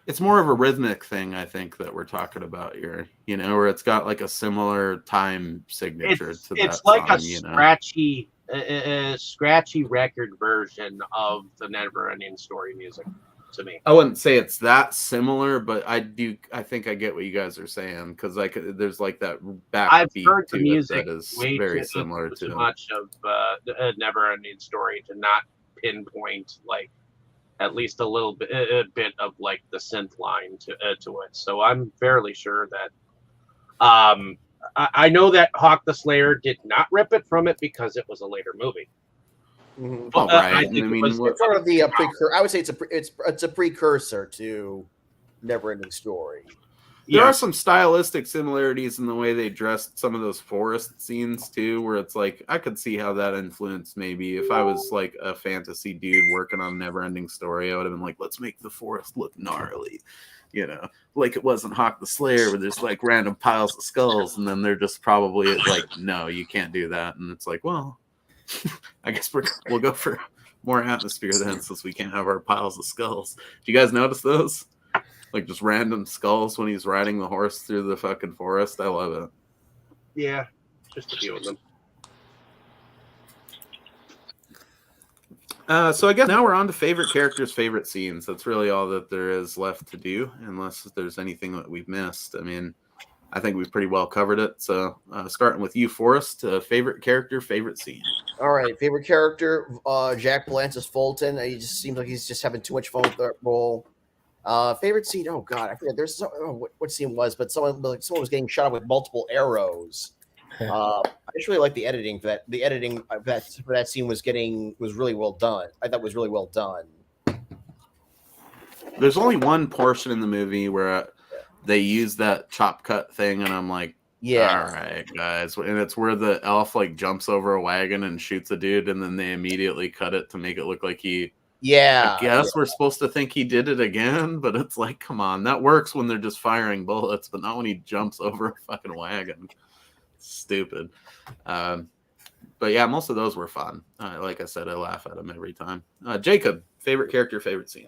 It's more of a rhythmic thing, I think, that we're talking about here. Where it's got like a similar time signature to that. It's like song, a scratchy record version of the Never-Ending Story music. To me, I wouldn't say it's that similar, but I think I get what you guys are saying, because there's like that backbeat to it that is very similar to much of a Never-Ending Story to not pinpoint like at least a bit of like the synth line to it. So I'm fairly sure that I know that Hawk the Slayer did not rip it from it because it was a later movie. Mm-hmm. But, right. I think it's sort of the precursor. I would say it's a precursor to Never-Ending Story. There are some stylistic similarities in the way they dressed some of those forest scenes too, where it's like I could see how that influenced maybe if I was like a fantasy dude working on Never-Ending Story, I would have been like, let's make the forest look gnarly, like it wasn't Hawk the Slayer where there's like random piles of skulls, and then they're just probably like, no, you can't do that, and it's like, well, I guess we'll go for more atmosphere then, since we can't have our piles of skulls. Do you guys notice those? Like just random skulls when he's riding the horse through the fucking forest. I love it. Yeah, just a few of them. So I guess now we're on to favorite characters, favorite scenes. That's really all that there is left to do, unless there's anything that we've missed. I mean, I think we've pretty well covered it. So starting with you, Forrest, favorite character, favorite scene. All right, favorite character, Jack Palance as Fulton. He just seems like he's just having too much fun with that role. Favorite scene? Oh God, I forget. There's what scene was, but someone was getting shot with multiple arrows. I just really like the editing for that. The editing for that scene was really well done. I thought was really well done. There's only one portion in the movie where they use that chop cut thing, and I'm like, yeah, all right, guys. And it's where the elf like jumps over a wagon and shoots a dude, and then they immediately cut it to make it look like he. Yeah, I guess we're supposed to think he did it again, but it's like, come on, that works when they're just firing bullets, but not when he jumps over a fucking wagon. Stupid. But yeah, most of those were fun. Like I said, I laugh at them every time. Jacob, favorite character, favorite scene.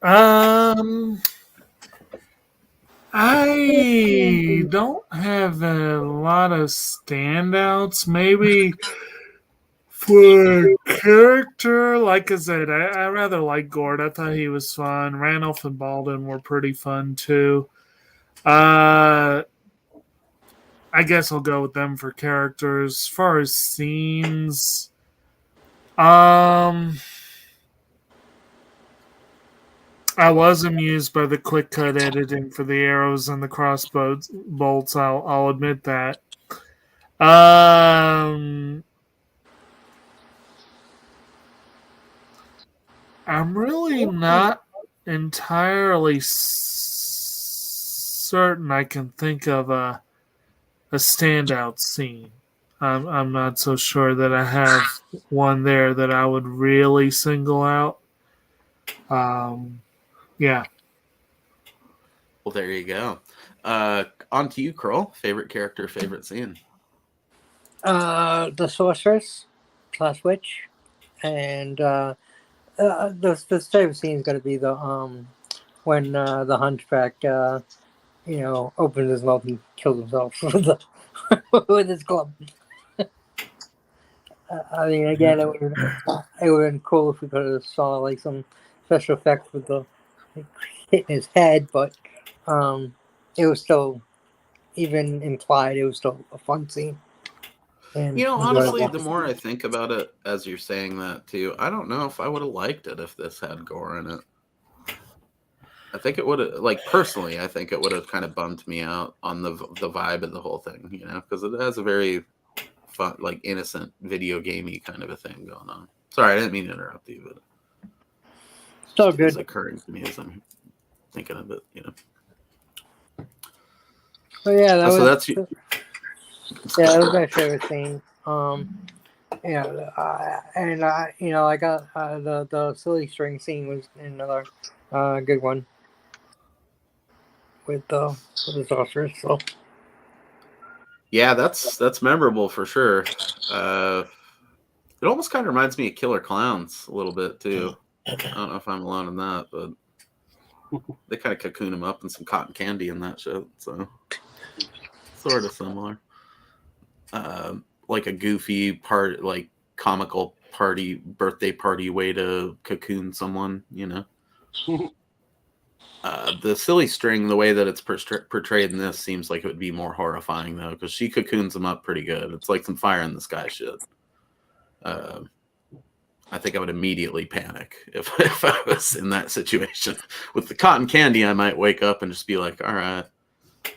I don't have a lot of standouts. Maybe for character, like I said, I rather like Gord. I thought he was fun. Ranulph and Baldin were pretty fun too. I guess I'll go with them for characters. As far as scenes, I was amused by the quick cut editing for the arrows and the crossbow bolts. I'll admit that. I'm really not entirely certain I can think of a standout scene. I'm not so sure that I have one there that I would really single out. Yeah. Well, there you go. On to you, Kroll. Favorite character, favorite scene. The sorceress / witch, and the favorite scene is going to be the when the Hunchback opens his mouth and kills himself with his club. I mean, again, it would have been cool if we could have saw like some special effects with the hitting his head, but it was still, even implied, it was still a fun scene. And honestly, the more I think about it, as you're saying that too, I don't know if I would have liked it if this had gore in it. I think it would have, personally, I think it would have kind of bummed me out on the vibe of the whole thing, because it has a very fun, innocent video gamey kind of a thing going on. Sorry, I didn't mean to interrupt you, but so good. It's occurring to me as I'm thinking of it, But yeah, that that's that was my favorite scene. I got the silly string scene was another good one with the sorceress. So yeah, that's memorable for sure. It almost kind of reminds me of Killer Clowns a little bit too. I don't know if I'm alone in that, but they kind of cocoon him up in some cotton candy in that show, so sort of similar. Like a goofy part, comical birthday party way to cocoon someone, The silly string, the way that it's portrayed in this, seems like it would be more horrifying though, because she cocoons them up pretty good. It's like some fire in the sky shit. I think I would immediately panic if I was in that situation. With the cotton candy, I might wake up and just be like, all right,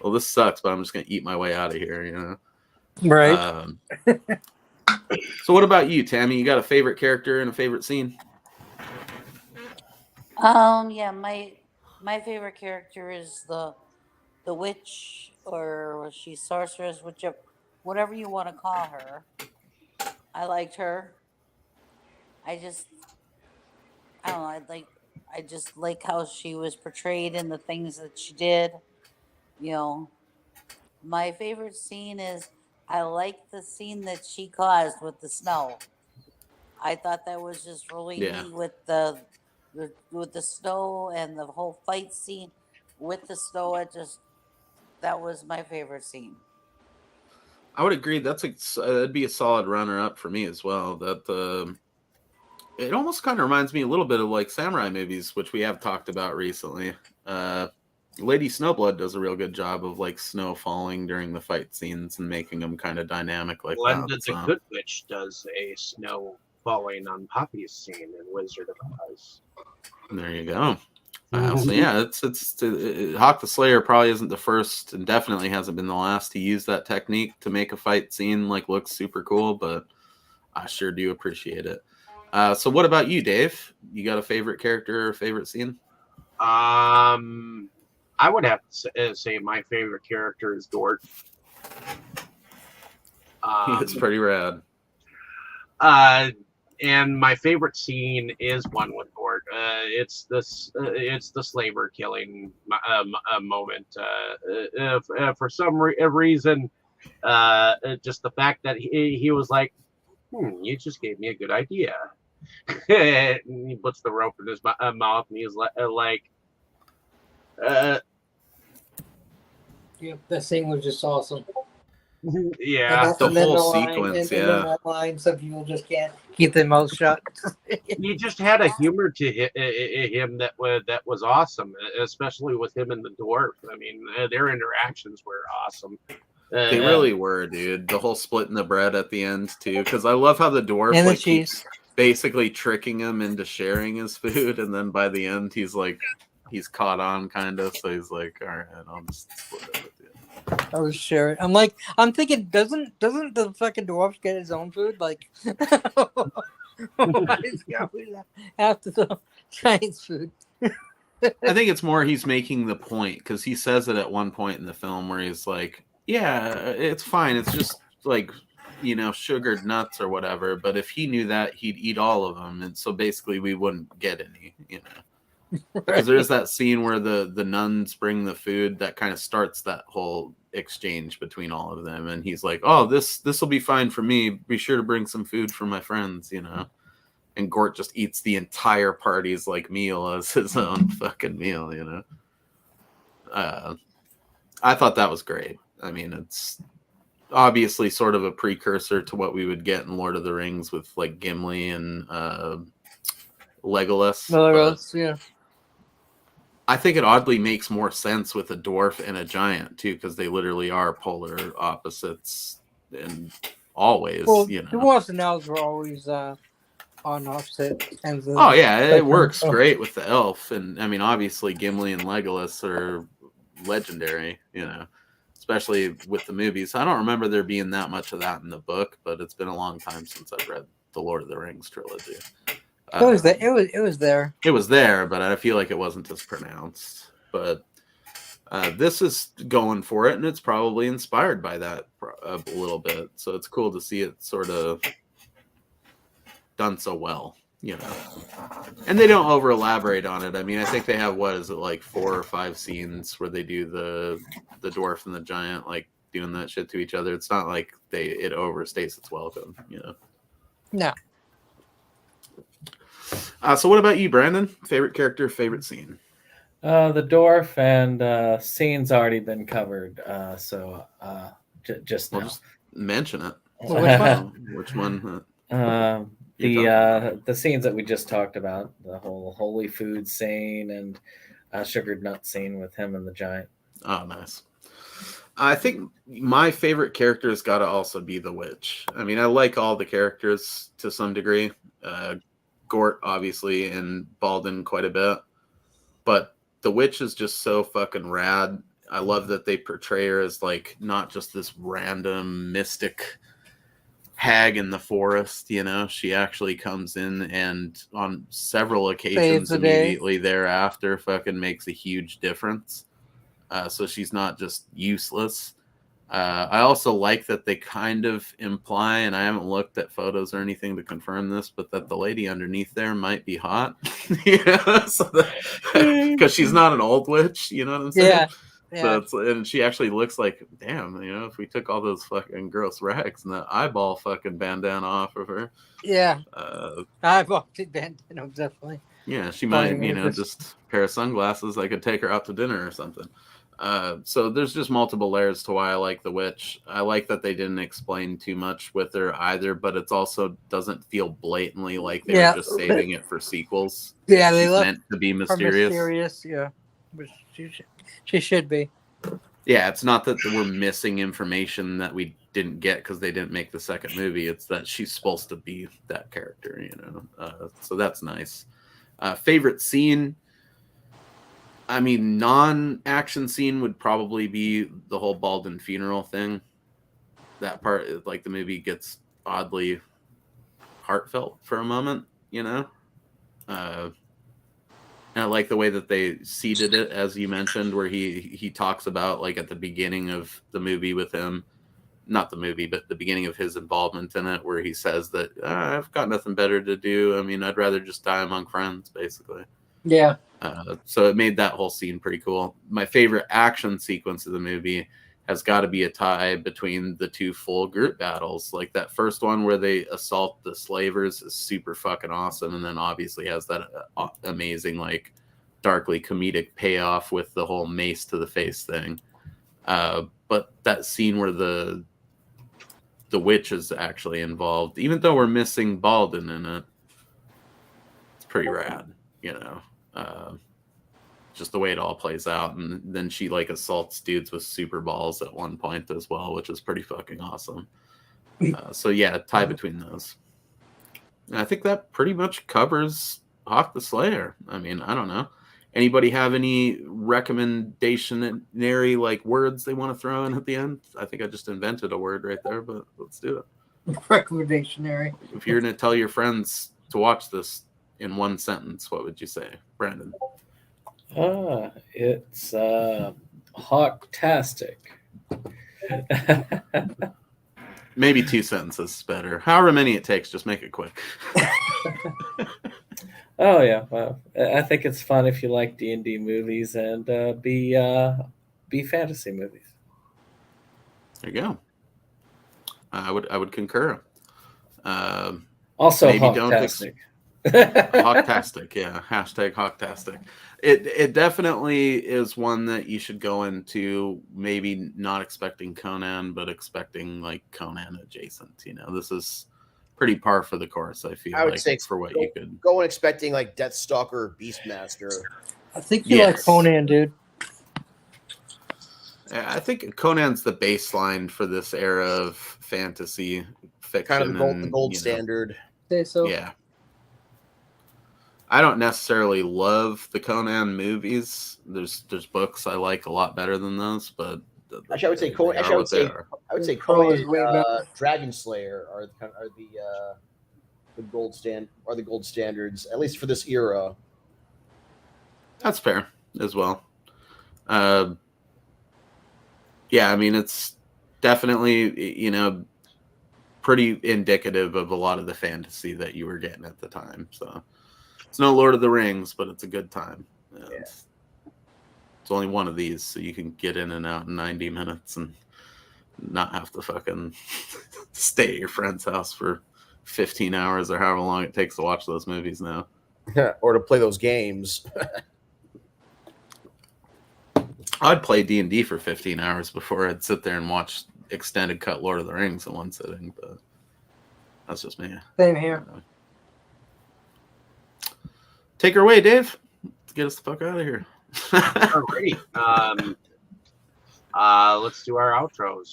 well, this sucks, but I'm just going to eat my way out of here, Right. So what about you, Tammy? You got a favorite character and a favorite scene? Yeah, my favorite character is the witch, or was she sorceress, whatever you want to call her. I liked her. I don't know. I just like how she was portrayed in the things that she did. My favorite scene is, I like the scene that she caused with the snow. I thought that was just really neat with the snow and the whole fight scene with the snow. That was my favorite scene. I would agree. That'd be a solid runner-up for me as well. That it almost kind of reminds me a little bit of samurai movies, which we have talked about recently. Lady Snowblood does a real good job of snow falling during the fight scenes and making them kind of dynamic like Glenda that. the Good Witch does a snow falling on Poppy's scene in Wizard of Oz. There you go. So yeah, it's Hawk the Slayer probably isn't the first, and definitely hasn't been the last to use that technique to make a fight scene look super cool. But I sure do appreciate it. So what about you, Dave? You got a favorite character or favorite scene? I would have to say my favorite character is Dort. It's pretty rad. And my favorite scene is one with Dort. It's the slaver killing moment. For some reason, just the fact that he was like, you just gave me a good idea. And he puts the rope in his mouth, and he's like. Yep, that scene was just awesome. Yeah, the whole sequence. That line, some people just can't keep their mouth shut. He just had a humor to him that was awesome, especially with him and the dwarf. I mean, their interactions were awesome. They really were, dude. The whole splitting the bread at the end too, because I love how the dwarf keeps basically tricking him into sharing his food, and then by the end he's caught on kind of, so he's like, all right, I'll just split it with you. I was sharing. I'm thinking, doesn't the fucking dwarf get his own food? Why is he always after the Chinese food? I think it's more he's making the point, because he says it at one point in the film where he's like, yeah, it's fine. It's just sugared nuts or whatever. But if he knew that, he'd eat all of them. And so basically we wouldn't get any, Because there's that scene where the nuns bring the food that kind of starts that whole exchange between all of them. And he's like, oh, this will be fine for me. Be sure to bring some food for my friends, and Gort just eats the entire party's like meal as his own fucking meal, you know. I thought that was great. I mean, it's obviously sort of a precursor to what we would get in Lord of the Rings with like Gimli and Legolas. Yeah. I think it oddly makes more sense with a dwarf and a giant too, because they literally are polar opposites in all ways. Well, you know, dwarves and elves were always on opposite ends of the oh yeah, it spectrum. works Oh. great with the elf, and I mean, obviously Gimli and Legolas are legendary. You know, especially with the movies. I don't remember there being that much of that in the book, but it's been a long time since I've read the Lord of the Rings trilogy. It was there. It was there. It was there, but I feel like it wasn't as pronounced. But this is going for it, and it's probably inspired by that a little bit. So it's cool to see it sort of done so well, you know. And they don't over elaborate on it. I mean, I think they have, what is it, like 4 or 5 scenes where they do the dwarf and the giant like doing that shit to each other. It's not like it overstates its welcome, you know. No. So what about you, Brandon? Favorite character, favorite scene? The dwarf and scene's already been covered, so just now. Well, just mention it. Well, which one? Which one? The scenes that we just talked about, the whole holy food scene and sugared nut scene with him and the giant. Oh, nice. I think my favorite character has got to also be the witch. I mean, I like all the characters to some degree. Gort, obviously, and Baldin quite a bit. But the witch is just so fucking rad. I love that they portray her as like not just this random mystic hag in the forest, you know. She actually comes in and on several occasions immediately thereafter fucking makes a huge difference. So she's not just useless. I also like that they kind of imply, and I haven't looked at photos or anything to confirm this, but that the lady underneath there might be hot. Yeah, because she's not an old witch, you know what I'm saying? Yeah. So and she actually looks like, damn, you know, if we took all those fucking gross rags and that eyeball fucking bandana off of her. Yeah. Eyeball bandana, definitely. Yeah, she might, you know, just a pair of sunglasses. I could take her out to dinner or something. So there's just multiple layers to why I like the witch. I like that they didn't explain too much with her either, but it's also doesn't feel blatantly like they were just saving it for sequels. Yeah, she's meant to be mysterious. Yeah, which she should be. Yeah, it's not that we're missing information that we didn't get because they didn't make the second movie. It's that she's supposed to be that character, you know. So that's nice. Favorite scene. I mean, non-action scene would probably be the whole Baldin funeral thing. That part, like the movie gets oddly heartfelt for a moment, you know? And I like the way that they seeded it, as you mentioned, where he talks about, like, at the beginning of the movie with him, not the movie, but the beginning of his involvement in it, where he says that, I've got nothing better to do. I mean, I'd rather just die among friends, basically. Yeah. So it made that whole scene pretty cool. My favorite action sequence of the movie has got to be a tie between the two full group battles. Like that first one where they assault the slavers is super fucking awesome, and then obviously has that amazing, like, darkly comedic payoff with the whole mace to the face thing. But that scene where the witch is actually involved, even though we're missing Baldin in it, it's pretty rad, you know. Just the way it all plays out, and then she like assaults dudes with super balls at one point as well, which is pretty fucking awesome. So yeah, tie between those. And I think that pretty much covers Hawk the Slayer. I mean, I don't know. Anybody have any recommendationary like words they want to throw in at the end? I think I just invented a word right there, but let's do it. Recommendationary. If you're going to tell your friends to watch this in one sentence, what would you say, Brandon? It's Hawktastic. Maybe 2 sentences is better. However many it takes, just make it quick. Oh yeah, well, I think it's fun if you like D&D movies and B fantasy movies. There you go. I would concur. Also, maybe Hawktastic. Hawktastic, yeah. Hashtag Hawktastic. It definitely is one that you should go into maybe not expecting Conan, but expecting like Conan adjacent. You know, this is pretty par for the course, I feel I would like, say for what you could. Go in expecting like Deathstalker or Beastmaster. I think you like Conan, dude. I think Conan's the baseline for this era of fantasy fiction. Kind of the gold standard. Say so. Yeah. I don't necessarily love the Conan movies. There's books I like a lot better than those, but actually, I would say Conan. Actually, I would say Conan and Dragon Slayer are the gold standards, at least for this era. That's fair as well. Yeah, I mean, it's definitely, you know, pretty indicative of a lot of the fantasy that you were getting at the time. So it's no Lord of the Rings, but it's a good time. Yeah. It's only one of these, so you can get in and out in 90 minutes and not have to fucking stay at your friend's house for 15 hours or however long it takes to watch those movies now. Or to play those games. I'd play D&D for 15 hours before I'd sit there and watch extended cut Lord of the Rings in one sitting, but that's just me. Same here. Take her away, Dave. Let's get us the fuck out of here. Alrighty. Let's do our outros.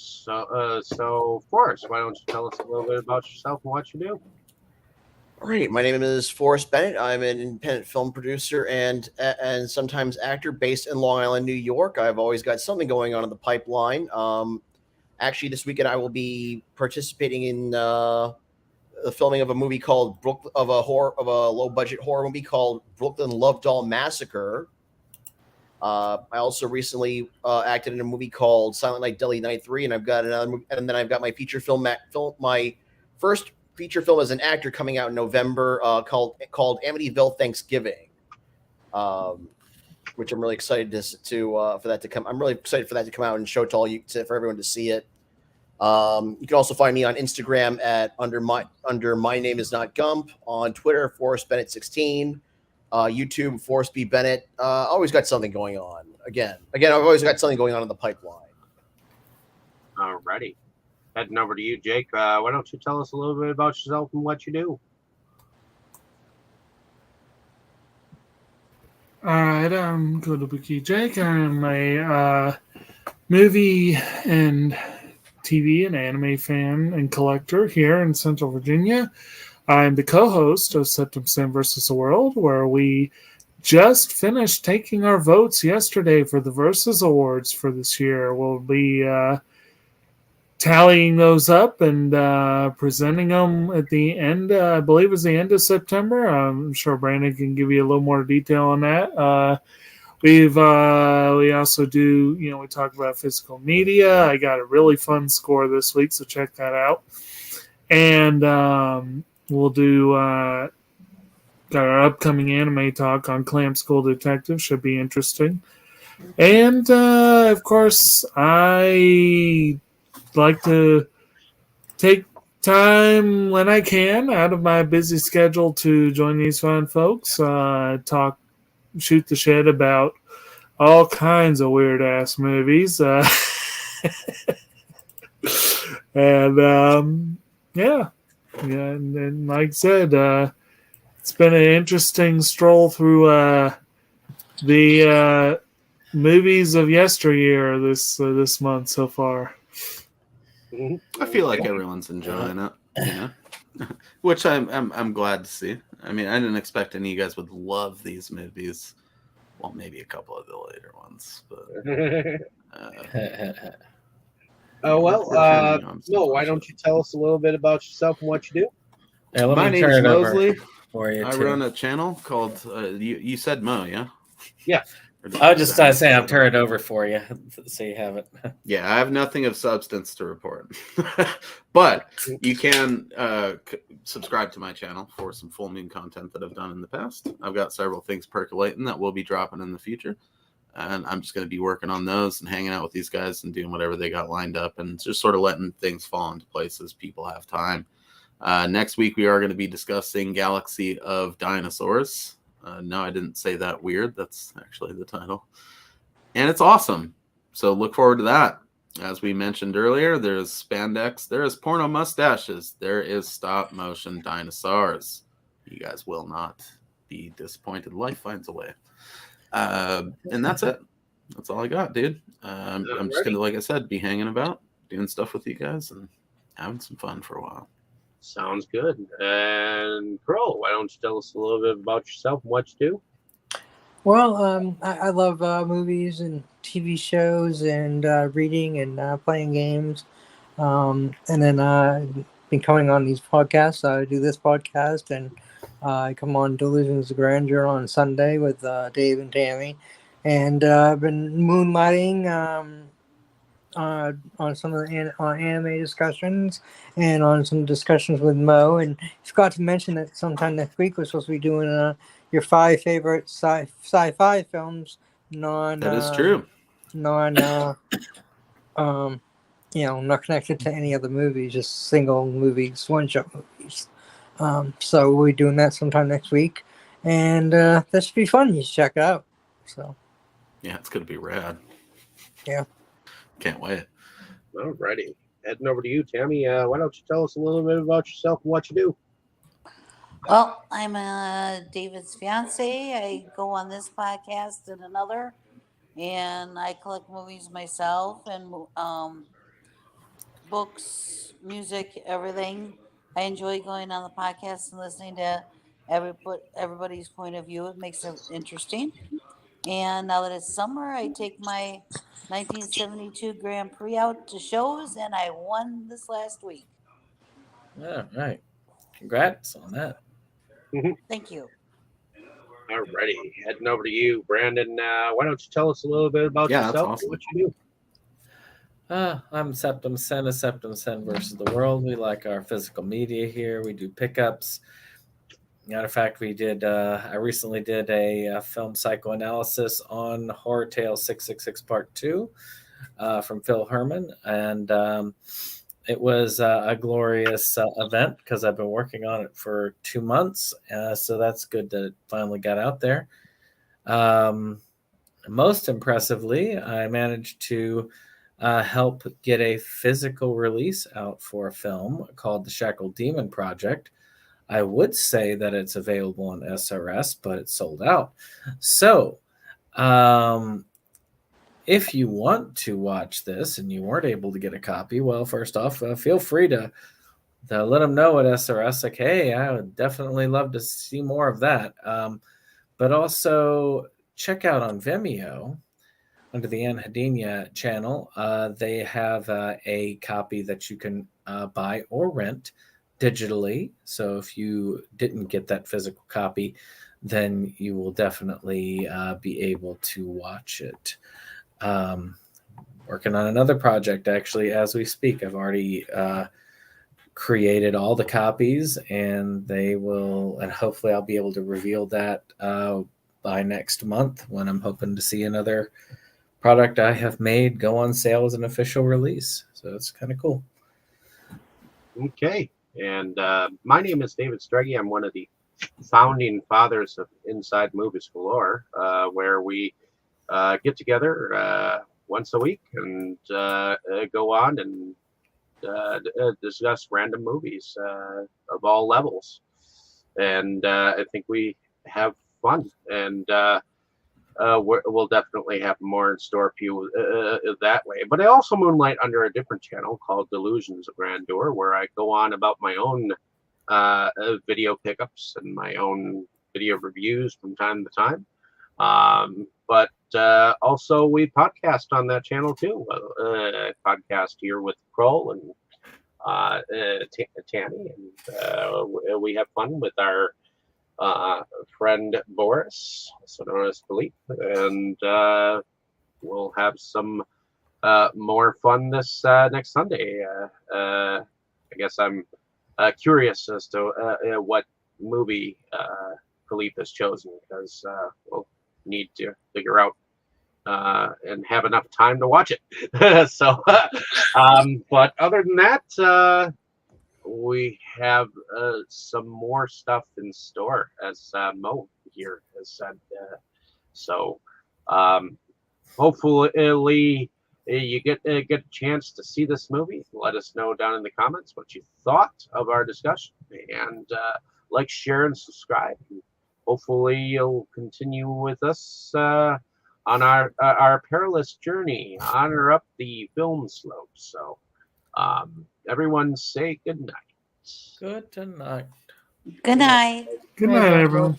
So Forrest, why don't you tell us a little bit about yourself and what you do? All right, my name is Forrest Bennett. I'm an independent film producer and sometimes actor based in Long Island, New York. I've always got something going on in the pipeline. Actually, this weekend I will be participating in the filming of a movie called a low budget horror movie called Brooklyn Love Doll Massacre. I also recently acted in a movie called Silent Night Deadly Night 3, and I've got another movie, and then I've got my feature film, my first feature film as an actor coming out in November called Amityville Thanksgiving, which I'm really excited for that to come. I'm really excited for that to come out and show to for everyone to see it. You can also find me on Instagram at under my name is not Gump, on Twitter Forrest Bennett 16, YouTube Forrest B Bennett. Always got something going on. Again, I've always got something going on in the pipeline. Alrighty. Heading over to you, Jake. Why don't you tell us a little bit about yourself and what you do? All right, I'm Kotobukijake. I'm a movie and TV and anime fan and collector here in Central Virginia. I'm the co-host of SeptumSin versus the World, where we just finished taking our votes yesterday for the Versus Awards for this year. We'll be tallying those up and presenting them at the end, I believe it's the end of September. I'm sure Brandon can give you a little more detail on that. We also do, we talk about physical media. I got a really fun score this week, so check that out. And we'll do got our upcoming anime talk on Clamp School Detective. Should be interesting. And of course, I like to take time when I can out of my busy schedule to join these fine folks, shoot the shit about all kinds of weird ass movies. And and like I said, it's been an interesting stroll through the movies of yesteryear this month so far. I feel like everyone's enjoying it, which I'm glad to see. I mean, I didn't expect any of you guys would love these movies. Well, maybe a couple of the later ones, but no. Why don't you tell us a little bit about yourself and what you do? Yeah, my name is Mosley. I run a channel called. You said Mo, yeah? Yeah. I'll just say I'll turn it over for you so you have it. Yeah, I have nothing of substance to report. But you can subscribe to my channel for some full moon content that I've done in the past. I've got several things percolating that will be dropping in the future. And I'm just going to be working on those and hanging out with these guys and doing whatever they got lined up and just sort of letting things fall into place as people have time. Next week, we are going to be discussing Galaxy of Dinosaurs. No, I didn't say that weird. That's actually the title. And it's awesome. So look forward to that. As we mentioned earlier, there's spandex, there is porno mustaches, there is stop motion dinosaurs. You guys will not be disappointed. Life finds a way. And that's it. That's all I got, dude. I'm just going to, like I said, be hanging about, doing stuff with you guys, and having some fun for a while. Sounds good. And Crow, why don't you tell us a little bit about yourself and what you do? Well, I love movies and TV shows and reading and playing games. And then I've been coming on these podcasts. I do this podcast, and I come on Delusions of Grandeur on Sunday with Dave and Tammy. And I've been moonlighting on some of the anime discussions and on some discussions with Mo. And forgot to mention that sometime next week we're supposed to be doing your 5 favorite sci-fi films. That is true. Not connected to any other movies, just single movies, one-shot movies. So we'll be doing that sometime next week, and that should be fun. You should check it out. So yeah, it's gonna be rad. Yeah, can't wait. Alrighty, heading over to you, Tammy. Why don't you tell us a little bit about yourself and what you do? Well, I'm David's fiance. I go on this podcast and another, and I collect movies myself and books, music, everything. I enjoy going on the podcast and listening to everybody's point of view. It makes it interesting. And now that it's summer, I take my 1972 Grand Prix out to shows, and I won this last week. All right. Congrats on that. Thank you. Alrighty, heading over to you, Brandon. Why don't you tell us a little bit about yourself awesome. and what you do? I'm SeptumSin of SeptumSin versus the World. We like our physical media here. We do pickups. Matter of fact, I recently did a film psychoanalysis on Horror Tale 666 Part 2 from Phil Herman. And it was a glorious event because I've been working on it for 2 months. So that's good that it finally got out there. Most impressively, I managed to help get a physical release out for a film called The Shackled Demon Project. I would say that it's available on SRS, but it's sold out. So, if you want to watch this and you weren't able to get a copy, well, first off, feel free to let them know at SRS, like, hey, I would definitely love to see more of that. But also check out on Vimeo under the Anhedenia channel. They have a copy that you can buy or rent digitally. So if you didn't get that physical copy, then you will definitely be able to watch it. Working on another project actually as we speak. I've already created all the copies, and hopefully I'll be able to reveal that by next month, when I'm hoping to see another product I have made go on sale as an official release. So it's kind of cool. Okay. And my name is David Streggy. I'm one of the founding fathers of Inside Movies Galore, where we get together once a week and go on and discuss random movies of all levels. And I think we have fun. And we'll definitely have more in store for you that way. But I also moonlight under a different channel called Delusions of Grandeur, where I go on about my own video pickups and my own video reviews from time to time. But also we podcast on that channel too. Podcast here with Kroll and Tammy, and we have fun with our friend Boris, also known as Philippe, and we'll have some more fun this next Sunday. I guess I'm curious as to what movie Philippe has chosen, because we'll need to figure out and have enough time to watch it. So, but other than that, we have some more stuff in store, as Mo here has said. So hopefully you get a chance to see this movie. Let us know down in the comments what you thought of our discussion, and like, share, and subscribe. Hopefully you'll continue with us on our perilous journey on or up the film slope. So everyone say good night. Good night. Good night. Good night, everyone.